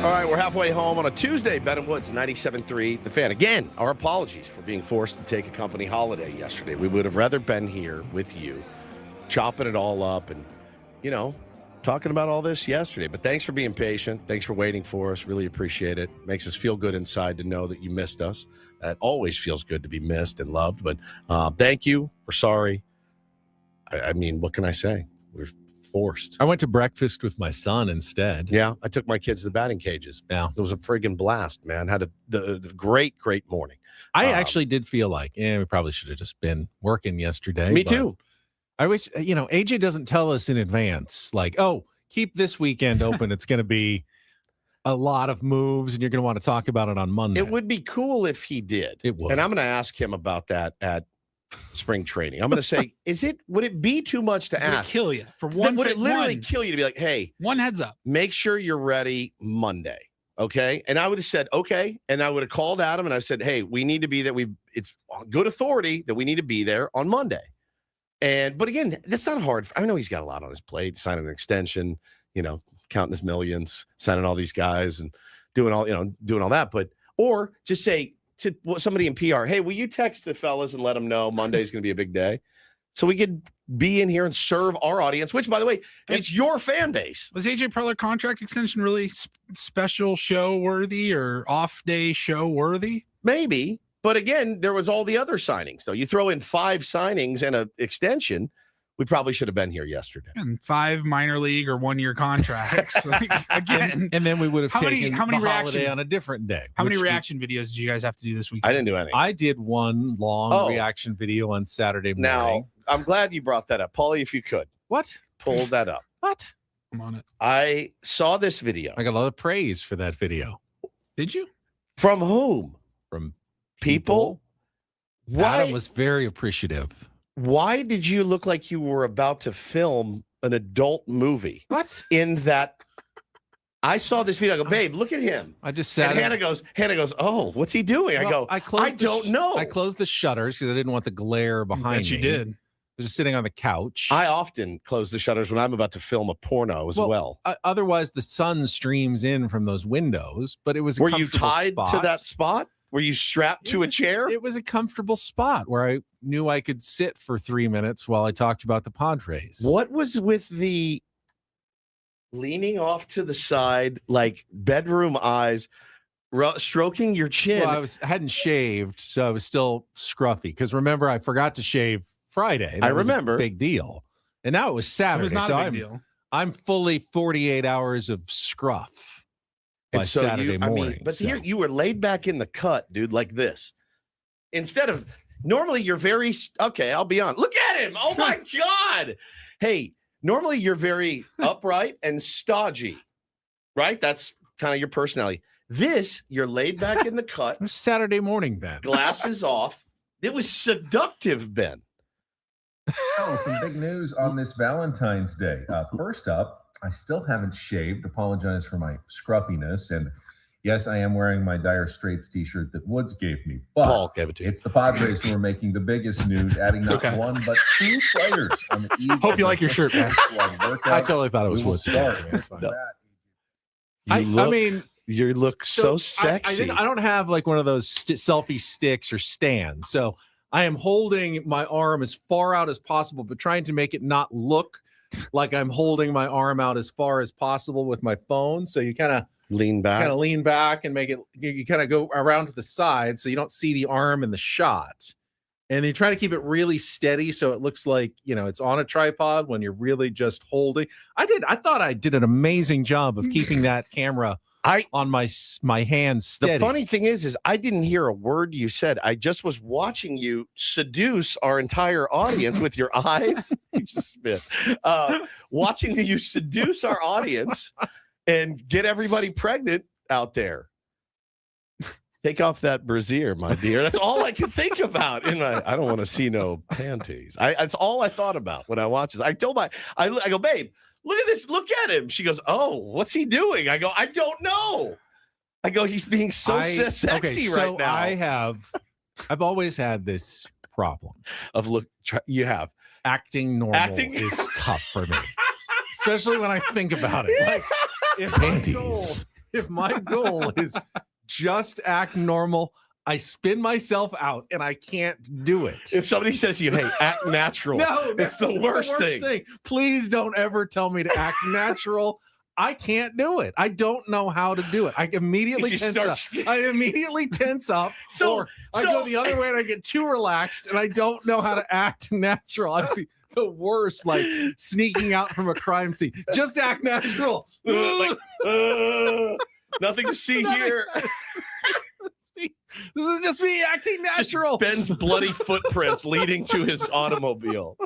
All right, we're halfway home on a Tuesday. Ben and Woods, 97.3 The Fan. Again, our apologies for being forced to take a company holiday yesterday. We would have rather been here with you, chopping it all up and, talking about all this yesterday. But thanks for being patient. Thanks for waiting for us. Really appreciate it. Makes us feel good inside to know that you missed us. It always feels good to be missed and loved. But thank you. We're sorry. I mean, what can I say? We're forced. I went to breakfast with my son instead. Yeah, I took my kids to the batting cages. Yeah. It was a friggin' blast, man. Had the great morning. I actually did feel like, we probably should have just been working yesterday. Me too. I wish, AJ doesn't tell us in advance, like, oh, keep this weekend open. It's going to be a lot of moves, and you're going to want to talk about it on Monday. It would be cool if he did. It would. And I'm going to ask him about that at spring training. I'm going to say, would it be too much to ask? Would it kill you for one? Would it literally kill you to be like, hey, one heads up, make sure you're ready Monday, okay? And I would have said, okay, and I would have called Adam and I said, hey, we need to be there. It's good authority that we need to be there on Monday. But again, that's not hard. I know he's got a lot on his plate, signing an extension, counting his millions, signing all these guys, and doing all that. Or just say to somebody in PR, hey, will you text the fellas and let them know Monday's going to be a big day, so we could be in here and serve our audience, which, by the way, it's your fan base. Was AJ Preller contract extension really special show worthy or off day show worthy? Maybe. But again, there was all the other signings, though. You throw in 5 signings and an extension, we probably should have been here yesterday. And 5 minor league or 1-year contracts. Again. And then we would have taken how many the holiday on a different day. How many reaction videos did you guys have to do this week? I didn't do any. I did one long reaction video on Saturday morning. Now, I'm glad you brought that up. Paulie, if you could. What? Pull that up. What? I'm on it. I saw this video. I got a lot of praise for that video. Did you? From whom? From people? Why? Adam was very appreciative. Why did you look like you were about to film an adult movie? What? In that, I saw this video. I go, babe, look at him. I just sat. And Hannah goes, oh, what's he doing? Well, I don't know. I closed the shutters because I didn't want the glare behind me. You did. I was just sitting on the couch. I often close the shutters when I'm about to film a porno as well. Otherwise, the sun streams in from those windows. But it was a Were you tied to that spot? Were you strapped to a chair? It was a comfortable spot where I knew I could sit for 3 minutes while I talked about the Padres. What was with the leaning off to the side, like bedroom eyes, stroking your chin? Well, I hadn't shaved, so I was still scruffy. Because remember, I forgot to shave Friday. That was a big deal. And now it was Saturday. It was not a big deal. I'm fully 48 hours of scruff. By so Saturday morning. Here you were laid back in the cut, dude, like this. Instead of normally you're very okay. I'll be on. Look at him! Oh my god! Hey, normally you're very upright and stodgy, right? That's kind of your personality. This you're laid back in the cut. It was Saturday morning, Ben. Glasses off. It was seductive, Ben. Oh, some big news on this Valentine's Day. First up. I still haven't shaved. Apologize for my scruffiness. And yes, I am wearing my Dire Straits t-shirt that Woods gave me. But Paul gave it to you. It's the Padres who are making the biggest news, adding not one but 2 players on the eve. Hope you like your shirt, man. I totally thought it was Woods. You look so sexy. I don't have like one of those selfie sticks or stands. So I am holding my arm as far out as possible, but trying to make it not look like I'm holding my arm out as far as possible with my phone. So you kind of lean back and make it, you kind of go around to the side so you don't see the arm in the shot. And you try to keep it really steady so it looks like, it's on a tripod when you're really just holding. I thought I did an amazing job of keeping that camera on my hand steady. The funny thing is I didn't hear a word you said. I just was watching you seduce our entire audience with your eyes. Watching you seduce our audience and get everybody pregnant out there. Take off that brassiere, my dear. That's all I could think about. I don't want to see no panties. That's all I thought about when I watched this. I go, babe, look at this. Look at him. She goes, oh, what's he doing? I go, I don't know. I go, he's being so sexy right now. I've always had this problem of you have acting normal is tough for me, especially when I think about it. Like, if panties. if my goal is just act normal, I spin myself out and I can't do it. If somebody says to you, hey, act natural, No, it's the worst thing. Please don't ever tell me to act natural. I can't do it. I don't know how to do it. I immediately tense up. Or I go the other way and I get too relaxed and I don't know how to act natural. I'd be the worst, like sneaking out from a crime scene. Just act natural. Nothing to see here. This is just me acting natural. Just Ben's bloody footprints leading to his automobile.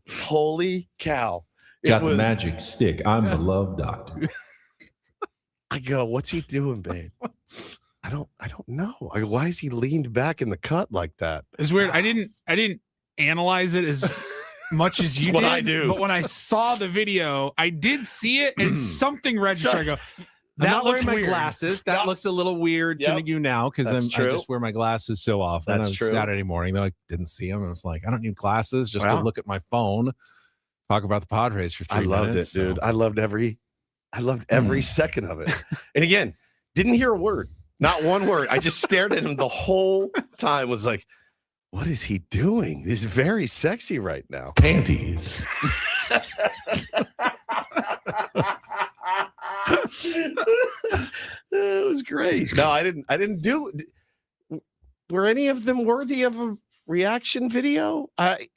Holy cow. Got the magic stick. I'm the love doctor. I go, what's he doing, babe? I don't know. Why is he leaned back in the cut like that? It's weird. I didn't analyze it as much as you did. I do. But when I saw the video, I did see it and something registered. I go, That that not looks wearing my weird. glasses. That looks a little weird to you now because I just wear my glasses so often. That's on true. Saturday morning, though, I didn't see them. I was like, I don't need glasses just to look at my phone, talk about the Padres for 3 minutes. I loved it, dude. I loved every second of it. And again, didn't hear a word, not one word. I just stared at him the whole time. Was like, what is he doing? He's very sexy right now. Panties. It was great. No, I didn't do. Were any of them worthy of a reaction video? I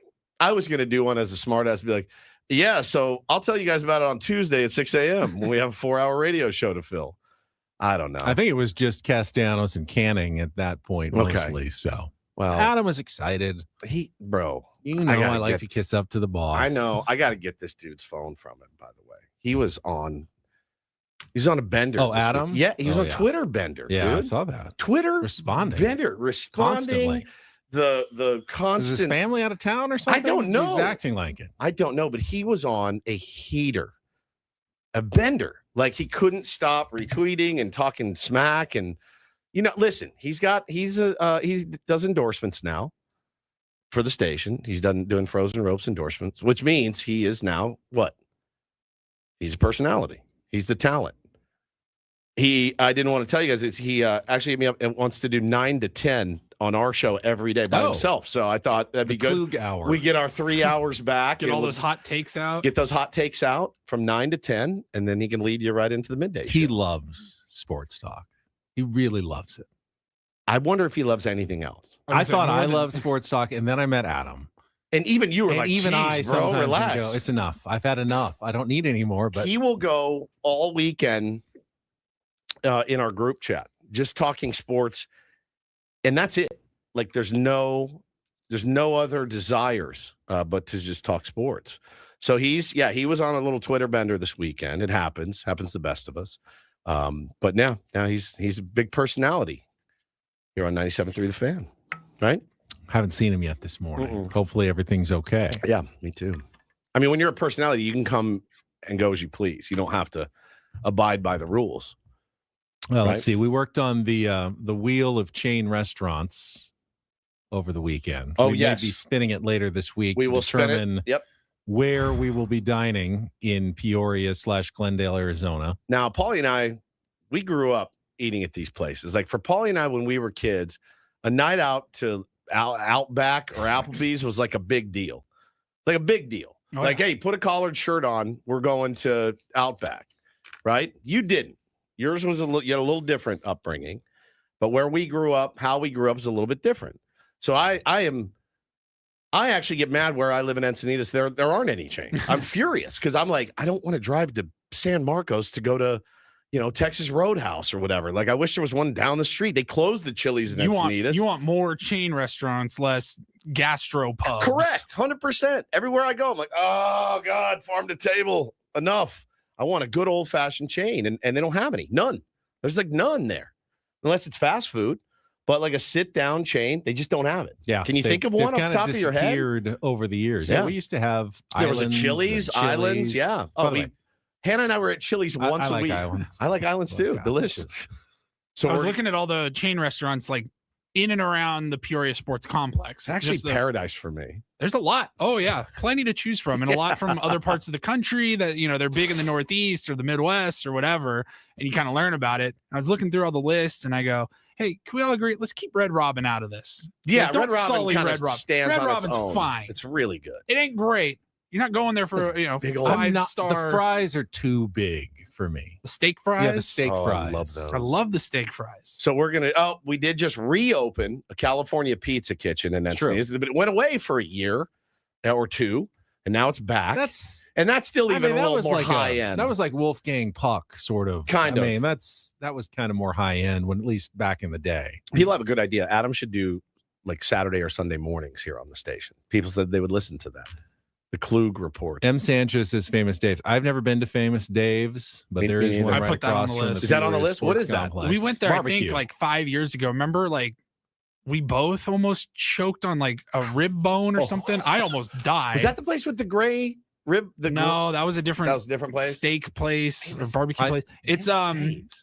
was gonna do one as a smartass, be like, yeah. So I'll tell you guys about it on Tuesday at 6 a.m. when we have a 4-hour radio show to fill. I don't know. I think it was just Castellanos and Canning at that point, mostly. So, well, Adam was excited. You know, I like to kiss up to the boss. I know. I got to get this dude's phone from him. By the way, he was on a bender. Oh, Adam? Yeah, he was on Twitter bender. Yeah, dude. I saw that. Twitter responding. Bender responding. Constantly. The constant. Is his family out of town or something? I don't know. He's acting like it. I don't know, but he was on a heater, a bender. Like he couldn't stop retweeting and talking smack. And listen, he does endorsements now for the station. He's doing Frozen Ropes endorsements, which means he is now what? He's a personality. He's the talent. I didn't want to tell you guys, he actually hit me up and wants to do 9 to 10 on our show every day by himself. So I thought that'd be good. Hour. We get our 3 hours back. Get all those hot takes out. Get those hot takes out from 9 to 10, and then he can lead you right into the midday show. He loves sports talk. He really loves it. I wonder if he loves anything else. I thought I loved sports talk, and then I met Adam. And even you were like, even I bro, sometimes relax. go, it's enough. I've had enough. I don't need any more. But he will go all weekend in our group chat, just talking sports, and that's it. Like there's no other desires but to just talk sports. So he was on a little Twitter bender this weekend. It happens to the best of us. But now he's a big personality here on 97.3 The Fan, right? Haven't seen him yet this morning. Hopefully everything's okay. Yeah, me too. I mean, when you're a personality, you can come and go as you please. You don't have to abide by the rules. Well, right? Let's see. We worked on the wheel of chain restaurants over the weekend. Oh, we yes. may be spinning it later this week. We to will spin determine it. Yep. where we will be dining in Peoria/Glendale, Arizona. Now, Paulie and I, we grew up eating at these places. Like for Paulie and I, when we were kids, a night out to Outback or Applebee's was like a big deal. Like a big deal. Oh, like, yeah. hey, put a collared shirt on. We're going to Outback, right? You didn't. Yours was you had a little different upbringing, but where we grew up, how we grew up is a little bit different. So I actually get mad where I live in Encinitas. There aren't any chains. I'm furious because I'm like, I don't want to drive to San Marcos to go to, Texas Roadhouse or whatever. Like I wish there was one down the street. They closed the Chili's in Encinitas. You want more chain restaurants, less gastro pubs. Correct. 100%. Everywhere I go, I'm like, oh God, farm to table. Enough. I want a good old fashioned chain. And they don't have any. None. There's like none there. Unless it's fast food. But like a sit down chain, they just don't have it. Yeah. Can you think of one off the top of your head? Disappeared over the years. Yeah. We used to have There was a islands Chili's, and Islands. Yeah. By the way, Hannah and I were at Chili's once I like a week. Islands. I like Islands too. God. Delicious. So I was looking at all the chain restaurants like in and around the Peoria Sports Complex. It's actually paradise for me. There's a lot. Oh yeah, plenty to choose from, and a lot from other parts of the country that they're big in the Northeast or the Midwest or whatever, and you kind of learn about it. I was looking through all the lists, and I go, "Hey, can we all agree? Let's keep Red Robin out of this." Yeah, Don't Red Robin sully kind Red of Robin. stands Red on Robin's its own. fine. It's really good. It ain't great. You're not going there for big old- 5-star. The fries are too big for me. The steak fries. Yeah, the steak fries. I love those. I love the steak fries. So we did just reopen a California pizza kitchen in Encinitas, but it went away for a year or two, and now it's back. That's still even a little more high end. That was like Wolfgang Puck, sort of. Kind of. I mean, that was kind of more high end when, at least back in the day. People have a good idea. Adam should do like Saturday or Sunday mornings here on the station. People said they would listen to that. The Klug Report. M. Sanchez is Famous Dave's. I've never been to Famous Dave's, but there is one I right put that on across the from list. the Is that on the Peoria list? What Sports is that? Complex. We went there, Barbecue. I think, like 5 years ago. Remember, like we both almost choked on like a rib bone or something. I almost died. Is that the place with the gray rib? No, that was a different. That was a different place. Steak place or barbecue place.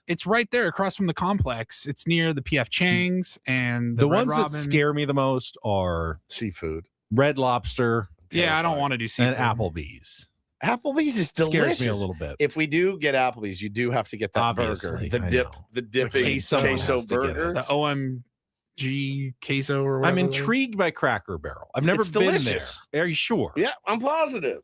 It's right there across from the complex. It's near the PF Chang's and The Red ones Robin. that scare me the most are seafood, Red Lobster, Yeah, I don't want to do seafood. and Applebee's. Applebee's is delicious. Scares me a little bit. If we do get Applebee's, you do have to get that Obviously, burger, I the know. dipping queso queso has to get it. burger. The OMG queso or whatever. I'm it was. intrigued by Cracker Barrel. I've never It's been delicious. there. Are you sure? Yeah, I'm positive.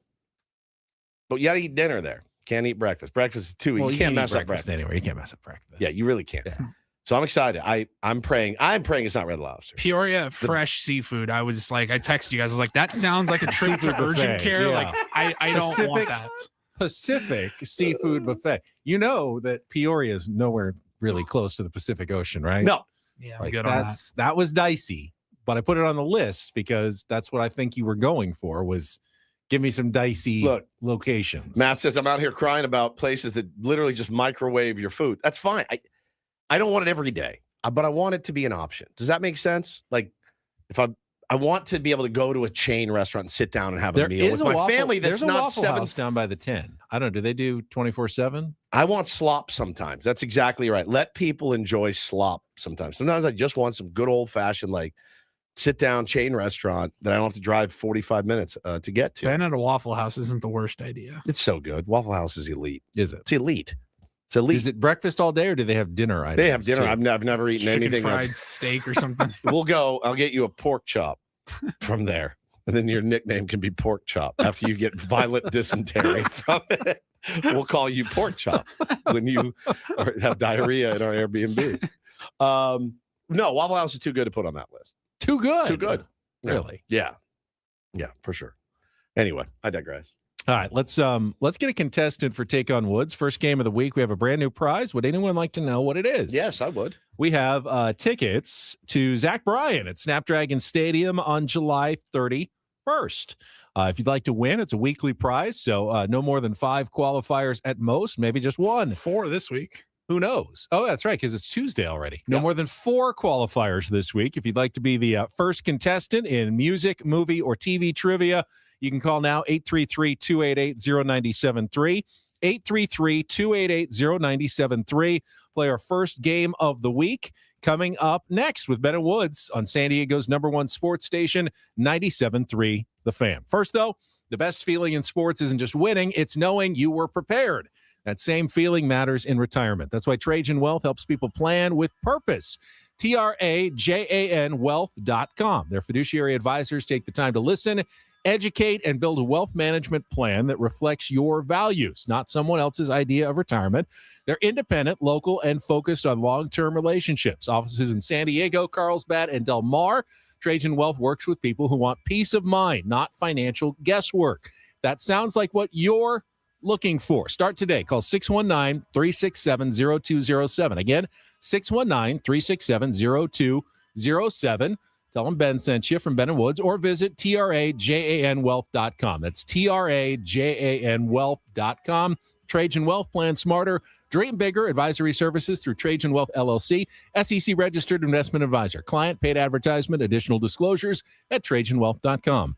But you got to eat dinner there. Can't eat breakfast. Breakfast is too. Well, you can't eat mess up breakfast anyway. You can't mess up breakfast. Yeah, you really can't. Yeah. So I'm excited. I'm praying. I'm praying it's not Red Lobster. Peoria fresh seafood. I was just like, I texted you guys. I was like, that sounds like a trip to Seafood urgent buffet, care. yeah. Like, I don't want that. Pacific Seafood Buffet. You know that Peoria is nowhere really close to the Pacific Ocean, right? No. Yeah, I'm Like, good on that. that was dicey, but I put it on the list because that's what I think you were going for, was give me some dicey locations. Matt says I'm out here crying about places that literally just microwave your food. That's fine. I don't want it every day, but I want it to be an option. Does that make sense? Like if I want to be able to go to a chain restaurant and sit down and have a meal with my family. That's there's a not Waffle House down by the 10. I don't know. Do they do 24/7? I want slop sometimes. That's exactly right. Let people enjoy slop sometimes. Sometimes I just want some good old fashioned, like sit down chain restaurant that I don't have to drive 45 minutes to get to. Ben at a Waffle House isn't the worst idea. It's so good. Waffle House is elite. Is it? It's elite. It's elite. Is it breakfast all day or do they have dinner items? They have dinner. too? I've never eaten Chicken anything fried else. steak or something. We'll go. I'll get you a pork chop from there. And then your nickname can be Pork Chop after you get violent dysentery from it. We'll call you Pork Chop when you have diarrhea in our Airbnb. No, Waffle House is too good to put on that list. Too good. Too good. Really? Yeah. Yeah, for sure. Anyway, I digress. All right, let's get a contestant for Take on Woods. First game of the week. We have a brand new prize. Would anyone like to know what it is? Yes, I would. We have tickets to Zach Bryan at Snapdragon Stadium on July 31st. If you'd like to win, it's a weekly prize, so no more than 5 qualifiers at most, maybe just 1. 4 this week. Who knows? Oh, that's right, because it's Tuesday already. No more than 4 qualifiers this week. If you'd like to be the first contestant in music, movie, or TV trivia, you can call now 833-288-0973. 833-288-0973. Play our first game of the week coming up next with Ben and Woods on San Diego's #1 sports station, 97.3 The Fan. First, though, the best feeling in sports isn't just winning, it's knowing you were prepared. That same feeling matters in retirement. That's why Trajan Wealth helps people plan with purpose. TRAJAN Wealth.com. Their fiduciary advisors take the time to listen, educate, and build a wealth management plan that reflects your values, not someone else's idea of retirement. They're independent, local, and focused on long-term relationships. Offices in San Diego, Carlsbad, and Del Mar. Trajan Wealth works with people who want peace of mind, not financial guesswork. That sounds like what you're looking for. Start today. Call 619-367-0207. Again, 619-367-0207. Tell them Ben sent you from Ben & Woods, or visit TRAJANWealth.com. That's TRAJANWealth.com. Trajan Wealth, plan smarter, dream bigger. Advisory services through Trajan Wealth LLC, SEC registered investment advisor. Client paid advertisement. Additional disclosures at TrajanWealth.com.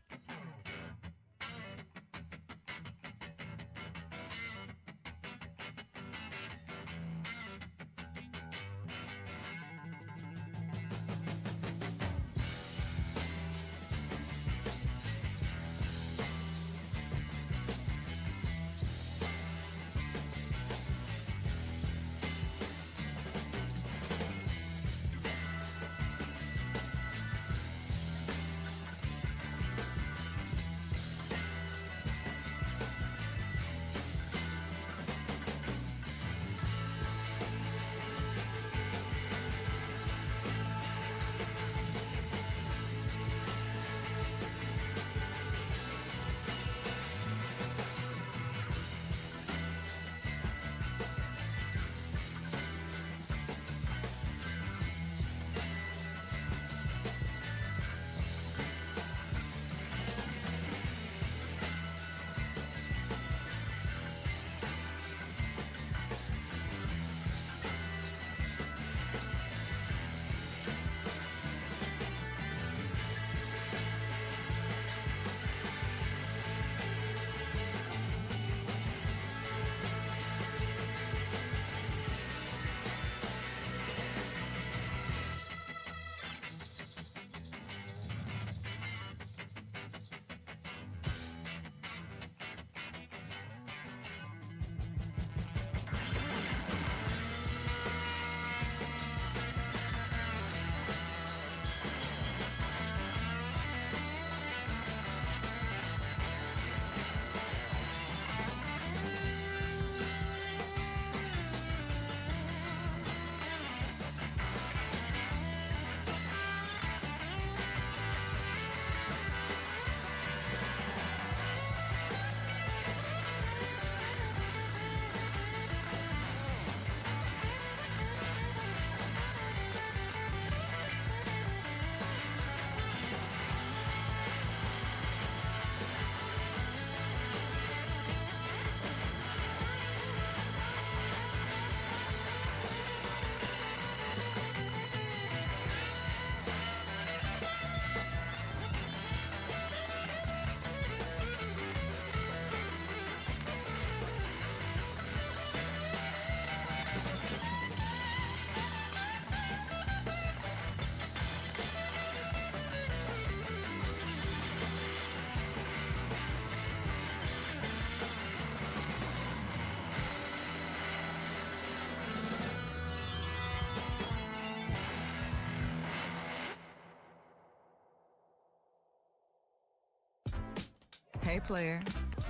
Hey, player,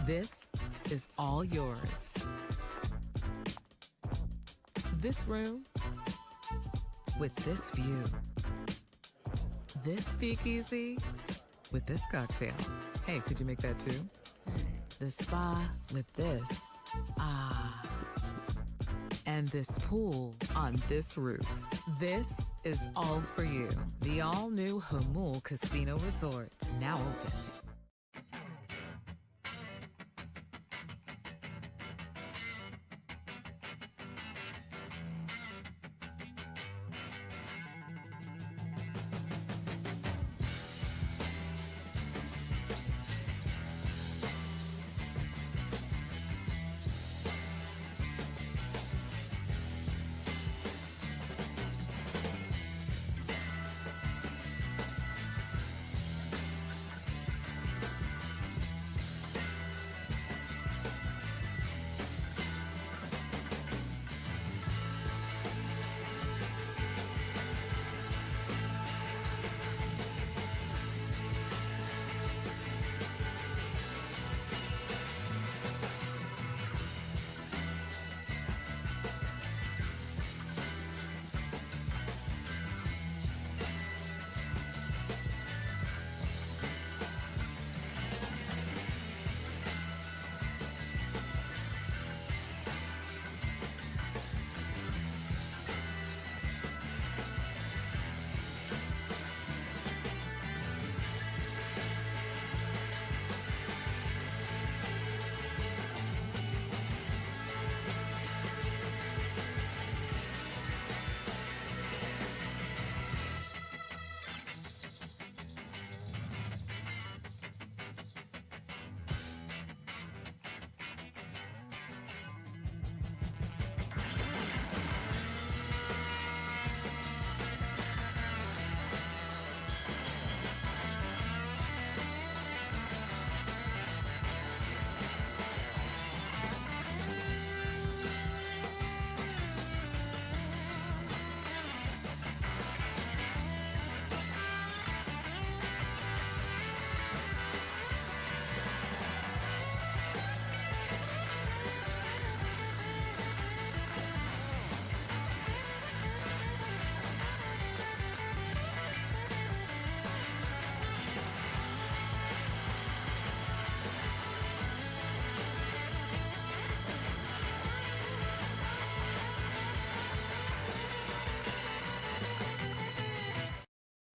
this is all yours. This room with this view. This speakeasy with this cocktail. Hey, could you make that too? The spa with this. Ah. And this pool on this roof. This is all for you. The all-new Hamul Casino Resort, now open.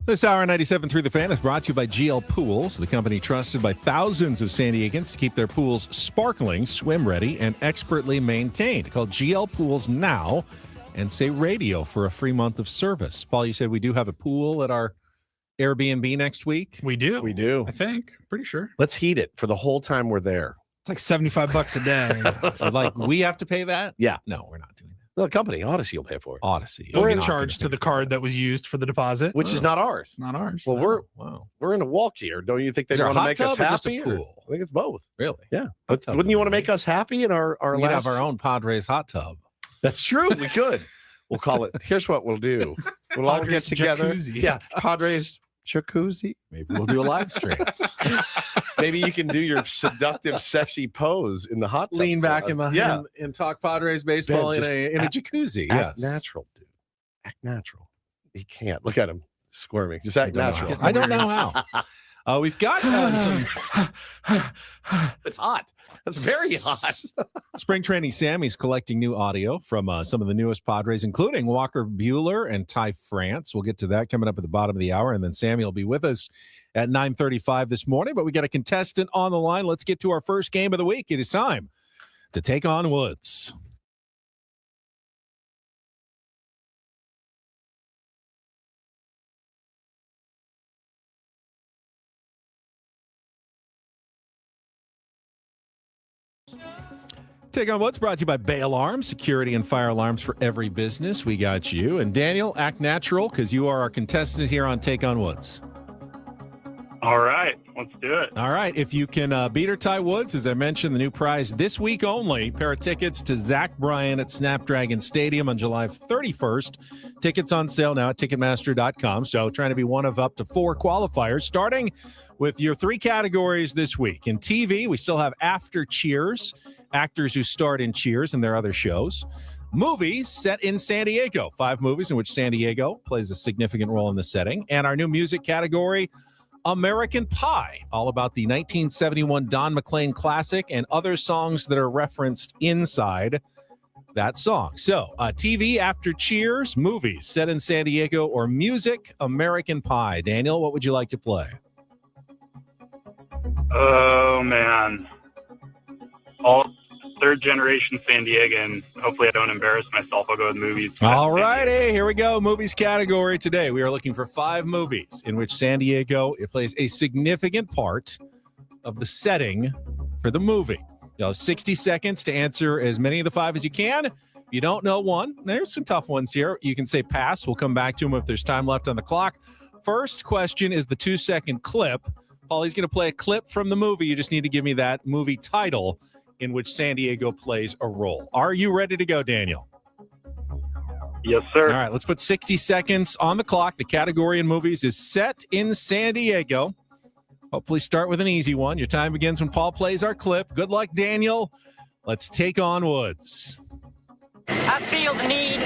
This hour, 97.3 The Fan, is brought to you by GL Pools, the company trusted by thousands of San Diegans to keep their pools sparkling, swim-ready, and expertly maintained. Call GL Pools now and say radio for a free month of service. Paul, you said we do have a pool at our Airbnb next week? We do. We do. I think. Pretty sure. Let's heat it for the whole time we're there. It's like $75 a day. Like, we have to pay that? Yeah. No, we're not doing that. The company, Odyssey, will pay for it. Odyssey. We're in charge to the card that was used for the deposit. Which is not ours. Not ours. Well, Wow. we're in a walk here. Don't you think they Is there a want to hot make us tub or just a happy? pool? I think it's both. Really? Yeah. Hot But tub wouldn't you would want to be make us happy in our We could last? have our own Padres hot tub. That's true. We could. We'll call it. Here's what we'll do. We'll all get Padres together. jacuzzi. Yeah. Padres jacuzzi. Maybe we'll do a live stream. Maybe you can do your seductive, sexy pose in the hot tub. Lean for back us. and talk Padres baseball Ben, in a just jacuzzi. Act Yes. natural, dude. Act natural. He can't. Look at him squirming. Just act natural. I don't know how. We've got some It's hot. It's very hot. spring training. Sammy's collecting new audio from some of the newest Padres, including Walker Buehler and Ty France. We'll get to that coming up at the bottom of the hour, and then Sammy will be with us at 9:35 this morning. But we got a contestant on the line. Let's get to our first game of the week. It is time to take on Woods. Take on What's brought to you by Bay Alarms, security and fire alarms for every business. We got you. And Daniel, act natural because you are our contestant here on Take on Woods. All right, let's do it. All right, if you can beat or tie Woods, as I mentioned, the new prize this week only, pair of tickets to Zach Bryan at Snapdragon Stadium on July 31st. Tickets on sale now at Ticketmaster.com. So trying to be one of up to 4 qualifiers, starting with your 3 categories this week. In TV, we still have After Cheers, actors who starred in Cheers and their other shows. Movies set in San Diego, 5 movies in which San Diego plays a significant role in the setting. And our new music category, American Pie, all about the 1971 Don McLean classic and other songs that are referenced inside that song. So, TV, After Cheers, movies set in San Diego, or music, American Pie. Daniel, what would you like to play? Oh, man. All third-generation San Diegan. Hopefully I don't embarrass myself. I'll go with movies. All righty, here we go. Movies category today. We are looking for 5 movies in which San Diego plays a significant part of the setting for the movie. You have 60 seconds to answer as many of the 5 as you can. If you don't know one, there's some tough ones here. You can say pass. We'll come back to them if there's time left on the clock. First question is the 2-second clip. Paulie's going to play a clip from the movie. You just need to give me that movie title in which San Diego plays a role. Are you ready to go, Daniel? Yes, sir. All right, let's put 60 seconds on the clock. The category in movies is set in San Diego. Hopefully start with an easy one. Your time begins when Paul plays our clip. Good luck, Daniel. Let's take on Woods. I feel the need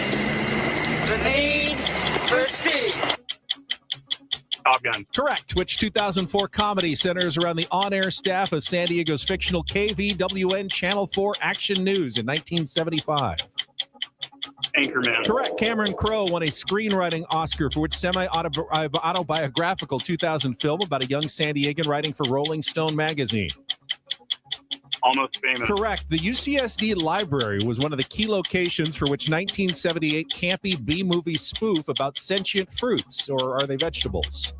for speed. Top Gun. Correct. Which 2004 comedy centers around the on-air staff of San Diego's fictional KVWN Channel 4 Action News in 1975? Anchorman. Correct. Cameron Crowe won a screenwriting Oscar for which semi-autobiographical 2000 film about a young San Diegan writing for Rolling Stone magazine? Almost Famous. Correct. The UCSD library was one of the key locations for which 1978 campy B-movie spoof about sentient fruits, or are they vegetables?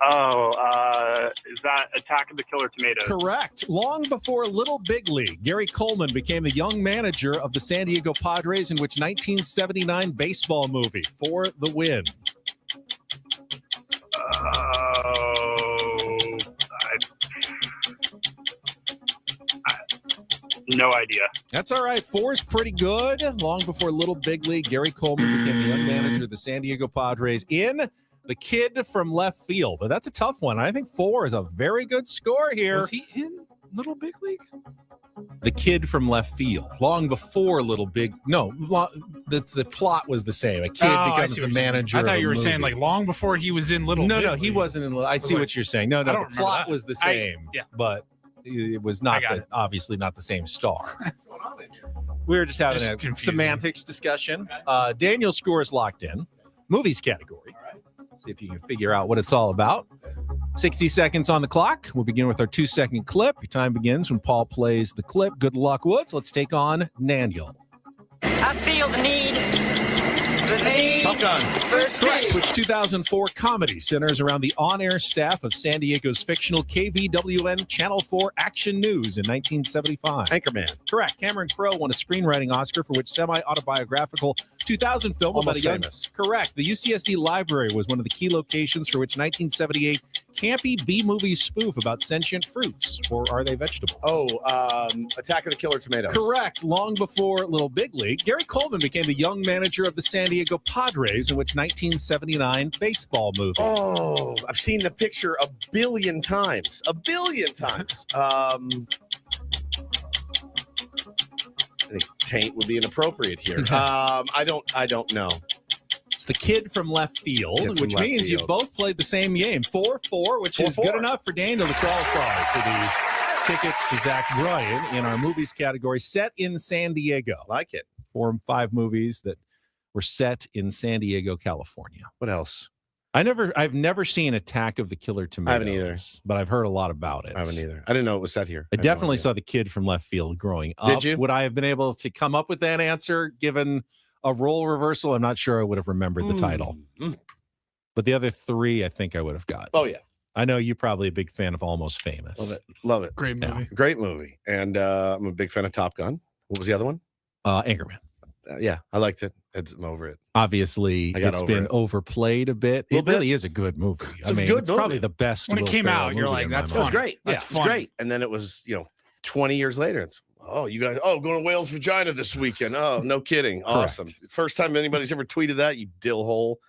Is that Attack of the Killer Tomatoes? Correct. Long before Little Big League, Gary Coleman became the young manager of the San Diego Padres in which 1979 baseball movie, For the Win? No idea. That's all right. 4 is pretty good. Long before Little Big League, Gary Coleman became the young manager of the San Diego Padres in The Kid from Left Field. But that's a tough one. I think 4 is a very good score here. Was he in Little Big League? The Kid from Left Field. Long before Little Big... No, the plot was the same. A kid becomes the manager. I thought you were movie. saying like long before he was in Little Big No, League. he wasn't in Little... I see what you're saying. No, the plot was the same. But it was not obviously not the same star. We were just having a semantics discussion. Daniel's score is locked in. Movies category. See if you can figure out what it's all about. 60 seconds on the clock. We'll begin with our 2-second clip. Your time begins when Paul plays the clip. Good luck, Woods. Let's take on Daniel. I feel the need Top Gun. for speed. Correct. Which 2004 comedy centers around the on-air staff of San Diego's fictional KVWN Channel 4 Action News in 1975? Anchorman. Correct. Cameron Crowe won a screenwriting Oscar for which semi-autobiographical 2000 film Almost about a young... Famous. Correct. The UCSD library was one of the key locations for which 1978 campy B-movie spoof about sentient fruits, or are they vegetables? Attack of the Killer Tomatoes. Correct. Long before Little Big League, Gary Coleman became the young manager of the San Diego Padres in which 1979 baseball movie? Oh, I've seen the picture a billion times. A billion times. I think taint would be inappropriate here. I don't know. It's The Kid from Left Field, Kid from which Left means Field. you both played the same game. 4-4, which is 4-4. good enough for Daniel to qualify for the tickets to Zach Bryan in our movies category, set in San Diego. Like it. 4 and 5 movies that were set in San Diego, California. What else? I've never seen Attack of the Killer Tomatoes. I haven't either. But I've heard a lot about it. I haven't either. I didn't know it was set here. I definitely saw The Kid from Left Field growing up. Did you? Would I have been able to come up with that answer given a role reversal? I'm not sure I would have remembered the title. But the other 3, I think I would have got. Oh, yeah. I know you're probably a big fan of Almost Famous. Love it. Love it. Great movie. Great movie. And I'm a big fan of Top Gun. What was the other one? Anchorman. Yeah, I liked it. I'm over it. Obviously, it's been overplayed a bit. It really is a good movie. It's it's probably the best. When it Will came Ferrell out, you're movie like, in my that's mind. It was great. That's It was great. And then it was, 20 years later, it's, you guys, going to Whale's Vagina this weekend. Oh, no kidding. Awesome. First time anybody's ever tweeted that, you dill hole.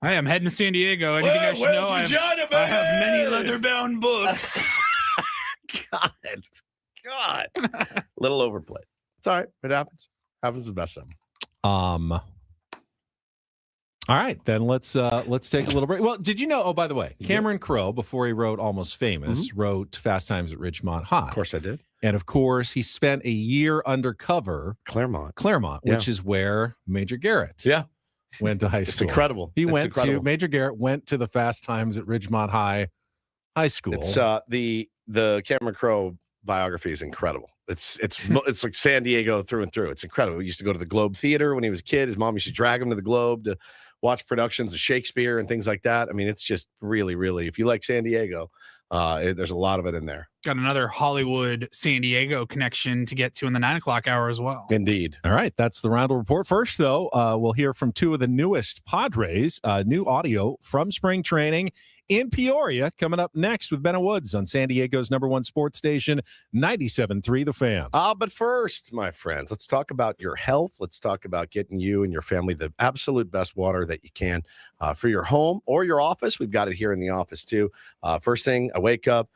Hey, I'm heading to San Diego. Anything I should know? I have many leather-bound books. God. Little overplayed. It's all right. It happens. Happens the best of them. All right, then let's take a little break. Well, did you know? Oh, by the way, Cameron Crowe, before he wrote Almost Famous, wrote Fast Times at Ridgemont High. Of course, I did. And of course, he spent a year undercover Claremont, which is where Major Garrett went to high school. It's incredible. Major Garrett went to the Fast Times at Ridgemont High School. It's the Cameron Crowe biography is incredible. It's like San Diego through and through. It's incredible. He used to go to the Globe Theater when he was a kid. His mom used to drag him to the Globe to watch productions of Shakespeare and things like that. I mean, it's just really, really, if you like San Diego, there's a lot of it in there. Got another Hollywood San Diego connection to get to in the 9 o'clock hour as well. Indeed. All right, that's the Roundel Report. First, though, we'll hear from two of the newest Padres. New audio from spring training in Peoria coming up next with Bennett Woods on San Diego's #1 sports station, 97.3 The Fan. But first, my friends, let's talk about your health. Let's talk about getting you and your family the absolute best water that you can for your home or your office. We've got it here in the office, too. First thing, I wake up,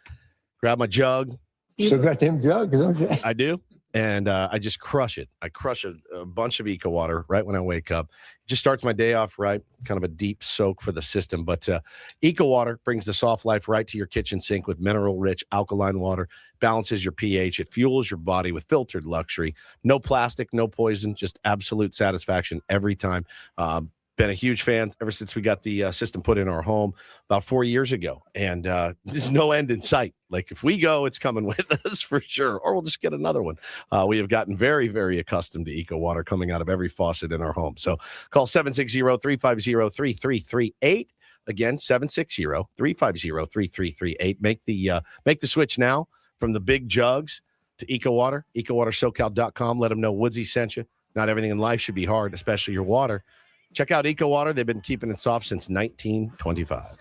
grab my jug. So got them jugs, don't you? I do. And I just crush it. I crush a bunch of Eco Water right when I wake up. It just starts my day off right, kind of a deep soak for the system. But Eco Water brings the soft life right to your kitchen sink with mineral-rich alkaline water, balances your pH. It fuels your body with filtered luxury. No plastic, no poison, just absolute satisfaction every time. Been a huge fan ever since we got the system put in our home about 4 years ago. And there's no end in sight. Like if we go, it's coming with us for sure. Or we'll just get another one. We have gotten very, very accustomed to Eco Water coming out of every faucet in our home. So call 760-350-3338. Again, 760-350-3338. Make the switch now from the big jugs to Eco Water. EcoWaterSoCal.com. Let them know Woodsy sent you. Not everything in life should be hard, especially your water. Check out Eco Water. They've been keeping it soft since 1925.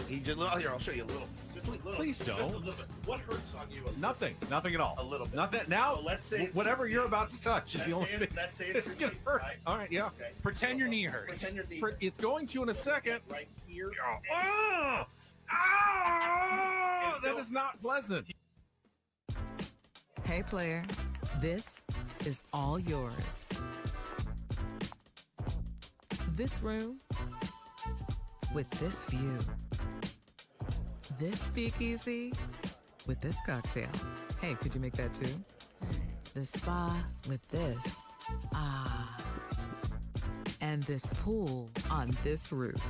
He just here. I'll show you a little. Just a little. Please don't. Just a little bit. What hurts on you? Nothing at all. A little bit. Not that now. So let's say whatever you're about to touch is the only thing. Let's say it's gonna hurt. Right? All right, yeah. Okay. Pretend your knee hurts. Pretend your knee. It's going to in a second. Right here. Oh, that is not pleasant. Hey, player, this is all yours. This room with this view. This speakeasy with this cocktail. Hey, could you make that too? The spa with this. Ah. And this pool on this roof.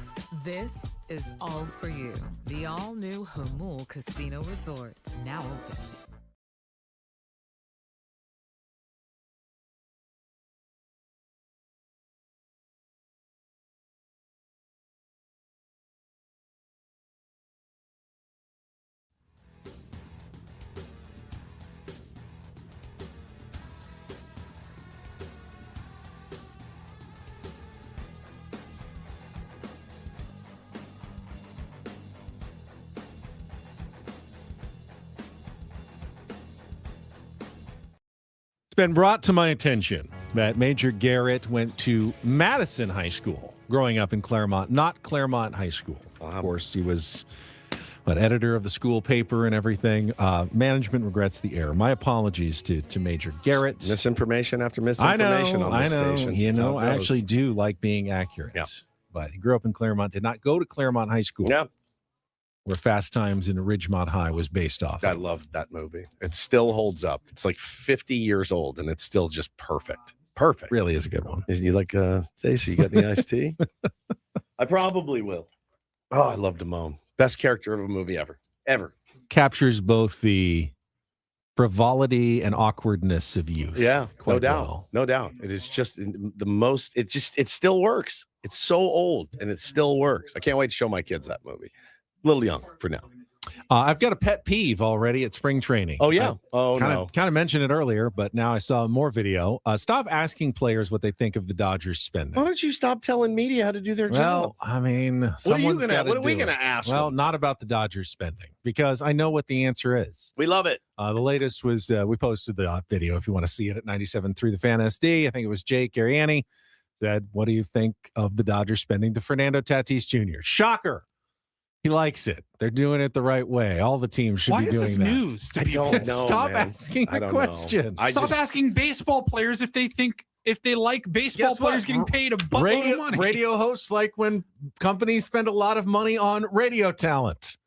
This is all for you. The all-new Hamul Casino Resort, now open. It's been brought to my attention that Major Garrett went to Madison High School growing up in Claremont, not Claremont High School. Of course, he was an editor of the school paper and everything. Management regrets the error. My apologies to Major Garrett. Misinformation after misinformation on this station. You That's how know, it I goes. actually do like being accurate. Yeah. But he grew up in Claremont, did not go to Claremont High School. Yeah. Where Fast Times in Ridgemont High was based off. I loved that movie. It still holds up. It's like 50 years old, and it's still just perfect. Perfect. Really is a good one. Is you like Stacey? You got the iced tea? I probably will. Oh, I love Damone. Best character of a movie ever. Ever. Captures both the frivolity and awkwardness of youth. Yeah, quite no doubt. well. No doubt. It is just the most, it still works. It's so old and it still works. I can't wait to show my kids that movie. A little young for now. I've got a pet peeve already at spring training. Oh, yeah. Kind of mentioned it earlier, but now I saw more video. Stop asking players what they think of the Dodgers spending. Why don't you stop telling media how to do their job? Well, I mean, what are we going to ask Well, them? not about the Dodgers spending, because I know what the answer is. We love it. The latest was we posted the video if you want to see it at 97.3 The Fan SD. I think it was Jake Arriani said, "What do you think of the Dodgers spending to Fernando Tatis Jr.?" Shocker. He likes it. They're doing it the right way. All the teams should be doing that. Why is this news to I people? don't know, Stop man. asking I the don't question. know. Stop asking baseball players if they like baseball Guess what? players getting paid a buttload of money. Radio hosts like when companies spend a lot of money on radio talent.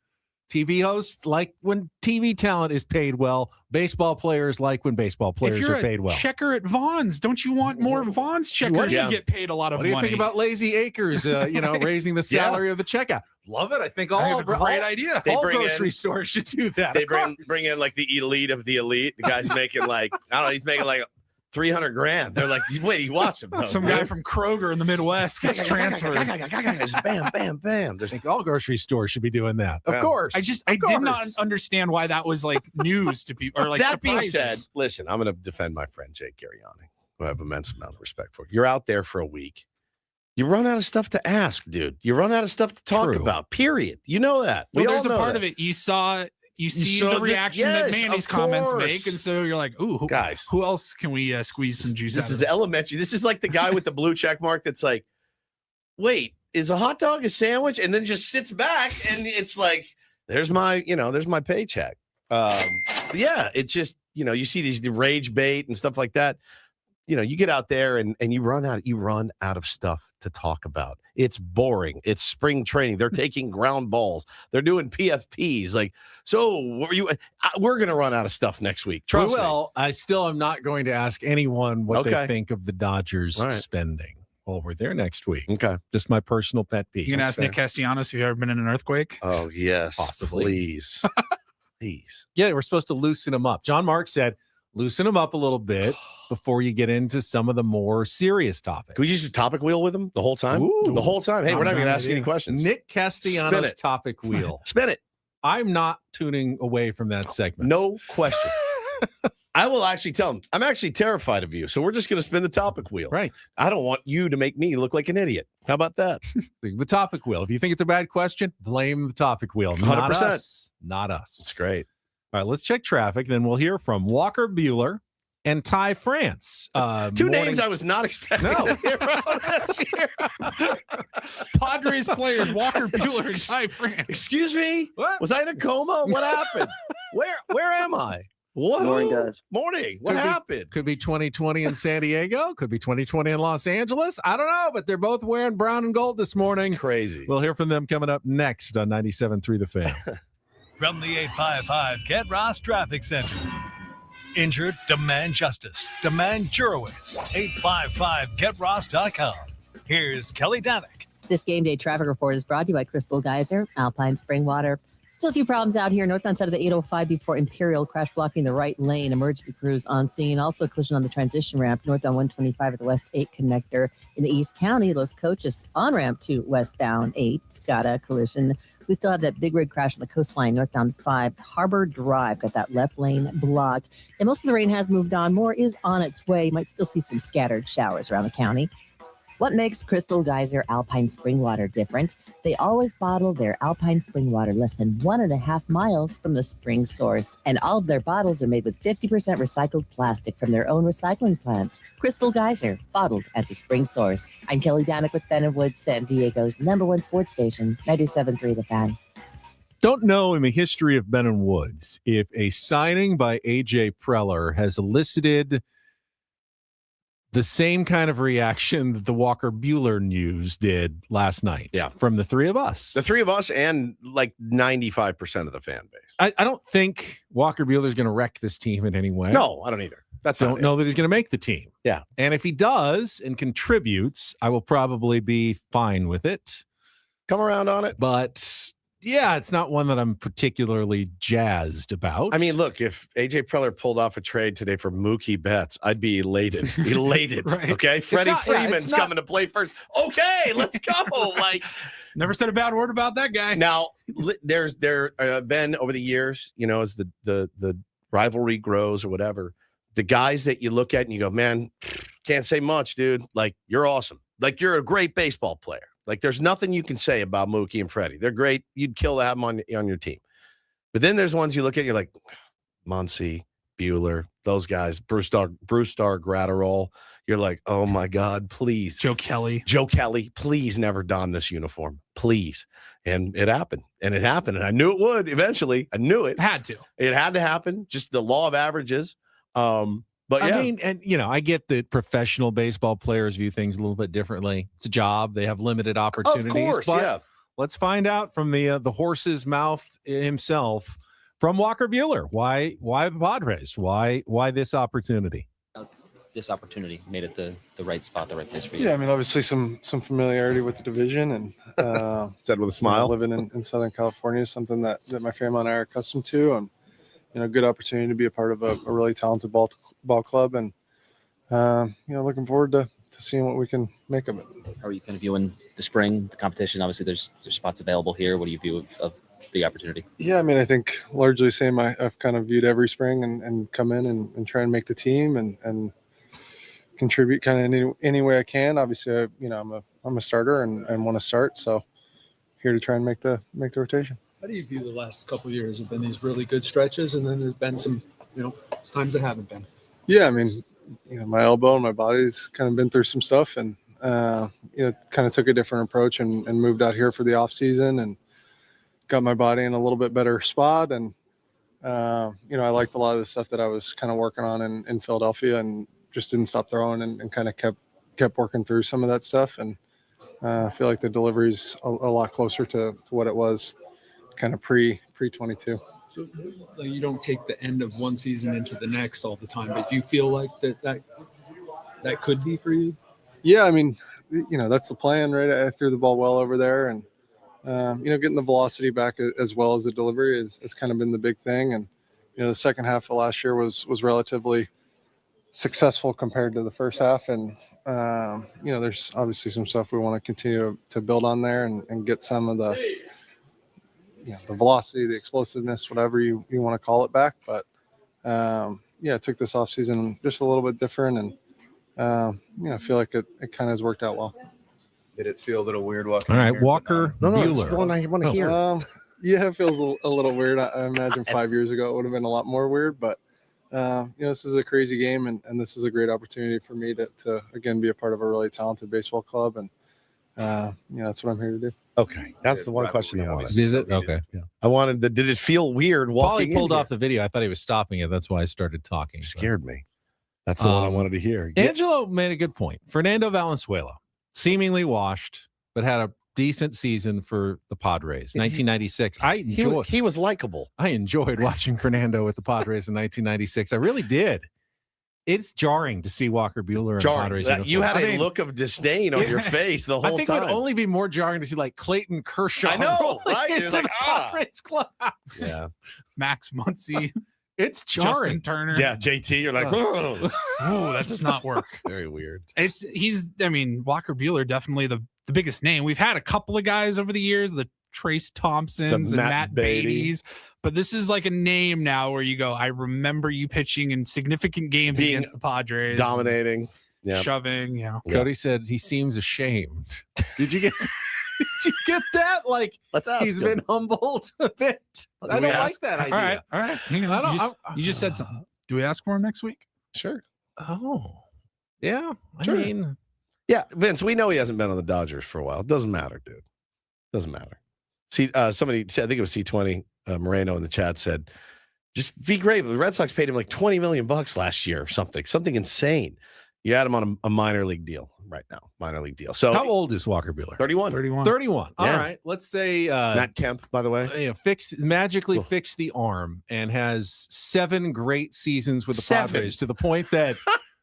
TV hosts like when TV talent is paid well. Baseball players like when baseball players if you're are paid well. a checker at Vaughn's, don't you want more Vaughn's checkers to get paid a lot of What do you money? think about Lazy Acres? Raising the salary of the checkout. Love it. I think all a great idea. They all bring grocery in- stores should do that. They of bring course. in like the elite of the elite. The guy's making like, I don't know, he's making like 300 grand. They're like, wait, you watch him. Though, Some dude. guy from Kroger in the Midwest gets transferred. Bam, bam, bam. I There's think all grocery stores should be doing that. Of Yeah. course. I did not understand why that was like news to people or like that being surprising. said, listen, I'm going to defend my friend Jake Arriani, who I have immense amount of respect for. You're out there for a week. You run out of stuff to ask, dude. You run out of stuff to talk True. about. Period. You know that. Well, We there's all a know part that. of it. You see saw the the- reaction that yes, Manny's of comments course. make, and so you're like, "Ooh, Guys. who else can we squeeze some juice out This of is this?" elementary. This is like the guy with the blue check mark that's like, wait, is a hot dog a sandwich? And then just sits back and it's like, there's my paycheck. Yeah, it's just, you see these rage bait and stuff like that. You get out there and you run out of stuff to talk about. It's boring. It's spring training. They're taking ground balls. They're doing PFPs. Like, so we're going to run out of stuff next week. Trust me. Well, I still am not going to ask anyone what Okay. they think of the Dodgers All right. spending. Well, we're there next week. Okay. Just my personal pet peeve. You can ask Nick Castellanos if you've ever been in an earthquake. Oh, yes. Possibly. Please. Please. Yeah, we're supposed to loosen him up. John Mark said, loosen him up a little bit before you get into some of the more serious topics. Can we just do topic wheel with him the whole time? Ooh. The whole time. Hey, we're not even Good asking any idea. questions. Nick Spin Castellanos it. topic wheel. Spin it. I'm not tuning away from that segment. No question. I will actually tell him, I'm actually terrified of you. So we're just going to spin the topic wheel. Right. I don't want you to make me look like an idiot. How about that? The topic wheel. If you think it's a bad question, blame the topic wheel. 100%. Not us. Not us. It's great. All right, let's check traffic. Then we'll hear from Walker Buehler and Ty France. Two names I was not expecting to hear from this year. Padres players Walker Buehler and Ty France. Excuse me? What? Was I in a coma? What happened? Where am I? What? Morning, guys. Morning. What happened? Could be 2020 in San Diego. Could be 2020 in Los Angeles. I don't know, but they're both wearing brown and gold this morning. It's crazy. We'll hear from them coming up next on 97.3 The Fan. From the 855 Get Ross Traffic Center. Injured? Demand justice. Demand Jurowitz. 855GetRoss.com. Here's Kelly Danick. This game day traffic report is brought to you by Crystal Geyser, Alpine Spring Water. Still a few problems out here. Northbound side of the 805 before Imperial, crash blocking the right lane. Emergency crews on scene. Also a collision on the transition ramp, northbound 125 at the West 8 connector. In the East County, Los Coaches on-ramp to westbound 8 got a collision. We still have that big rig crash on the coastline, northbound 5, Harbor Drive, got that left lane blocked. And most of the rain has moved on. More is on its way. You might still see some scattered showers around the county. What makes Crystal Geyser Alpine Spring Water different? They always bottle their Alpine Spring Water less than 1.5 miles from the spring source. And all of their bottles are made with 50% recycled plastic from their own recycling plants. Crystal Geyser, bottled at the spring source. I'm Kelly Danick with Ben and Woods, San Diego's #1 sports station, 97.3 The Fan. Don't know in the history of Ben and Woods if a signing by A.J. Preller has elicited the same kind of reaction that the Walker Buehler news did last night. Yeah. From the three of us. The three of us and like 95% of the fan base. I don't think Walker Buehler is going to wreck this team in any way. No, I don't either. Don't know that he's going to make the team. Yeah. And if he does and contributes, I will probably be fine with it. Come around on it. But yeah, it's not one that I'm particularly jazzed about. I mean, look, if A.J. Preller pulled off a trade today for Mookie Betts, I'd be elated. Right. Okay? Freddie Freeman's coming to play first. Okay, let's go. Like, never said a bad word about that guy. Now, there's been over the years, you know, as the rivalry grows or whatever, the guys that you look at and you go, man, can't say much, dude. Like, you're awesome. Like, you're a great baseball player. Like, there's nothing you can say about Mookie and Freddie. They're great. You'd kill to have them on your team. But then there's ones you look at, you're like, Muncy, Buehler, those guys, Bruce Star, Gratterall. You're like, oh, my God, please. Joe Kelly, please never don this uniform. Please. And it happened. And I knew it would eventually. I knew it. Had to. It had to happen. Just the law of averages. But yeah. I mean, and you know, I get that professional baseball players view things a little bit differently. It's a job; they have limited opportunities. Of course, but yeah. Let's find out from the horse's mouth himself, from Walker Buehler. Why the Padres? Why this opportunity? This opportunity made it the right spot, the right place for you. Yeah, I mean, obviously some familiarity with the division, and said with a smile, living in Southern California is something that my family and I are accustomed to, and good opportunity to be a part of a really talented ball club, and looking forward to seeing what we can make of it. How are you kind of viewing the spring, the competition? Obviously, there's spots available here. What do you view of the opportunity? Yeah, I mean, I think largely same. I've kind of viewed every spring and come in and try and make the team and contribute kind of any way I can. Obviously, I'm a starter and want to start, so here to try and make the rotation. How do you view the last couple of years? Have been these really good stretches, and then there's been some, times that haven't been. Yeah, I mean, my elbow and my body's kind of been through some stuff, and kind of took a different approach and moved out here for the off season and got my body in a little bit better spot. And I liked a lot of the stuff that I was kind of working on in Philadelphia, and just didn't stop throwing and kind of kept working through some of that stuff. And I feel like the delivery's a lot closer to what it was kind of pre 22. So you don't take the end of one season into the next all the time, but do you feel like that could be for you? Yeah, I mean, that's the plan, right? I threw the ball well over there, and getting the velocity back as well as the delivery has kind of been the big thing. And the second half of last year was relatively successful compared to the first half, and there's obviously some stuff we want to continue to build on there and get some of the velocity, the explosiveness, whatever you want to call it back. But took this offseason just a little bit different, and I feel like it kind of has worked out well. Did it feel a little weird walking? All right, here, Walker Buehler. It's the one I want to hear. Yeah, it feels a little weird. I imagine 5 years ago it would have been a lot more weird, but this is a crazy game, and this is a great opportunity for me to again be a part of a really talented baseball club, and that's what I'm here to do. Okay, that's the one question I wanted. Is it? Okay. Yeah. I wanted did it feel weird walking Paulie pulled in off the video. I thought he was stopping it. That's why I started talking. Scared me. That's the one I wanted to hear. Angelo made a good point. Fernando Valenzuela, seemingly washed, but had a decent season for the Padres. 1996. He was likable. I enjoyed watching Fernando with the Padres in 1996. I really did. It's jarring to see Walker Buehler in the Padres uniform. You had a look of disdain on your face the whole time. I think it would only be more jarring to see like Clayton Kershaw. I know, right? It was like, Padres clubhouse. Yeah. Max Muncy. It's jarring. Justin Turner. Yeah, JT, you're like, oh, that does not work. Very weird. Walker Buehler, definitely the biggest name. We've had a couple of guys over the years, the Trace Thompsons and Matt Beatties, but this is like a name now where you go, I remember you pitching in significant games against the Padres. Dominating. Shoving. Yeah. Cody said he seems ashamed. Did you get that? Like, he's been humbled a bit. I don't like that idea. All right. Hang on. You just said something. Do we ask for him next week? Sure. Oh, yeah. Sure. I mean, yeah, Vince, we know he hasn't been on the Dodgers for a while. It doesn't matter, dude. Doesn't matter. See, somebody said, I think it was C20 Moreno in the chat said, just be great. The Red Sox paid him like $20 million last year or something insane. You had him on a minor league deal right now, minor league deal. So how old is Walker Buehler? 31. 31. All right. Let's say Matt Kemp, by the way, magically fixed the arm and has 7 great seasons with the Padres to the point that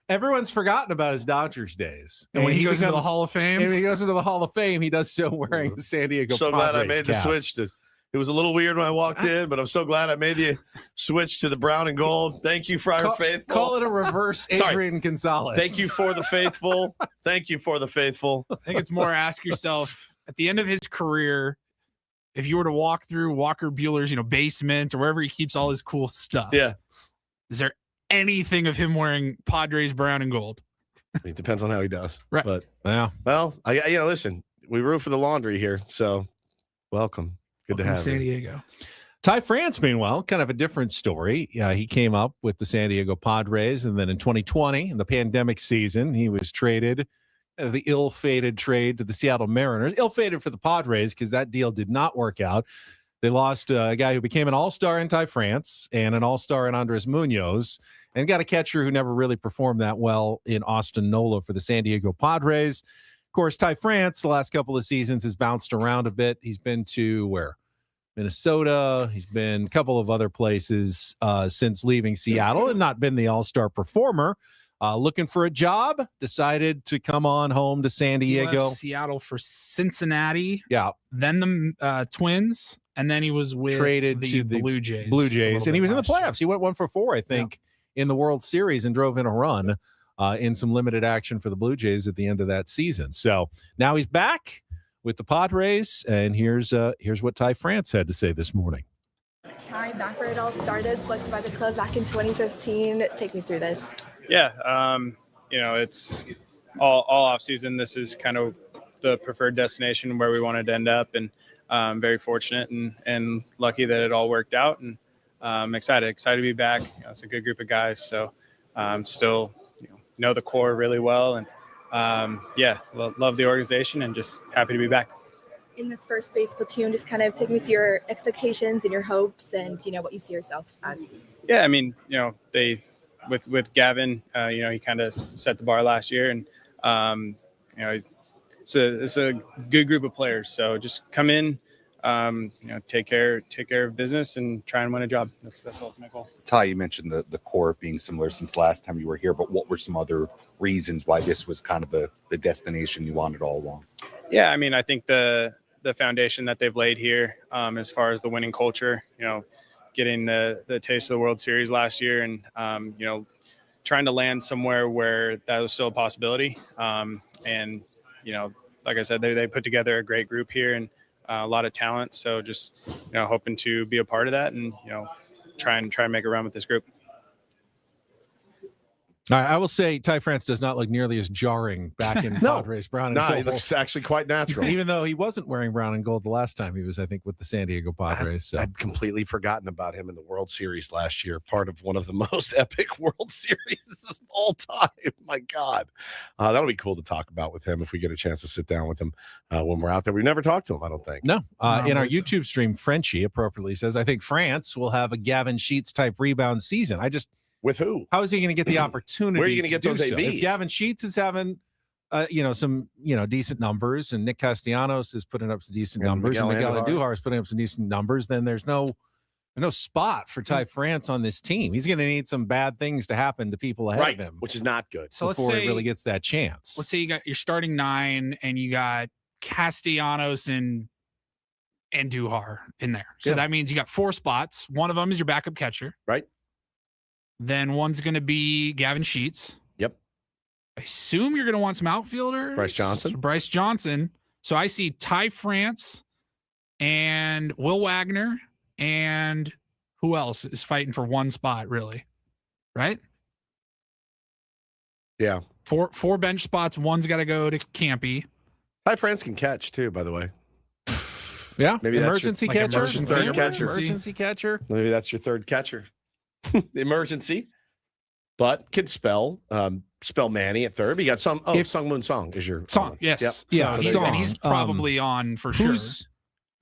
everyone's forgotten about his Dodgers days. And when he goes into the Hall of Fame, he does so wearing the San Diego so Padres glad I made cap. the switch to. It was a little weird when I walked in, but I'm so glad I made the switch to the brown and gold. Thank you, Friar Faithful. Call it a reverse Adrian Gonzalez. Thank you for the faithful. Thank you for the faithful. I think it's more ask yourself at the end of his career, if you were to walk through Walker Buehler's, basement or wherever he keeps all his cool stuff. Yeah. Is there anything of him wearing Padres brown and gold? It depends on how he does. Right. But yeah. Well, listen, we root for the laundry here, so welcome. Good to have San you. Diego. Ty France, meanwhile, kind of a different story. He came up with the San Diego Padres, and then in 2020, in the pandemic season, he was traded, the ill-fated trade to the Seattle Mariners. Ill-fated for the Padres because that deal did not work out. They lost a guy who became an all-star in Ty France and an all-star in Andres Munoz, and got a catcher who never really performed that well in Austin Nola for the San Diego Padres. Of course, Ty France, the last couple of seasons, has bounced around a bit. He's been to Minnesota. He's been a couple of other places since leaving Seattle and not been the all-star performer. Looking for a job, decided to come on home to San Diego. He left Seattle for Cincinnati. Yeah. Then the Twins, and then he was traded to the Blue Jays. And he was in the playoffs. He went 1-for-4, I think, in the World Series and drove in a run in some limited action for the Blue Jays at the end of that season. So now he's back with the Padres, and here's what Ty France had to say this morning. Ty, back where it all started, selected by the club back in 2015. Take me through this. Yeah, it's all off season. This is kind of the preferred destination where we wanted to end up, and very fortunate and lucky that it all worked out. And excited to be back. It's a good group of guys, so still know the core really well, and love the organization and just happy to be back. In this first base platoon, just kind of take me through your expectations and your hopes, and what you see yourself as. Yeah, I mean, they with Gavin, he kind of set the bar last year, and it's a good group of players. So just come in, take care of business and try and win a job. That's ultimate goal. Ty, you mentioned the core being similar since last time you were here, but what were some other reasons why this was kind of the destination you wanted all along? Yeah, I mean, I think the foundation that they've laid here, as far as the winning culture, getting the taste of the World Series last year, and trying to land somewhere where that was still a possibility. And like I said, they put together a great group here and a lot of talent. So just hoping to be a part of that and try and make a run with this group. I will say Ty France does not look nearly as jarring back in Padres brown and gold. No, he looks actually quite natural. Even though he wasn't wearing brown and gold the last time he was, I think, with the San Diego Padres. I'd completely forgotten about him in the World Series last year, part of one of the most epic World Series of all time. My God. That'll be cool to talk about with him if we get a chance to sit down with him when we're out there. We've never talked to him, I don't think. No. In our YouTube stream, Frenchie appropriately says, I think France will have a Gavin Sheets type rebound season. With who? How is he going to get the opportunity? Where are you going to get those ABs? If Gavin Sheets is having, some decent numbers, and Nick Castellanos is putting up some decent numbers, and Miguel Andujar is putting up some decent numbers, then there's no spot for Ty France on this team. He's going to need some bad things to happen to people ahead of him, which is not good. So before he really gets that chance. Let's say you got your starting 9, and you got Castellanos and Andujar in there. So that means you got 4 spots. One of them is your backup catcher, right? Then one's going to be Gavin Sheets. Yep. I assume you're going to want some outfielders. Bryce Johnson. So I see Ty France and Will Wagner, and who else is fighting for one spot, really? Right? Yeah. Four bench spots. One's got to go to Campy. Ty France can catch, too, by the way. Yeah. Maybe emergency catcher. Emergency catcher. Maybe that's your third catcher. Emergency, but could spell Manny at third. But you got Sung Moon Song is your Song. Yes, yep. Yeah, so and he's probably on for sure.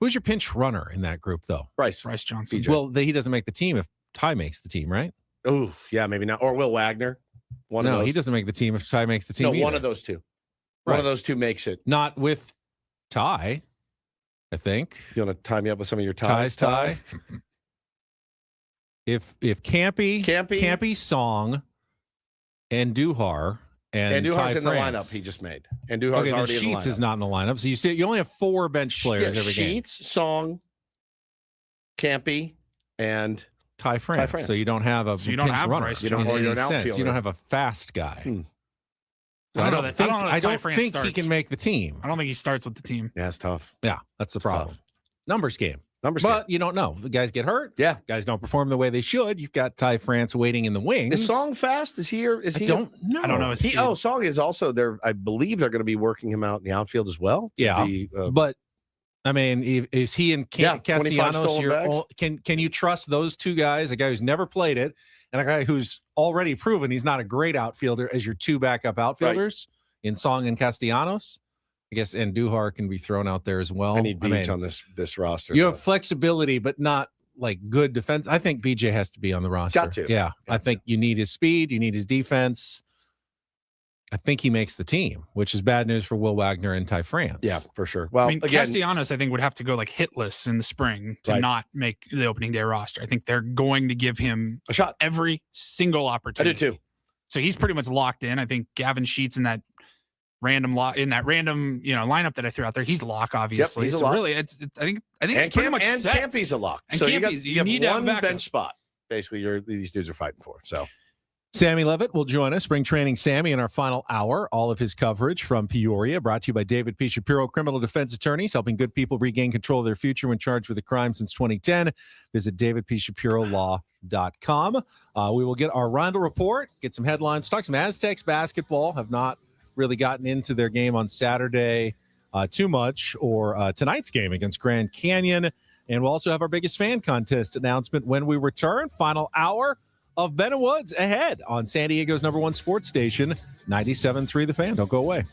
Who's your pinch runner in that group, though? Bryce Johnson. BJ. Well, he doesn't make the team if Ty makes the team, right? Oh, yeah, maybe not. Or Will Wagner. One of those. He doesn't make the team if Ty makes the team. No, either. one of those two. Right. One of those two makes it. Not with Ty, I think. You want to tie me up with some of your ties? Ty. If Campy, Song, and Duhar and Duhar's Ty in the France. lineup he just made. And Duhar's then already Sheets in the lineup. is not in the lineup. So you only have 4 bench players every game. Sheets, Song, Campy, and Ty France. So you don't have a pinch runner. Bryce Johnson. You're an outfielder. You don't have a fast guy. So I don't think he can make the team. I don't think he starts with the team. Yeah, it's tough. Yeah, that's the problem. Tough. Numbers game. But you don't know. The guys get hurt. Yeah. Guys don't perform the way they should. You've got Ty France waiting in the wings. Is Song fast? Is he? I don't know. I don't know. Song is also there. I believe they're going to be working him out in the outfield as well. But I mean, is he and Castellanos? Can you trust those two guys? A guy who's never played it and a guy who's already proven he's not a great outfielder as your 2 backup outfielders in Song and Castellanos. I guess Andujar can be thrown out there as well. I need Beach on this roster. You have flexibility, but not like good defense. I think BJ has to be on the roster. Got to. Yeah. I think you need his speed. You need his defense. I think he makes the team, which is bad news for Will Wagner and Ty France. Yeah, for sure. Well, again, Castellanos, I think, would have to go like hitless in the spring to not make the opening day roster. I think they're going to give him a shot every single opportunity. I do too. So he's pretty much locked in. I think Gavin Sheets in that random lineup that I threw out there, he's a lock, obviously. Yep, he's a so lock. really, I think it's pretty much and set. Campy's a lock. And so Campy's, you have need to have one backup. bench spot. Basically, these dudes are fighting for. So Sammy Levitt will join us, Spring Training Sammy, in our final hour. All of his coverage from Peoria, brought to you by David P. Shapiro, criminal defense attorneys, helping good people regain control of their future when charged with a crime since 2010. Visit davidpshapirolaw.com. We will get our Rondo report, get some headlines, talk some Aztecs basketball. Have not really gotten into their game on Saturday too much, or tonight's game against Grand Canyon. And we'll also have our biggest fan contest announcement when we return. Final hour of Ben and Woods ahead on San Diego's #1 sports station, 97.3 The Fan. Don't go away.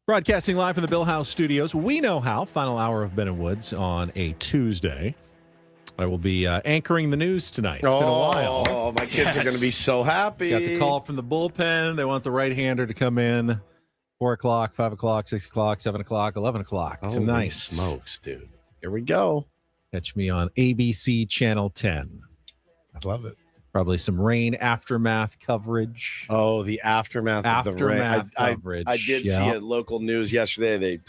Broadcasting live from the Bill House Studios. We know how. Final hour of Ben and Woods on a Tuesday. I will be anchoring the news tonight. It's been a while. Oh, my kids are going to be so happy. Got the call from the bullpen. They want the right-hander to come in 4 o'clock, 5 o'clock, 6 o'clock, 7 o'clock, 11 o'clock tonight. Holy smokes, dude. Here we go. Catch me on ABC Channel 10. I love it. Probably some rain aftermath coverage. Oh, the aftermath of the rain. Coverage. I did see a local news yesterday. They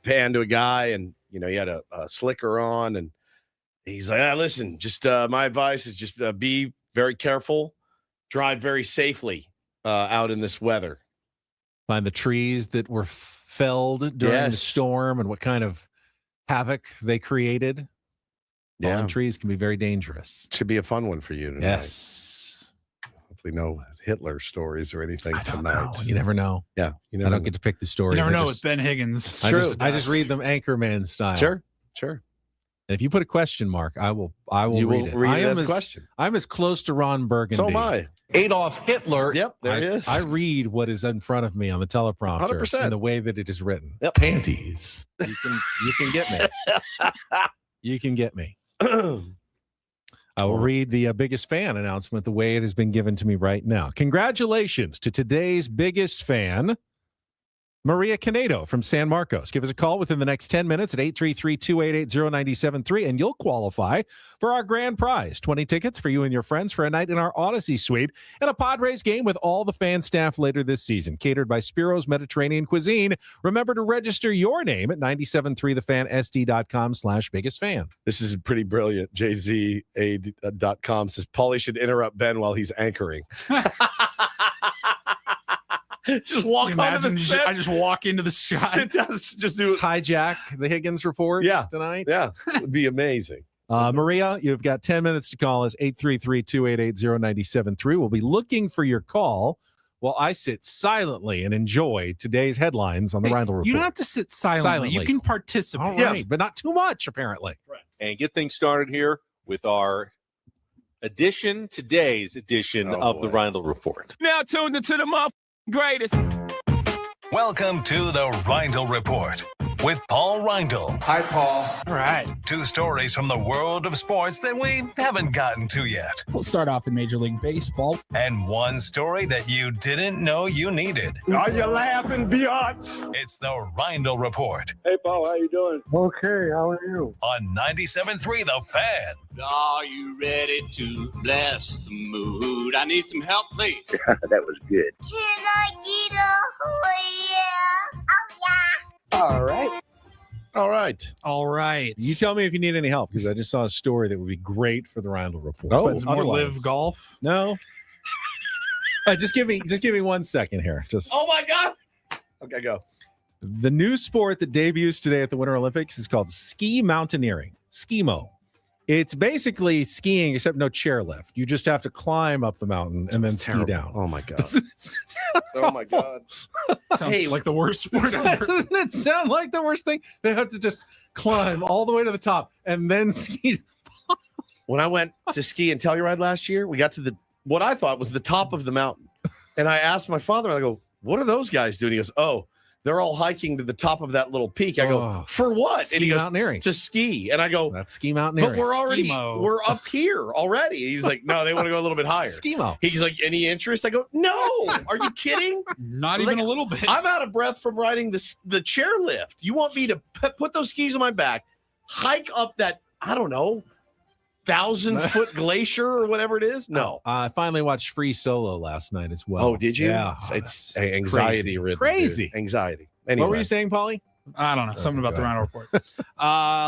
panned to a guy, and he had a slicker on, and he's like, listen, just my advice is just be very careful, drive very safely out in this weather. Find the trees that were felled during the storm and what kind of havoc they created. Fallen trees can be very dangerous. Should be a fun one for you tonight. Yes. Hopefully no Hitler stories or anything tonight. Know. You never know. Yeah. I don't get to pick the stories. You never know with Ben Higgins. It's true. I just read them Anchorman style. Sure. And if you put a question mark, I will read it. Read it as a question. I'm as close to Ron Burgundy. So am I. Adolf Hitler. Yep, there he is. I read what is in front of me on the teleprompter 100%. in the way that it is written. Yep. Panties. You can get me. You can get me. I will read the biggest fan announcement the way it has been given to me right now. Congratulations to today's biggest fan, Maria Canedo from San Marcos. Give us a call within the next 10 minutes at 833-288-0973, and you'll qualify for our grand prize, 20 tickets for you and your friends for a night in our Odyssey suite and a Padres game with all the fan staff later this season, catered by Spiro's Mediterranean Cuisine. Remember to register your name at 973thefansd.com/biggest-fan. This is pretty brilliant. JZA.com says, Paulie should interrupt Ben while he's anchoring. Just walk onto the set. I just walk into the sky. Sit down, just do it. Hijack the Higgins report tonight. Yeah, it would be amazing. Maria, you've got 10 minutes to call us, 833-288-0973. We'll be looking for your call while I sit silently and enjoy today's headlines on the Rindle Report. You don't have to sit silently. You can participate. All right, but not too much, apparently. Right. And get things started here with our today's edition of the Rindle Report. Now tuned into the greatest. Welcome to the Rindle Report with Paul Rindle. Hi, Paul. All right. 2 stories from the world of sports that we haven't gotten to yet. We'll start off in Major League Baseball. And 1 story that you didn't know you needed. Are you laughing, biatch? It's the Rindle Report Hey, Paul, how you doing? Okay, how are you? on 97.3 The Fan. Are you ready to bless the mood? I need some help, please. That was good. Can I get a yeah? Oh, yeah. All right. You tell me if you need any help, because I just saw a story that would be great for the Rindle Report. Oh, But More otherwise- live golf. No. Just give me 1 second here. Oh, my God. Okay, go. The new sport that debuts today at the Winter Olympics is called ski mountaineering, Skimo. It's basically skiing except no chairlift. You just have to climb up the mountain and then ski down. Oh, my God. Oh my God. Sounds like the worst sport ever. Doesn't it sound like the worst thing? They have to just climb all the way to the top and then ski. When I went to ski and Telluride last year, we got to what I thought was the top of the mountain. And I asked my father, I go, what are those guys doing? He goes, oh, they're all hiking to the top of that little peak. I go, for what? Ski and he goes, mountaineering. To ski. And I go, that's ski mountaineering. But Skimo. we're up here already. He's like, no, they want to go a little bit higher. Skimo. He's like, any interest? I go, no. Are you kidding? Not even a little bit. I'm out of breath from riding the chairlift. You want me to put those skis on my back, hike up that, I don't know, 1,000-foot glacier or whatever it is? No. I finally watched Free Solo last night as well. Oh, did you? Yeah. It's anxiety ridden. Crazy. Anxiety. Anyway. What were you saying, Paulie? I don't know. Something about the Rindle Report.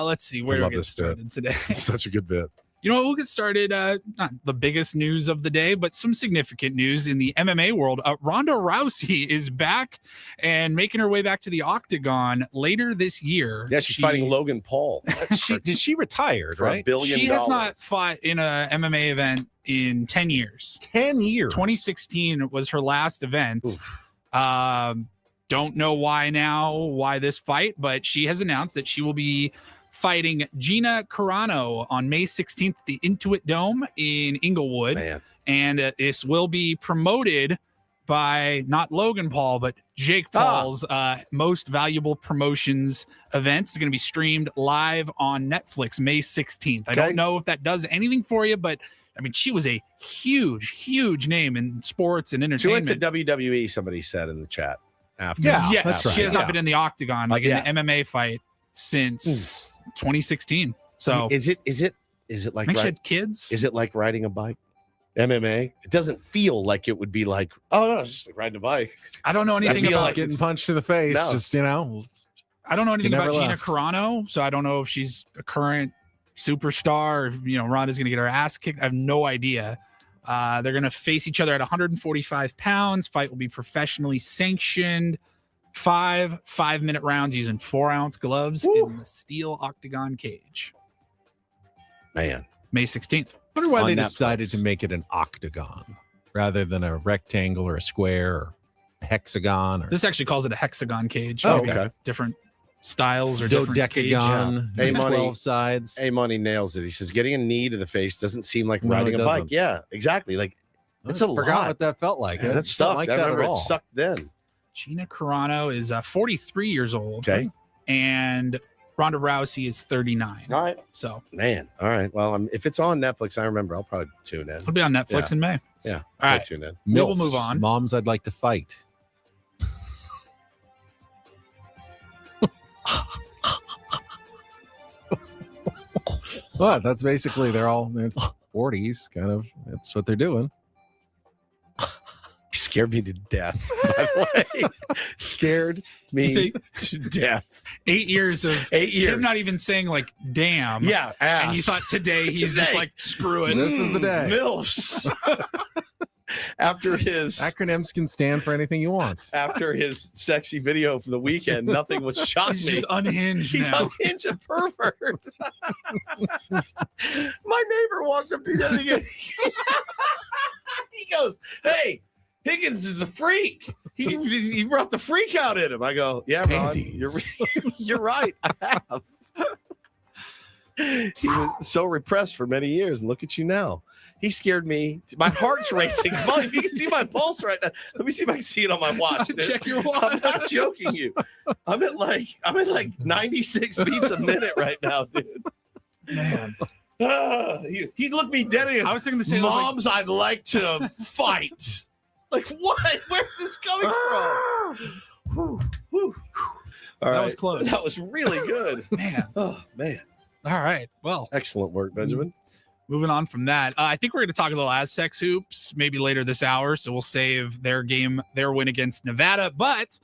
Let's see. Where do we get started today? It's such a good bit. You know what? We'll get started. Not the biggest news of the day, but some significant news in the MMA world. Ronda Rousey is back and making her way back to the octagon later this year. Yeah, she's fighting Logan Paul. Did she retired, for right? $1 billion. She has not fought in a MMA event in 10 years. 10 years. 2016 was her last event. Don't know why this fight, but she has announced that she will be fighting Gina Carano on May 16th at the Intuit Dome in Inglewood. Man. And this will be promoted by not Logan Paul, but Jake Paul's Most Valuable Promotions event. Is going to be streamed live on Netflix May 16th. I don't know if that does anything for you, but I mean, she was a huge name in sports and entertainment. She went to WWE, somebody said in the chat. After. Yes, that's right. she has not been in the octagon, in the MMA fight since 2016. So is it like she had kids? Is it like riding a bike? MMA? It doesn't feel like it would be like, oh no, it's just like riding a bike. I don't know anything about like getting punched in the face. No. Just, you know, I don't know anything about Gina left. Carano, so I don't know if she's a current superstar. Or if, Ronda's going to get her ass kicked. I have no idea. They're going to face each other at 145 pounds. Fight will be professionally sanctioned. 5 5-minute rounds using 4-ounce gloves in the steel octagon cage. Man, May 16th. I wonder why they Netflix. decided to make it an octagon rather than a rectangle or a square or a hexagon. Or This actually calls it a hexagon cage. Oh, Maybe okay. Different styles or different cage. dodecagon, Hey, Money. 12 sides. A Money nails it. He says getting a knee to the face doesn't seem like No, riding it a bike. doesn't. Yeah, exactly. Like it's a forgot lot. what that felt like. Yeah, It that doesn't sucked. like I that remember at it all. sucked then. Gina Carano is 43 years old. Okay. And Ronda Rousey is 39. All right. So Man, all right. Well, if it's on Netflix, I remember. I'll probably tune in. it'll be on Netflix Yeah. in May. Yeah, All I'll right. tune in. We will Milfs, move on. Moms I'd like to fight. But that's basically they're 40s, kind of. That's what they're doing. Scared me to death. By the way, scared me to death. 8 years of 8 years. him not even saying like damn. Yeah, And you ass. thought today he's just Today. like screw it. This is the day. MILFs. After his Acronyms can stand for anything you want. after his sexy video for the weekend, nothing would shock He's me. just unhinged He's now. unhinged and pervert. My neighbor walked up to me again. He goes, "Hey, Higgins is a freak. He brought the freak out in him." I go, "Yeah, Ron, you're right. I have." He was so repressed for many years, and look at you now. He scared me. My heart's racing. Molly, if you can see my pulse right now, let me see if I can see it on my watch. Dude. Check your watch. I'm not joking you. I'm at like 96 beats a minute right now, dude. Man. He looked me dead in. I was thinking the same. I was like, Moms, I'd like to fight. Like what? Where's this coming from? Whew, whew. All That was close. That was really good. Man. Oh man. All right. Well, Excellent work, Benjamin. moving on from that, I think we're going to talk a little Aztecs hoops maybe later this hour. So we'll save their win against Nevada. But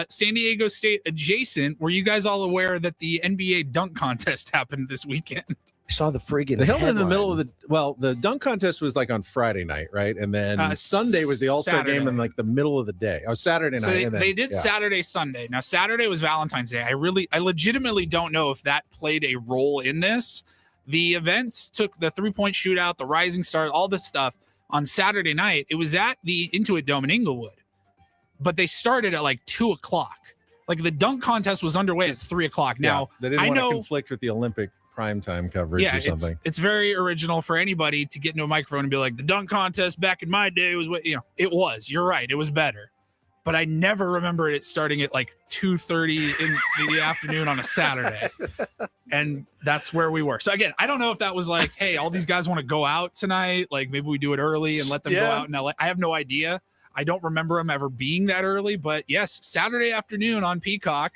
San Diego State adjacent, were you guys all aware that the NBA dunk contest happened this weekend? I saw the friggin' They held it in the middle headline. of the dunk contest was like on Friday night, right? And then Sunday was the All-Star game in like the middle of the day. Oh, Saturday night. So they, and then, they did yeah. Saturday, Sunday. Now Saturday was Valentine's Day. I legitimately don't know if that played a role in this. The events took the 3-point shootout, the rising star, all this stuff on Saturday night. It was at the Intuit Dome in Inglewood, but they started at like 2:00. Like the dunk contest was underway at 3:00. Now they didn't I want know to conflict with the Olympic primetime coverage or something. It's very original for anybody to get into a microphone and be like, the dunk contest back in my day was what it was. You're right, it was better. But I never remember it starting at like 2:30 in the afternoon on a Saturday. And that's where we were. So again, I don't know if that was like, hey, all these guys want to go out tonight. Like maybe we do it early and let them go out in LA. I have no idea. I don't remember them ever being that early. But yes, Saturday afternoon on Peacock,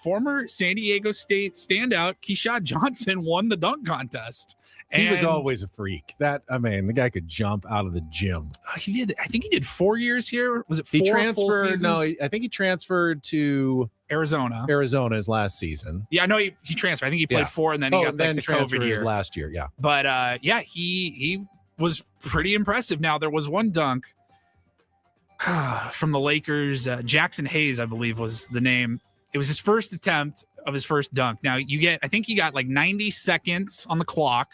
former San Diego State standout Keyshawn Johnson won the dunk contest. He was And always a freak. The guy could jump out of the gym. he did. I think he did 4 years here. Was it 4 He full transferred. seasons? No, I think he transferred to Arizona his last season. Yeah, I know he transferred. I think he played 4 and then he got then the transferred COVID his year. last year. Yeah. But he was pretty impressive. Now there was one dunk from the Lakers. Jackson Hayes, I believe, was the name. It was his first attempt of his first dunk. Now I think he got like 90 seconds on the clock,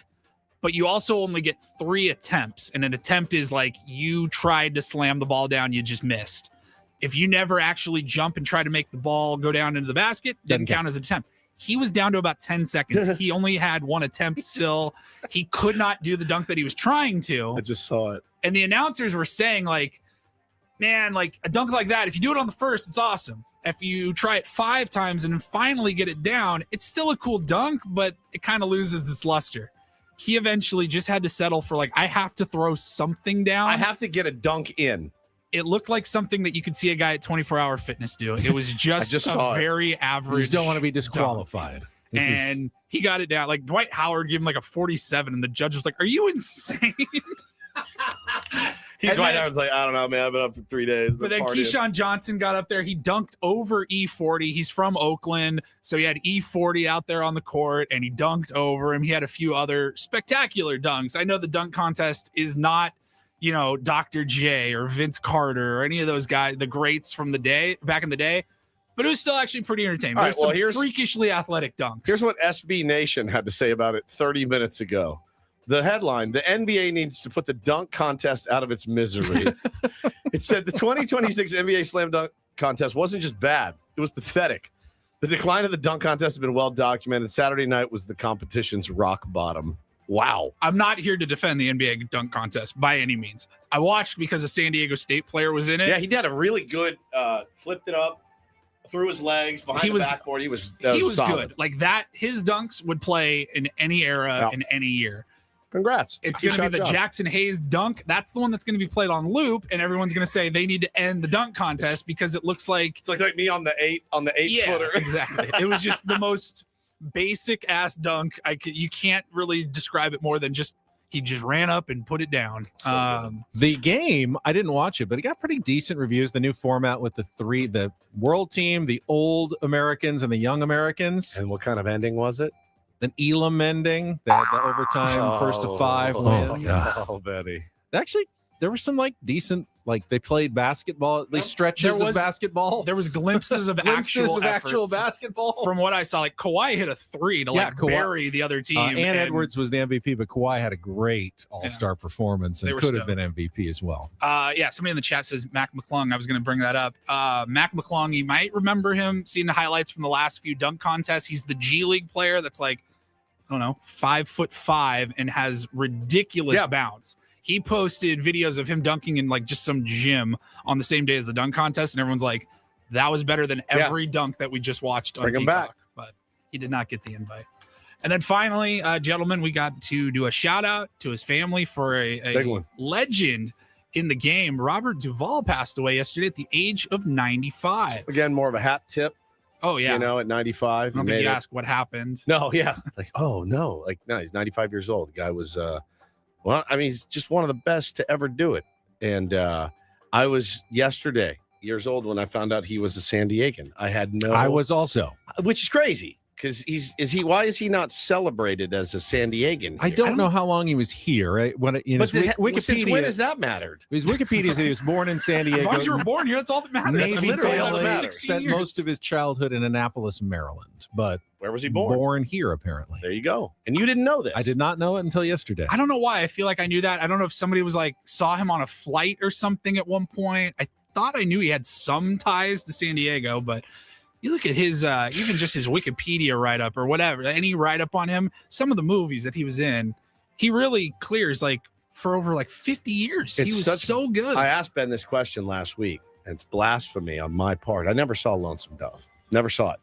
but you also only get 3 attempts. And an attempt is like you tried to slam the ball down, you just missed. If you never actually jump and try to make the ball go down into the basket, doesn't count as an attempt. He was down to about 10 seconds. He only had 1 attempt still. He could not do the dunk that he was trying to. I just saw it. And the announcers were saying like, man, like a dunk like that, if you do it on the first, it's awesome. If you try it 5 times and finally get it down, it's still a cool dunk, but it kind of loses its luster. He eventually just had to settle for like, I have to throw something down. I have to get a dunk in. It looked like something that you could see a guy at 24 Hour Fitness do. It was just a very average. You just don't want to be disqualified. He got it down. Like Dwight Howard gave him like a 47, and the judge was like, "Are you insane?" Dwight Howard's like, I don't know, man. I've been up for 3 days. But then Keyshawn Johnson got up there. He dunked over E40. He's from Oakland, so he had E40 out there on the court, and he dunked over him. He had a few other spectacular dunks. I know the dunk contest is not, Dr. J or Vince Carter or any of those guys, the greats from the day, back in the day, but it was still actually pretty entertaining. All right, There's some freakishly athletic dunks. Here's what SB Nation had to say about it 30 minutes ago. The headline, the NBA needs to put the dunk contest out of its misery. It said the 2026 NBA Slam Dunk Contest wasn't just bad. It was pathetic. The decline of the dunk contest has been well documented. Saturday night was the competition's rock bottom. Wow. I'm not here to defend the NBA dunk contest by any means. I watched because a San Diego State player was in it. Yeah, he did a really good, flipped it up, through his legs, behind the backboard. He was good. Like that, his dunks would play in any era, in any year. Congrats. It's going to be the Jackson Hayes dunk. That's the one that's going to be played on loop, and everyone's going to say they need to end the dunk contest because it looks like it's like me on the 8 footer. Exactly. It was just the most basic ass dunk. You can't really describe it more than just he just ran up and put it down. The game, I didn't watch it, but it got pretty decent reviews. The new format with the world team, the old Americans and the young Americans. And what kind of ending was it? An Elam ending. They had the overtime first to 5 win. Oh, Betty. Actually, there were some decent, they played basketball, at least stretches of basketball. There was glimpses of actual basketball. From what I saw, Kawhi hit a 3 to bury the other team. And Edwards was the MVP, but Kawhi had a great all-star performance and could have been MVP as well. Somebody in the chat says Mac McClung. I was going to bring that up. Mac McClung, you might remember him, seeing the highlights from the last few dunk contests. He's the G League player that's 5'5" and has ridiculous bounce. He posted videos of him dunking in just some gym on the same day as the dunk contest, and everyone's like, that was better than every dunk that we just watched on Bring him back. But he did not get the invite. And then finally, gentlemen, we got to do a shout out to his family for a legend in the game. Robert Duvall passed away yesterday at the age of 95. Again, more of a hat tip. Oh, yeah. At 95. I don't think you asked what happened. No, yeah. No, he's 95 years old. The guy was, he's just one of the best to ever do it. And I was yesterday years old when I found out he was a San Diegan. I was also. Which is crazy. Because why is he not celebrated as a San Diegan? I don't know how long he was here. Right? Wikipedia, since when has that mattered? His Wikipedia said he was born in San Diego. As long as you were born here, that's all that matters. Navy tailor, spent most of his childhood in Annapolis, Maryland. But where was he born? Born here, apparently. There you go. And you didn't know this. I did not know it until yesterday. I don't know why. I feel like I knew that. I don't know if somebody was saw him on a flight or something at one point. I thought I knew he had some ties to San Diego, but you look at his, even just his Wikipedia write-up or whatever, any write-up on him, some of the movies that he was in, he really clears for over 50 years. He was so good. I asked Ben this question last week, and it's blasphemy on my part. I never saw Lonesome Dove. Never saw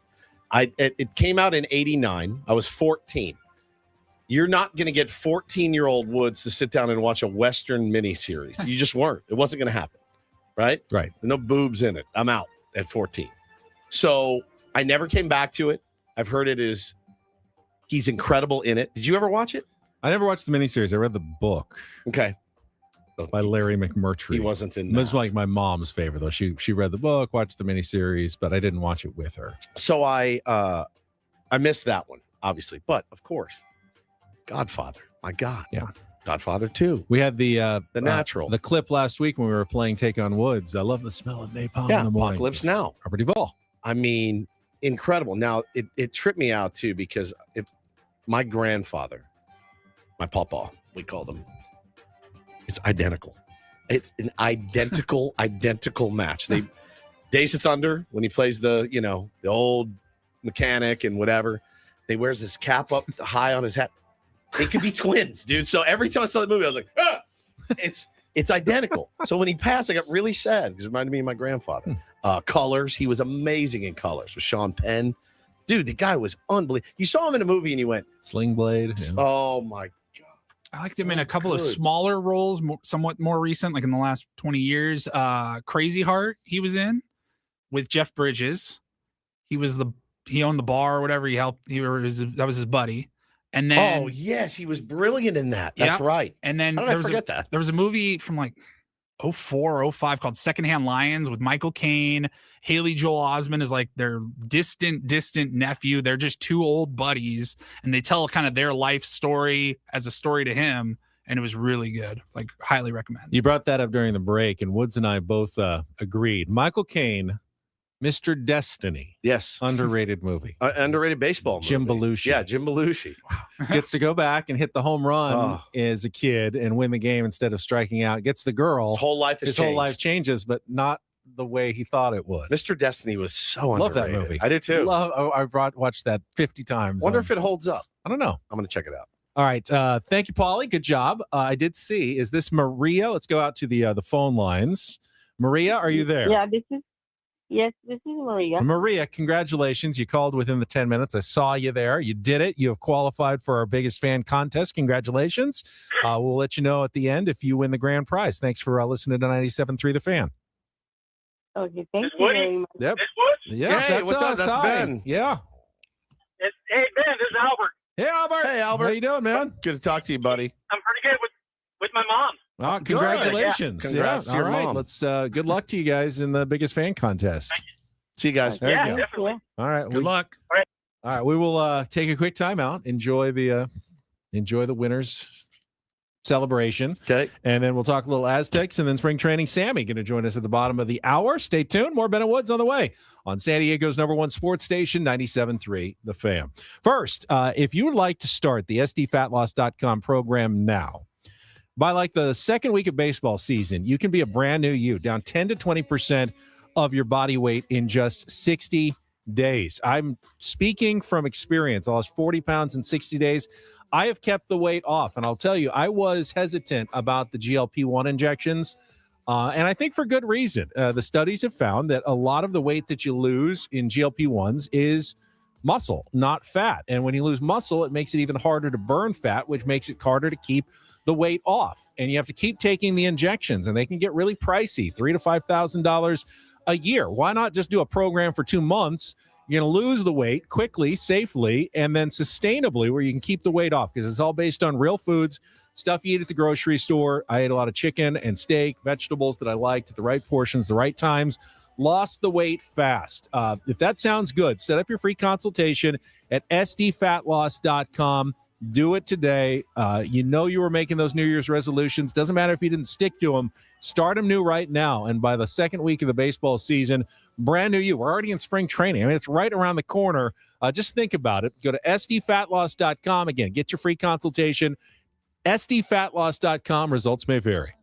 it. It came out in 89. I was 14. You're not going to get 14-year-old Woods to sit down and watch a Western miniseries. You just weren't. It wasn't going to happen, right? Right. No boobs in it. I'm out at 14. So I never came back to it. I've heard he's incredible in it. Did you ever watch it? I never watched the miniseries. I read the book. Okay. By Larry McMurtry. He wasn't in that. It was my mom's favorite, though. She read the book, watched the miniseries, but I didn't watch it with her. So I missed that one, obviously. But, of course, Godfather. My God. Yeah. Godfather 2. We had the Natural. The clip last week when we were playing Take on Woods. I love the smell of napalm in the morning. Apocalypse Now. Robert Duvall. I mean, incredible. Now, it tripped me out, too, because my grandfather, my pawpaw, we called him, it's identical. It's an identical match. Days of Thunder, when he plays the old mechanic and whatever, they wears this cap up high on his hat. They could be twins, dude. So every time I saw the movie, I was like, it's It's identical. So when he passed, I got really sad because it reminded me of my grandfather. Colors. He was amazing in Colors with Sean Penn. Dude, the guy was unbelievable. You saw him in a movie and you went, Sling Blade. Yeah. Oh, my God. I liked him in a couple of smaller roles, somewhat more recent, like in the last 20 years. Crazy Heart, he was in with Jeff Bridges. He owned the bar or whatever. That was his buddy. And then, oh yes, he was brilliant in that. That's right. And then How did I forget that? There was a movie from like 04 or 05 called Secondhand Lions with Michael Caine. Haley Joel Osment is like their distant nephew. They're just two old buddies, and they tell kind of their life story as a story to him. And it was really good. Like, highly recommend. You brought that up during the break, and Woods and I both agreed. Michael Caine, Mr. Destiny. Yes. Underrated movie. Underrated baseball movie. Jim Belushi. Yeah, Jim Belushi. Gets to go back and hit the home run as a kid and win the game instead of striking out. Gets the girl. His whole life has changed. His whole life changes, but not the way he thought it would. Mr. Destiny was so underrated. Love that movie. I did too. I've watched that 50 times. Wonder if it holds up. I don't know. I'm going to check it out. All right. Thank you, Paulie. Good job. I did see. Is this Maria? Let's go out to the phone lines. Maria, are you there? Yeah, this is Maria. Maria, congratulations. You called within the 10 minutes. I saw you there. You did it. You have qualified for our biggest fan contest. Congratulations. We'll let you know at the end if you win the grand prize. Thanks for listening to 97.3 The Fan. Okay, thank you very much. Yep. This Yeah, hey, what's up? That's Ben. Yeah. Hey, Ben, this is Albert. Hey, Albert. Hey, Albert. How you doing, man? Good to talk to you, buddy. I'm pretty good with my mom. Oh, congratulations. Yeah. Congrats to your all right. mom. Let's good luck to you guys in the biggest fan contest. See you guys. There you go. Definitely. All right. Good luck. All right. We will take a quick timeout. Enjoy the winners celebration. Okay. And then we'll talk a little Aztecs and then spring training. Sammy going to join us at the bottom of the hour. Stay tuned. More Bennett Woods on the way on San Diego's #1 sports station, 97.3 The Fan. First, if you would like to start the SDFatLoss.com program now, by like the second week of baseball season, you can be a brand new you, down 10 to 20% of your body weight in just 60 days. I'm speaking from experience. I lost 40 pounds in 60 days. I have kept the weight off, and I'll tell you, I was hesitant about the GLP-1 injections, and I think for good reason. The studies have found that a lot of the weight that you lose in GLP-1s is muscle, not fat. And when you lose muscle, it makes it even harder to burn fat, which makes it harder to keep the weight off. And you have to keep taking the injections, and they can get really pricey, $3,000 to $5,000 a year. Why not just do a program for 2 months? You're going to lose the weight quickly, safely, and then sustainably where you can keep the weight off because it's all based on real foods, stuff you eat at the grocery store. I ate a lot of chicken and steak, vegetables that I liked at the right portions, the right times, lost the weight fast. If that sounds good, set up your free consultation at sdfatloss.com. Do it today. You know you were making those New Year's resolutions. Doesn't matter if you didn't stick to them. Start them new right now. And by the second week of the baseball season, brand new you. We're already in spring training. I mean, it's right around the corner. Just think about it. Go to sdfatloss.com. Again, get your free consultation. sdfatloss.com. Results may vary.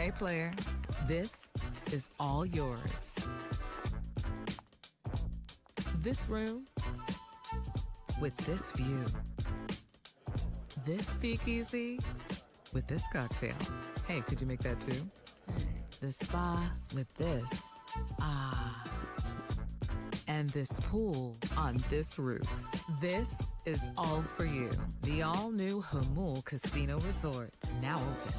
Hey, player, this is all yours. This room with this view. This speakeasy with this cocktail. Hey, could you make that too? The spa with this. Ah. And this pool on this roof. This is all for you. The all-new Hamul Casino Resort, now open.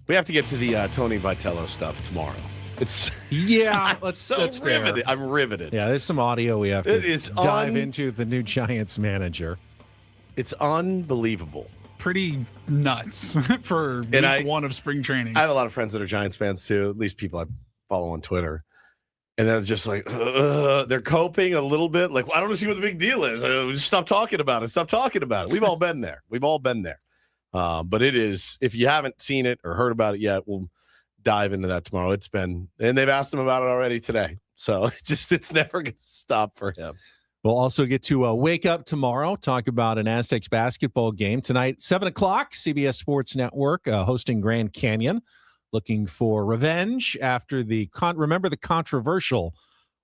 We have to get to the Tony Vitello stuff tomorrow. It's that's riveted. fair. I'm riveted. Yeah, there's some audio we have to It is dive into the new Giants manager. It's unbelievable. Pretty nuts for week one of spring training. I have a lot of friends that are Giants fans too, at least people I follow on Twitter. And then it's just like, they're coping a little bit. Like, I don't see what the big deal is. Just stop talking about it. Stop talking about it. We've all been there. But it is, if you haven't seen it or heard about it yet, we'll dive into that tomorrow. And they've asked him about it already today. So it's never going to stop for him. We'll also get to wake up tomorrow, talk about an Aztecs basketball game tonight, 7:00, CBS Sports Network, hosting Grand Canyon, looking for revenge after remember the controversial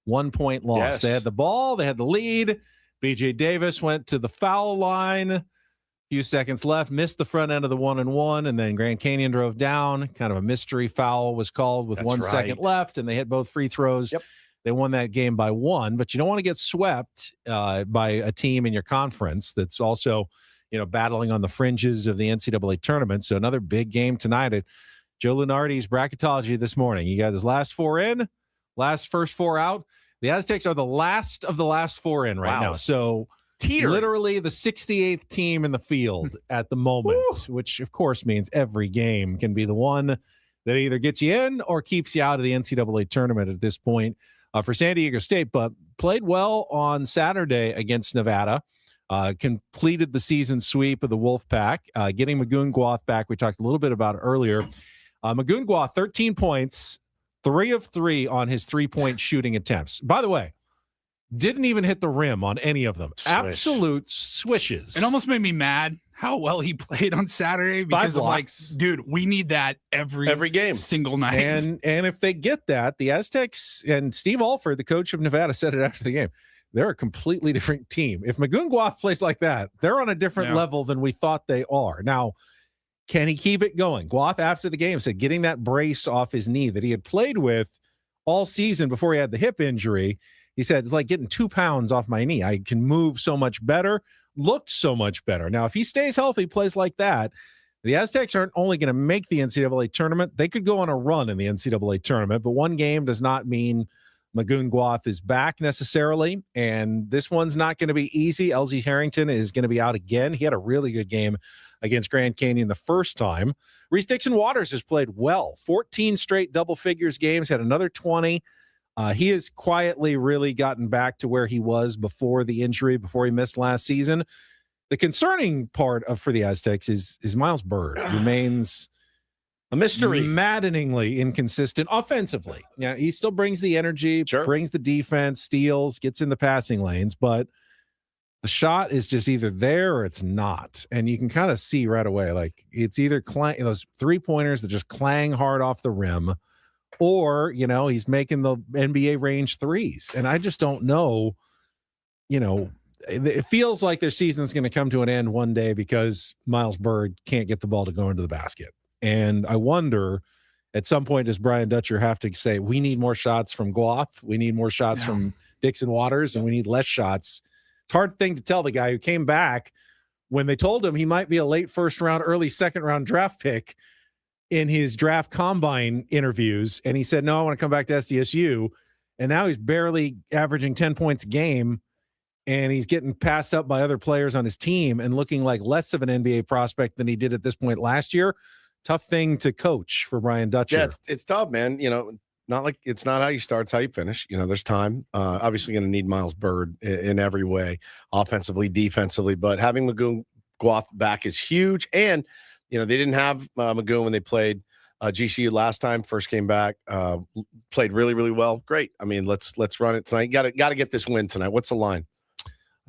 1-point loss. Yes. They had the ball, they had the lead. BJ Davis went to the foul line. Few seconds left, missed the front end of the 1-and-1, and then Grand Canyon drove down. Kind of a mystery foul was called with 1 second left, and they hit both free throws. Yep. They won that game by 1, but you don't want to get swept by a team in your conference that's also, battling on the fringes of the NCAA tournament. So another big game tonight at Joe Lunardi's bracketology this morning. You got his last 4 in, first 4 out. The Aztecs are the last of the last 4 in right now. So literally the 68th team in the field at the moment, which of course means every game can be the one that either gets you in or keeps you out of the NCAA tournament at this point for San Diego State, but played well on Saturday against Nevada, completed the season sweep of the Wolfpack, getting Magoon-Guath back. We talked a little bit about it earlier. Magoon-Guath, 13 points, 3 of 3 on his 3-point shooting attempts. By the way, didn't even hit the rim on any of them. Absolute swishes. It almost made me mad how well he played on Saturday? Because I'm like, dude, we need that every game, single night. And if they get that, the Aztecs, and Steve Alford, the coach of Nevada, said it after the game, they're a completely different team. If Magoon Guath plays like that, they're on a different level than we thought they are. Now, can he keep it going? Guath, after the game, said getting that brace off his knee that he had played with all season before he had the hip injury, he said, it's like getting 2 pounds off my knee. I can move so much better, looked so much better. Now, if he stays healthy, plays like that, the Aztecs aren't only going to make the NCAA tournament, they could go on a run in the NCAA tournament, but one game does not mean Magoon Guath is back necessarily, and this one's not going to be easy. LZ Harrington is going to be out again. He had a really good game against Grand Canyon the first time. Reese Dixon Waters has played well. 14 straight double figures games, had another 20. He has quietly really gotten back to where he was before the injury, before he missed last season. The concerning part for the Aztecs is Miles Bird remains a mystery, maddeningly inconsistent offensively. Yeah, he still brings the energy, brings the defense, steals, gets in the passing lanes, but the shot is just either there or it's not. And you can kind of see right away, like it's either those 3-pointers that just clang hard off the rim, or, he's making the NBA range threes. And I just don't know, it feels like their season's going to come to an end one day because Miles Bird can't get the ball to go into the basket. And I wonder, at some point, does Brian Dutcher have to say, we need more shots from Guath, we need more shots from Dixon Waters, and we need less shots? It's a hard thing to tell the guy who came back when they told him he might be a late first round, early second round draft pick in his draft combine interviews. And he said, no, I want to come back to SDSU. And now he's barely averaging 10 points a game. And he's getting passed up by other players on his team and looking like less of an NBA prospect than he did at this point last year. Tough thing to coach for Brian Dutcher. Yeah, it's tough, man. Not like it's not how you start, it's how you finish. There's time. Obviously going to need Miles Bird in every way, offensively, defensively. But having Magoon Guath back is huge. And, they didn't have Magoon when they played GCU last time. First came back, played really, really well. Great. I mean, let's run it tonight. Got to get this win tonight. What's the line?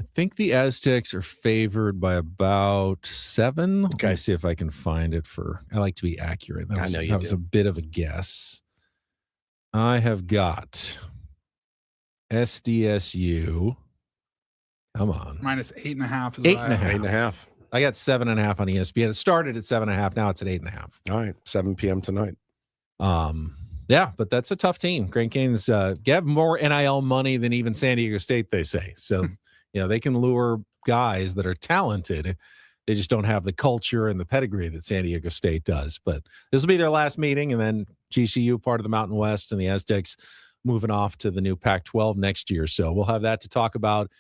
I think the Aztecs are favored by about 7. Okay. Let me see if I can find it I like to be accurate. That was a bit of a guess. I have got SDSU. Come on. Minus 8.5. 8.5. I got 7.5 on ESPN. It started at 7.5. Now it's at 8.5. All right. 7 p.m. tonight. Yeah, but that's a tough team. Grand Canyon's have more NIL money than even San Diego State, they say. So, they can lure guys that are talented. They just don't have the culture and the pedigree that San Diego State does. But this will be their last meeting, and then GCU, part of the Mountain West, and the Aztecs moving off to the new Pac-12 next year. So we'll have that to talk about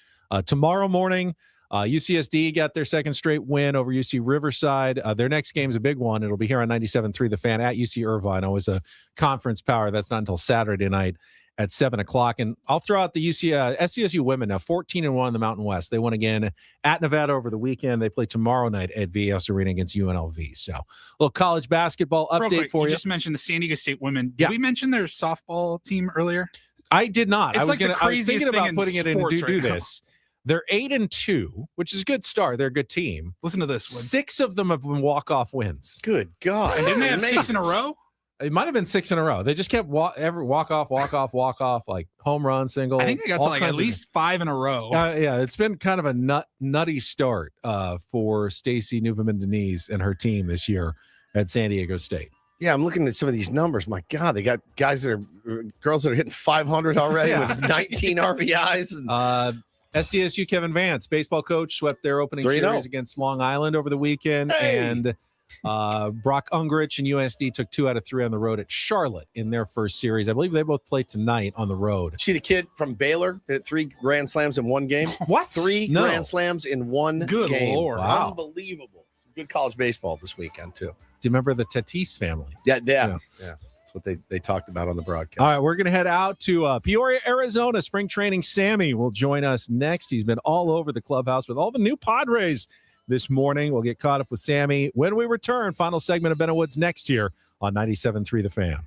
tomorrow morning. UCSD got their second straight win over UC Riverside. Their next game is a big one. It'll be here on 97.3 The Fan at UC Irvine. Always a conference power. That's not until Saturday night at 7 o'clock. And I'll throw out the SDSU women now, 14-1 in the Mountain West. They won again at Nevada over the weekend. They play tomorrow night at VS Arena against UNLV. So a little college basketball update for you. You just mentioned the San Diego State women. Did we mention their softball team earlier? I did not. It's I was thinking about putting it in to do this. They're 8-2, which is a good start. They're a good team. Listen to this one. 6 of them have been walk-off wins. Good God. And didn't they have 6 in a row? It might have been 6 in a row. They just kept walk-off, like home run, single. I think they got to at least 5 in a row. Yeah, it's been kind of a nutty start for Stacy Nuveman-Denise and her team this year at San Diego State. Yeah, I'm looking at some of these numbers. My God, they got girls that are hitting 500 already with 19 RBIs. And SDSU Kevin Vance, baseball coach, swept their opening series against Long Island over the weekend. Hey. And Brock Ungerich and USD took 2 out of 3 on the road at Charlotte in their first series. I believe they both play tonight on the road. See the kid from Baylor that hit 3 grand slams in one game? What? 3 grand slams in one game. Good Lord. Wow. Unbelievable. Good college baseball this weekend, too. Do you remember the Tatis family? Yeah. That's what they talked about on the broadcast. All right, we're going to head out to Peoria, Arizona. Spring training Sammy will join us next. He's been all over the clubhouse with all the new Padres this morning. We'll get caught up with Sammy when we return. Final segment of Ben Woods next year on 97.3 The Fan.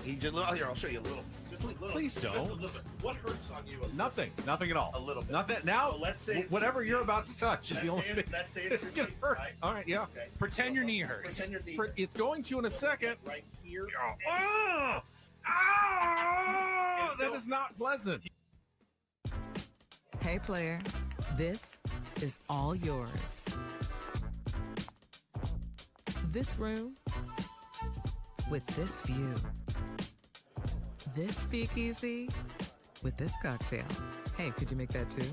He just here. I'll show you a little. Just a little. Please don't. Just a little bit. What hurts on you? Nothing at all. A little bit. Nothing. Now, So let's say whatever you're about to touch is the only thing. Let's say It's gonna hurt. Right? All right, yeah. Okay. Pretend your knee hurts. Pretend your knee. It's going to in a second. Right here. Oh, that is not pleasant. Hey, player, this is all yours. This room with this view. This speakeasy with this cocktail. Hey, could you make that too?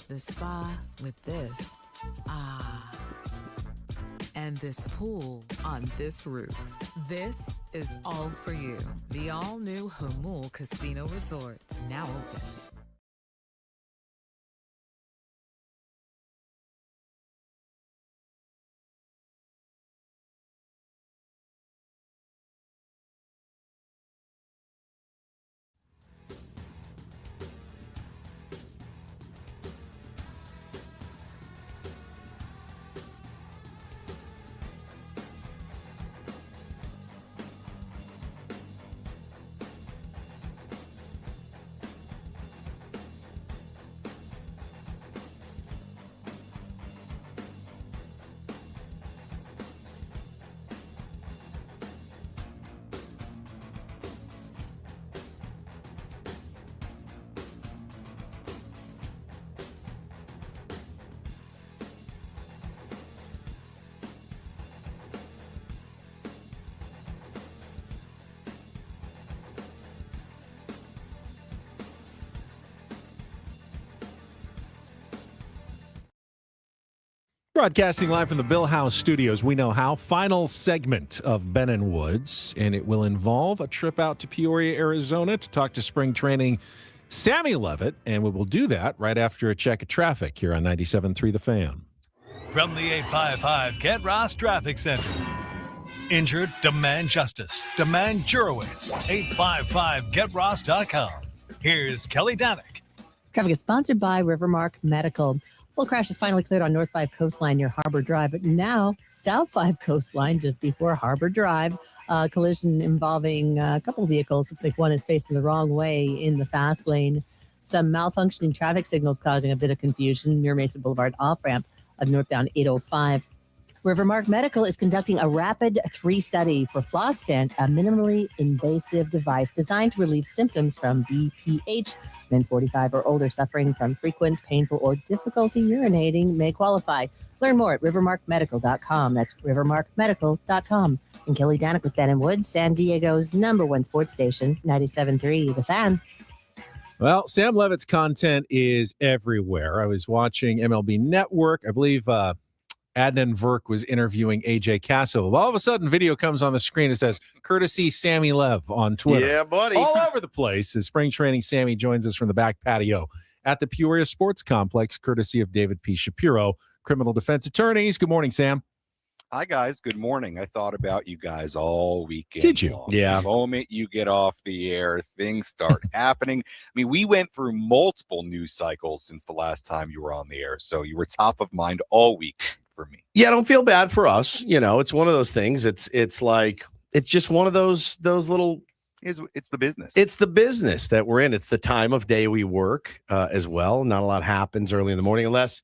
The spa with this. Ah. And this pool on this roof. This is all for you. The all-new Hamul Casino Resort, now open. Broadcasting live from the Bill House Studios, we know how. Final segment of Ben and Woods, and it will involve a trip out to Peoria, Arizona to talk to spring training Sammy Levitt, and we will do that right after a check of traffic here on 97.3 The Fan. From the 855 Get Ross Traffic Center. Injured? Demand justice. Demand Jurowitz. 855GetRoss.com. Here's Kelly Danick. Traffic is sponsored by Rivermark Medical. Well, crash is finally cleared on North 5 Coastline near Harbor Drive, but now South 5 Coastline just before Harbor Drive. Collision involving a couple vehicles. Looks like one is facing the wrong way in the fast lane. Some malfunctioning traffic signals causing a bit of confusion near Mesa Boulevard off-ramp of northbound 805. Rivermark Medical is conducting a rapid 3 study for Floss Stent, a minimally invasive device designed to relieve symptoms from BPH. Men 45 or older suffering from frequent, painful, or difficulty urinating may qualify. Learn more at rivermarkmedical.com. That's rivermarkmedical.com. And Kelly Danick with Ben and Woods, San Diego's #1 sports station, 97.3 The Fan. Well, Sam Levitt's content is everywhere. I was watching MLB Network. I believe Adnan Virk was interviewing AJ Casso. All of a sudden, video comes on the screen. It says, courtesy Sammy Lev on Twitter. Yeah, buddy. All over the place. As spring training, Sammy joins us from the back patio at the Peoria Sports Complex, courtesy of David P. Shapiro, criminal defense attorneys. Good morning, Sam. Hi, guys. Good morning. I thought about you guys all weekend. Did you? long. Yeah. The moment you get off the air, things start happening. I mean, we went through multiple news cycles since the last time you were on the air, so you were top of mind all week for me. Yeah, don't feel bad for us. You know, it's one of those things. It's like it's just one of those little. It's the business. It's the business that we're in. It's the time of day we work as well. Not a lot happens early in the morning, unless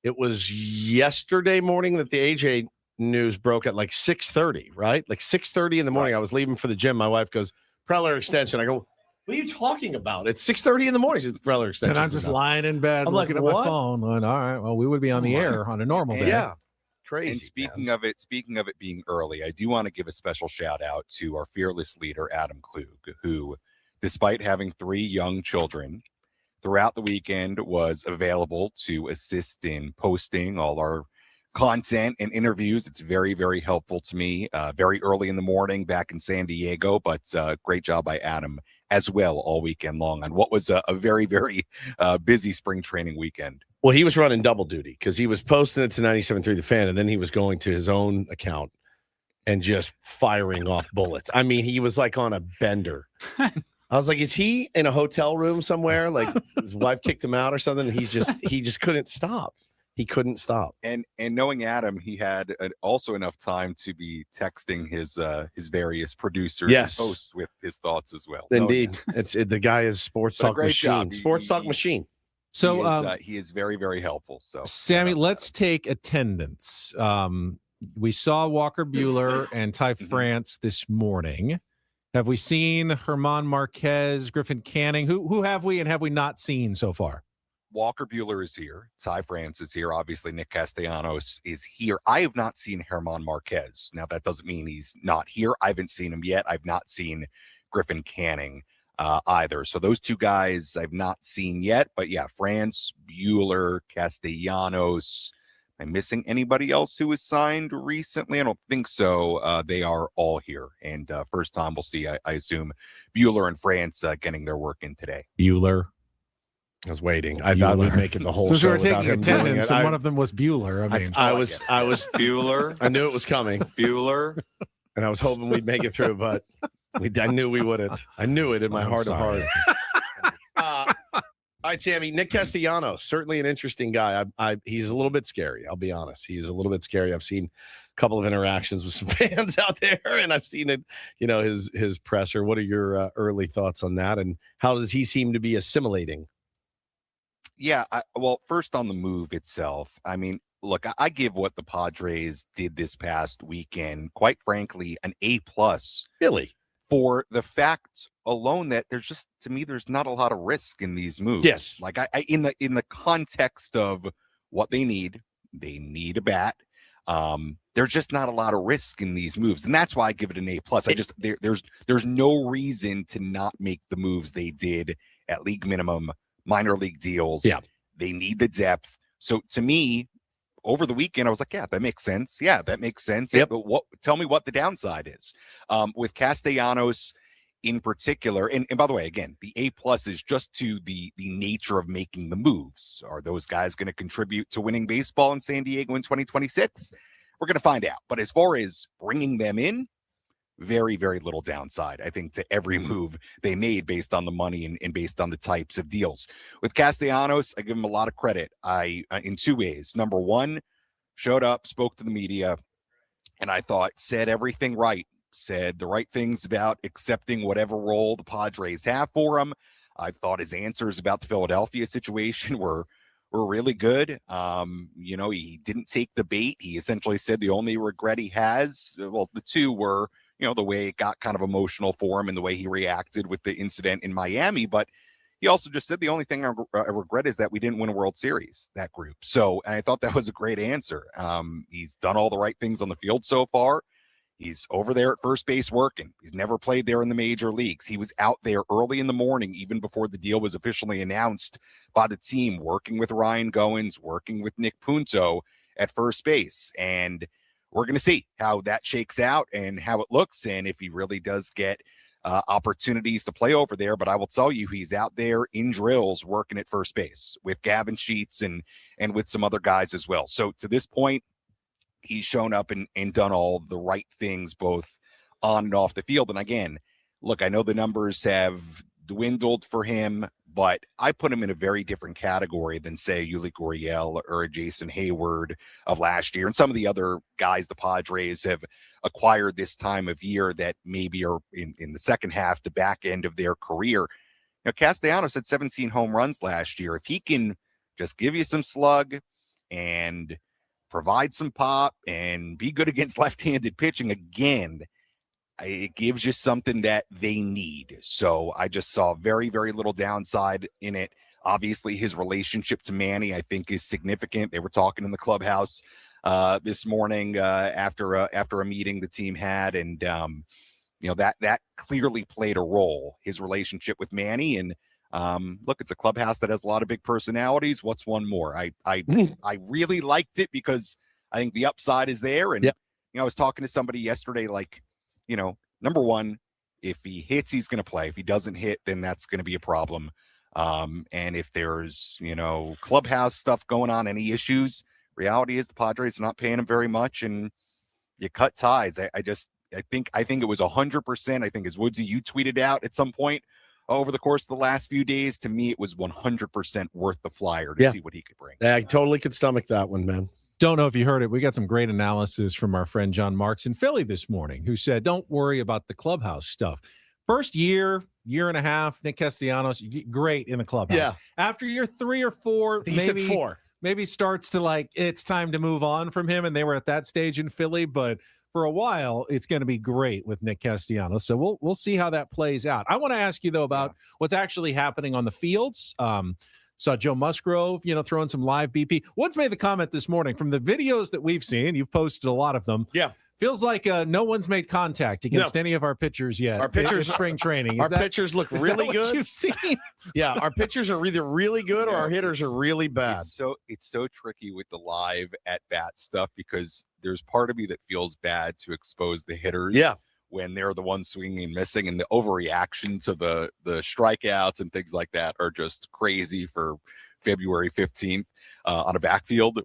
it was yesterday morning that the AJ news broke at like 6:30, right? Like 6:30 in the morning. I was leaving for the gym. My wife goes, Preller extension. I go, what are you talking about? It's 6:30 in the morning. She says, Preller extension. And I'm just lying in bed looking at my phone. Going, all right, well, we would be on the air on a normal day. Yeah. Crazy. And speaking of it being early, I do want to give a special shout out to our fearless leader, Adam Klug, who, despite having 3 young children, throughout the weekend was available to assist in posting all our content and interviews. It's very, very helpful to me. Very early in the morning back in San Diego, but great job by Adam as well all weekend long on what was a very, very busy spring training weekend. Well, he was running double duty because he was posting it to 97.3 The Fan, and then he was going to his own account and just firing off bullets. I mean, he was like on a bender. I was like, is he in a hotel room somewhere? Like his wife kicked him out or something? He just couldn't stop. He couldn't stop. And knowing Adam, he had also enough time to be texting his various producers and hosts with his thoughts as well. Indeed. The guy is sports talk machine. Sports talk machine. So he is very, very helpful. So Sammy, let's take attendance. We saw Walker Buehler and Ty France this morning. Have we seen Herman Marquez, Griffin Canning? Who have we and have we not seen so far? Walker Buehler is here. Ty France is here. Obviously, Nick Castellanos is here. I have not seen Herman Marquez. Now, that doesn't mean he's not here. I haven't seen him yet. I've not seen Griffin Canning either. So those two guys I've not seen yet. But yeah, France, Buehler, Castellanos. Am I missing anybody else who was signed recently? I don't think so. They are all here. And first time we'll see, I assume, Buehler and France getting their work in today. Buehler. I was waiting. I thought we'd make it the whole Since show. we were taking attendance, and one one of them was Buehler. I was Buehler. I knew it was coming. Buehler. And I was hoping we'd make it through, but I knew we wouldn't. I knew it in my heart of hearts. All right, Sammy. Nick Castellanos, certainly an interesting guy. He's a little bit scary. I'll be honest. He's a little bit scary. I've seen a couple of interactions with some fans out there, and I've seen it. His presser. What are your early thoughts on that? And how does he seem to be assimilating? Yeah, well, first on the move itself, I mean, look, I give what the Padres did this past weekend, quite frankly, an A+. Really? For the fact alone that there's not a lot of risk in these moves. Yes. Like in the context of what they need a bat. There's just not a lot of risk in these moves, and that's why I give it an A+. There's no reason to not make the moves they did at league minimum. Minor league deals. Yeah. They need the depth. So to me, over the weekend, I was like, yeah, that makes sense. Yeah, that makes sense. Yep. But tell me what the downside is. With Castellanos in particular, and by the way, again, the A+ is just to the nature of making the moves. Are those guys going to contribute to winning baseball in San Diego in 2026? We're going to find out. But as far as bringing them in, very, very little downside, I think, to every move they made based on the money and based on the types of deals. With Castellanos, I give him a lot of credit. In two ways. Number one, showed up, spoke to the media, and I thought said everything right. Said the right things about accepting whatever role the Padres have for him. I thought his answers about the Philadelphia situation were really good. He didn't take the bait. He essentially said the only regret he has, well, the two were, the way it got kind of emotional for him and the way he reacted with the incident in Miami. But he also just said the only thing I regret is that we didn't win a World Series, that group. So I thought that was a great answer. He's done all the right things on the field so far. He's over there at first base working. He's never played there in the major leagues. He was out there early in the morning, even before the deal was officially announced by the team, working with Ryan Goins, working with Nick Punto at first base. And we're going to see how that shakes out and how it looks, and if he really does get opportunities to play over there. But I will tell you, he's out there in drills working at first base with Gavin Sheets and with some other guys as well. So to this point, he's shown up and done all the right things, both on and off the field. And again, look, I know the numbers have dwindled for him, but I put him in a very different category than, say, Yuli Gurriel or Jason Hayward of last year, and some of the other guys the Padres have acquired this time of year that maybe are in the second half, the back end of their career. Castellanos had 17 home runs last year. If he can just give you some slug and provide some pop and be good against left-handed pitching again, it gives you something that they need. So I just saw very, very little downside in it. Obviously, his relationship to Manny, I think, is significant. They were talking in the clubhouse this morning after a meeting the team had, and that clearly played a role. His relationship with Manny, and look, it's a clubhouse that has a lot of big personalities. What's one more? I really liked it because I think the upside is there. And I was talking to somebody yesterday, like, number one, if he hits, he's going to play. If he doesn't hit, then that's going to be a problem. And if there's, clubhouse stuff going on, any issues, reality is the Padres are not paying him very much, and you cut ties. I think it was 100%. I think as Woodsy, you tweeted out at some point over the course of the last few days, to me, it was 100% worth the flyer to see what he could bring. Yeah, I totally could stomach that one, man. Don't know if you heard it. We got some great analysis from our friend John Marks in Philly this morning, who said, don't worry about the clubhouse stuff. First year and a half, Nick Castellanos, great in the clubhouse. Yeah. After year 3 or 4, maybe starts to it's time to move on from him. And they were at that stage in Philly, but for a while, it's going to be great with Nick Castellanos. So we'll see how that plays out. I want to ask you, though, about what's actually happening on the fields. Saw Joe Musgrove, throwing some live BP. Woods made the comment this morning from the videos that we've seen. You've posted a lot of them. Yeah. Feels like no one's made contact against any of our pitchers yet. Our pitchers, spring training. Our pitchers look really good. You've seen? Yeah, our pitchers are either really good or our hitters are really bad. It's so tricky with the live at bat stuff because there's part of me that feels bad to expose the hitters. Yeah. When they're the ones swinging and missing, and the overreaction to the strikeouts and things like that are just crazy for February 15th on a backfield,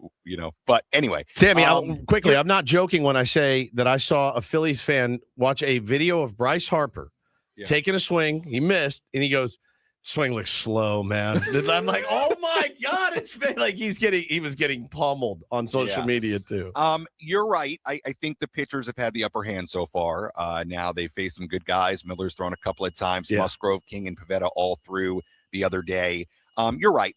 But anyway, Sammy, I'm not joking when I say that I saw a Phillies fan watch a video of Bryce Harper taking a swing. He missed, and he goes, "Swing looks slow, man." I'm like, "Oh my God!" It's been like he was getting pummeled on social media too. You're right. I think the pitchers have had the upper hand so far. Now they face some good guys. Miller's thrown a couple of times. Musgrove, King, and Pivetta all through the other day. You're right.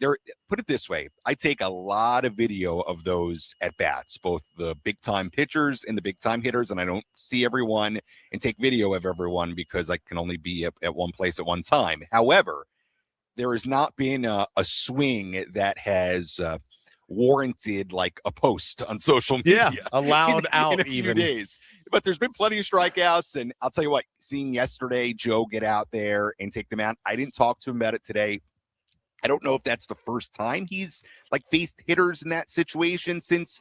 Put it this way. I take a lot of video of those at bats, both the big time pitchers and the big time hitters, and I don't see everyone and take video of everyone because I can only be at one place at one time. However, there has not been a swing that has warranted like a post on social media. Yeah, allowed out in a few even days. But there's been plenty of strikeouts, and I'll tell you what, seeing yesterday Joe get out there and take them out, I didn't talk to him about it today. I don't know if that's the first time he's faced hitters in that situation since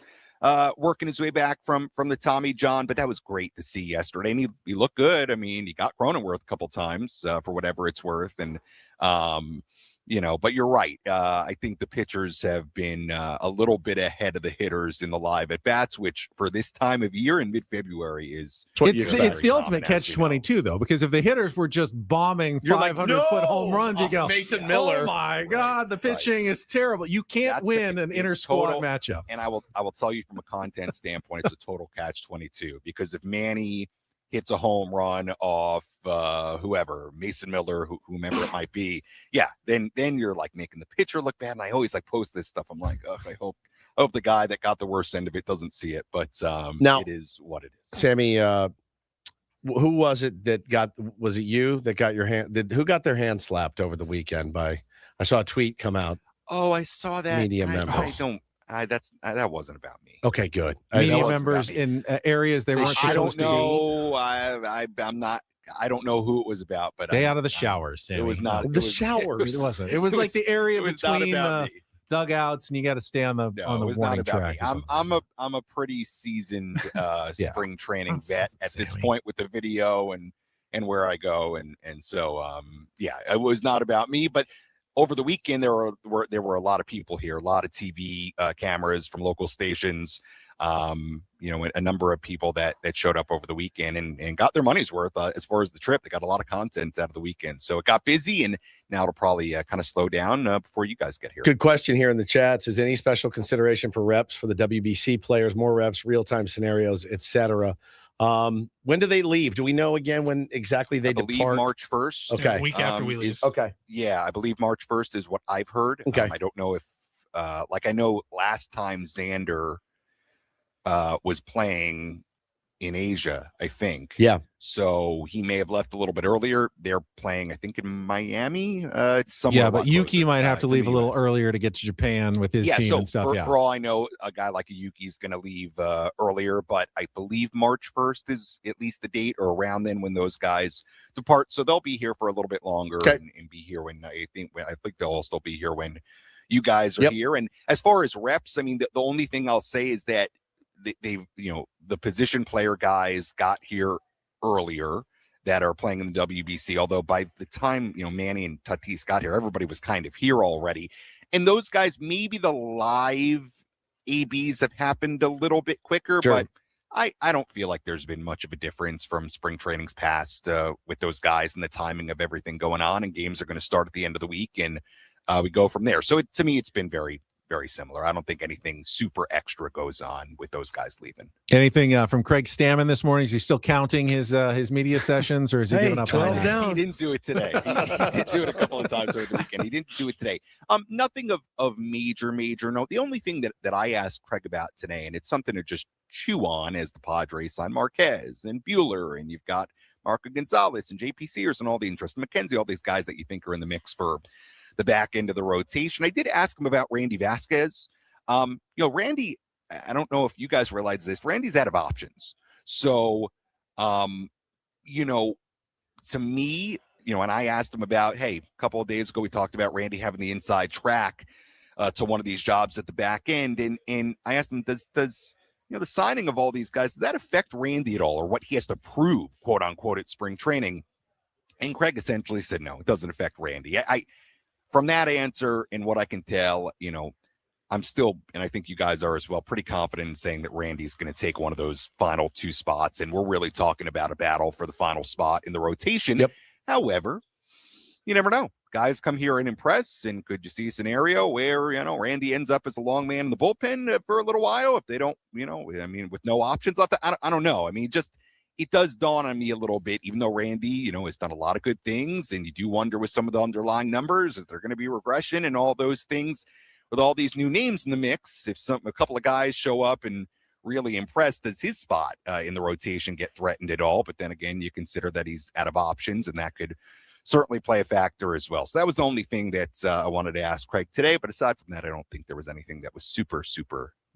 working his way back from the Tommy John, but that was great to see yesterday. And he looked good. I mean, he got Cronenworth a couple times for whatever it's worth. And, but you're right. I think the pitchers have been a little bit ahead of the hitters in the live at bats, which for this time of year in mid-February is it's the ultimate catch-22 though, because if the hitters were just bombing 500-foot home runs, you go, Mason Miller. Oh my God, the pitching is terrible. You can't win an inter-squad matchup. And I will tell you from a content standpoint, it's a total catch-22 because if Manny hits a home run off whoever, Mason Miller, whomever it might be, then you're making the pitcher look bad. And I always post this stuff. I'm like, I hope the guy that got the worst end of it doesn't see it. But now it is what it is. Sammy, who was it that was it you that got your hand? Who got their hand slapped over the weekend by? I saw a tweet come out. Oh, I saw that. Media members. That wasn't about me. Okay, good. Media members in areas they weren't supposed to be. I'm not. I don't know who it was about, but stay out of the showers, Sammy. It was not the showers. It wasn't. It was the area between the dugouts, and you got to stay on the warning track. I'm a pretty seasoned spring training vet at this point with the video and where I go, and so it was not about me, but. Over the weekend, there were a lot of people here, a lot of TV cameras from local stations, a number of people that showed up over the weekend and got their money's worth as far as the trip. They got a lot of content out of the weekend. So it got busy, and now it'll probably kind of slow down before you guys get here. Good question here in the chat. Says, any special consideration for reps for the WBC players, more reps, real-time scenarios, etc.? When do they leave? Do we know again when exactly they depart? I believe March 1st. Okay. A week after we leave. Okay. Yeah, I believe March 1st is what I've heard. Okay. I don't know if, I know last time Xander was playing in Asia, I think. Yeah. So he may have left a little bit earlier. They're playing, I think, in Miami. It's somewhere. Yeah, but Yuki might have to leave a little earlier to get to Japan with his team and stuff. For all I know, a guy like a Yuki's going to leave earlier, but I believe March 1st is at least the date or around then when those guys depart. So they'll be here for a little bit longer and be here when I think they'll also be here when you guys are here. And as far as reps, I mean, the only thing I'll say is that they've the position player guys got here earlier that are playing in the WBC, although by the time Manny and Tatis got here, everybody was kind of here already. And those guys, maybe the live ABs have happened a little bit quicker, but I don't feel like there's been much of a difference from spring trainings past with those guys and the timing of everything going on, and games are going to start at the end of the week, and we go from there. So to me, it's been very, very similar. I don't think anything super extra goes on with those guys leaving. Anything from Craig Stammen this morning? Is he still counting his media sessions, or is he giving up 12 on down? He didn't do it today. He did do it a couple of times over the weekend. He didn't do it today. Nothing of major note. The only thing that I asked Craig about today, and it's something to just chew on, as the Padres sign Marquez and Buehler, and you've got Marco Gonzalez and JP Sears and all the interest, McKenzie, all these guys that you think are in the mix for the back end of the rotation. I did ask him about Randy Vasquez. Randy, I don't know if you guys realize this, Randy's out of options. So, to me, and I asked him about, hey, a couple of days ago, we talked about Randy having the inside track to one of these jobs at the back end. And I asked him, does the signing of all these guys, does that affect Randy at all, or what he has to prove, quote unquote, at spring training? And Craig essentially said, no, it doesn't affect Randy. From that answer and what I can tell, I'm still, and I think you guys are as well, pretty confident in saying that Randy's going to take one of those final 2 spots. And we're really talking about a battle for the final spot in the rotation. Yep. However, you never know. Guys come here and impress. And could you see a scenario where, Randy ends up as a long man in the bullpen for a little while if they don't, with no options left? I don't know. It does dawn on me a little bit, even though Randy, has done a lot of good things, and you do wonder with some of the underlying numbers, is there going to be regression and all those things with all these new names in the mix? If a couple of guys show up and really impress, does his spot in the rotation get threatened at all? But then again, you consider that he's out of options, and that could certainly play a factor as well. So that was the only thing that I wanted to ask Craig today. But aside from that, I don't think there was anything that was super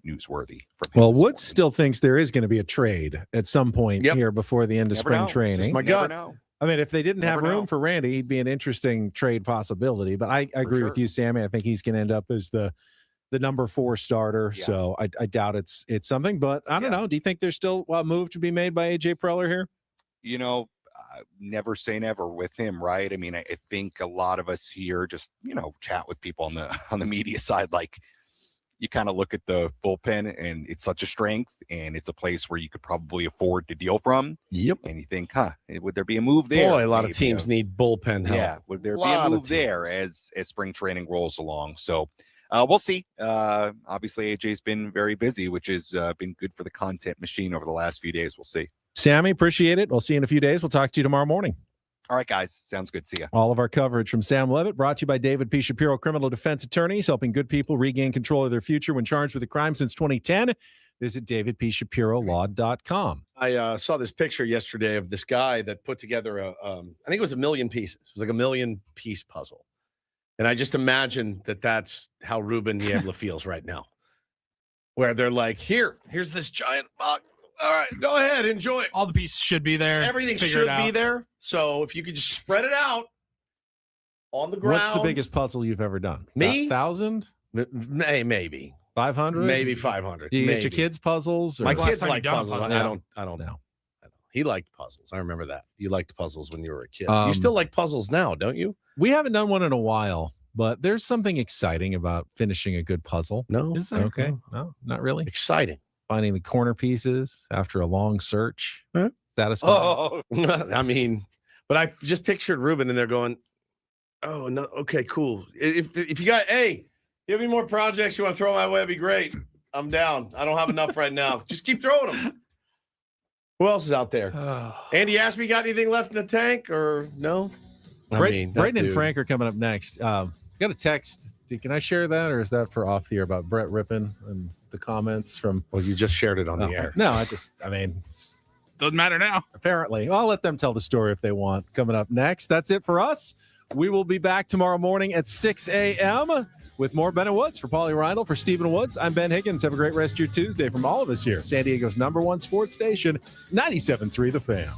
newsworthy from him. Well, Woods still thinks there is going to be a trade at some point here before the end of spring training. Just my gut. I mean, if they didn't have room for Randy, he'd be an interesting trade possibility. But I agree with you, Sammy. I think he's going to end up as the number 4 starter. Yeah. So I doubt it's something. But I don't know. Do you think there's still a move to be made by AJ Preller here? Never say never with him, right? I think a lot of us here just chat with people on the media side, like, you kind of look at the bullpen and it's such a strength, and it's a place where you could probably afford to deal from. Yep. And you think, would there be a move there? Boy, a lot of teams need bullpen help. Yeah. Would there be a move there as spring training rolls along? So we'll see. Obviously, AJ's been very busy, which has been good for the content machine over the last few days. We'll see. Sammy, appreciate it. We'll see you in a few days. We'll talk to you tomorrow morning. All right, guys. Sounds good. See ya. All of our coverage from Sam Levitt, brought to you by David P. Shapiro, criminal defense attorneys, helping good people regain control of their future when charged with a crime since 2010. Visit davidpshapirolaw.com. I saw this picture yesterday of this guy that put together I think it was 1 million pieces. It was like a 1 million piece puzzle. And I just imagine that's how Ruben Niebla feels right now, where they're like, here's this giant box. All right, go ahead, enjoy it. All the pieces should be there. Everything should be there. So if you could just spread it out on the ground. What's the biggest puzzle you've ever done? Me? 1,000? Maybe. 500? Maybe 500. Do you get your kids puzzles? Or? My kids like puzzles. Puzzle? I don't know. He liked puzzles. I remember that. You liked puzzles when you were a kid. You still like puzzles now, don't you? We haven't done one in a while, but there's something exciting about finishing a good puzzle. No. Is there? Okay. No, not really. Exciting. Finding the corner pieces after a long search. Huh? Satisfying. But I just pictured Ruben and they're going, oh, no. Okay, cool. If you got, hey, you have any more projects you want to throw my way, that'd be great. I'm down. I don't have enough right now. Just keep throwing them. Who else is out there? Andy asked me, got anything left in the tank or no? Brayden and Frank are coming up next. Got a text. Can I share that, or is that for off the air about Brett Rippon and the comments from? Well, you just shared it on the air. No, doesn't matter now. Apparently, I'll let them tell the story if they want. Coming up next, that's it for us. We will be back tomorrow morning at 6 a.m. with more Ben and Woods. For Paulie Reindl, for Stephen Woods, I'm Ben Higgins. Have a great rest of your Tuesday from all of us here. San Diego's #1 sports station, 97.3 The Fan.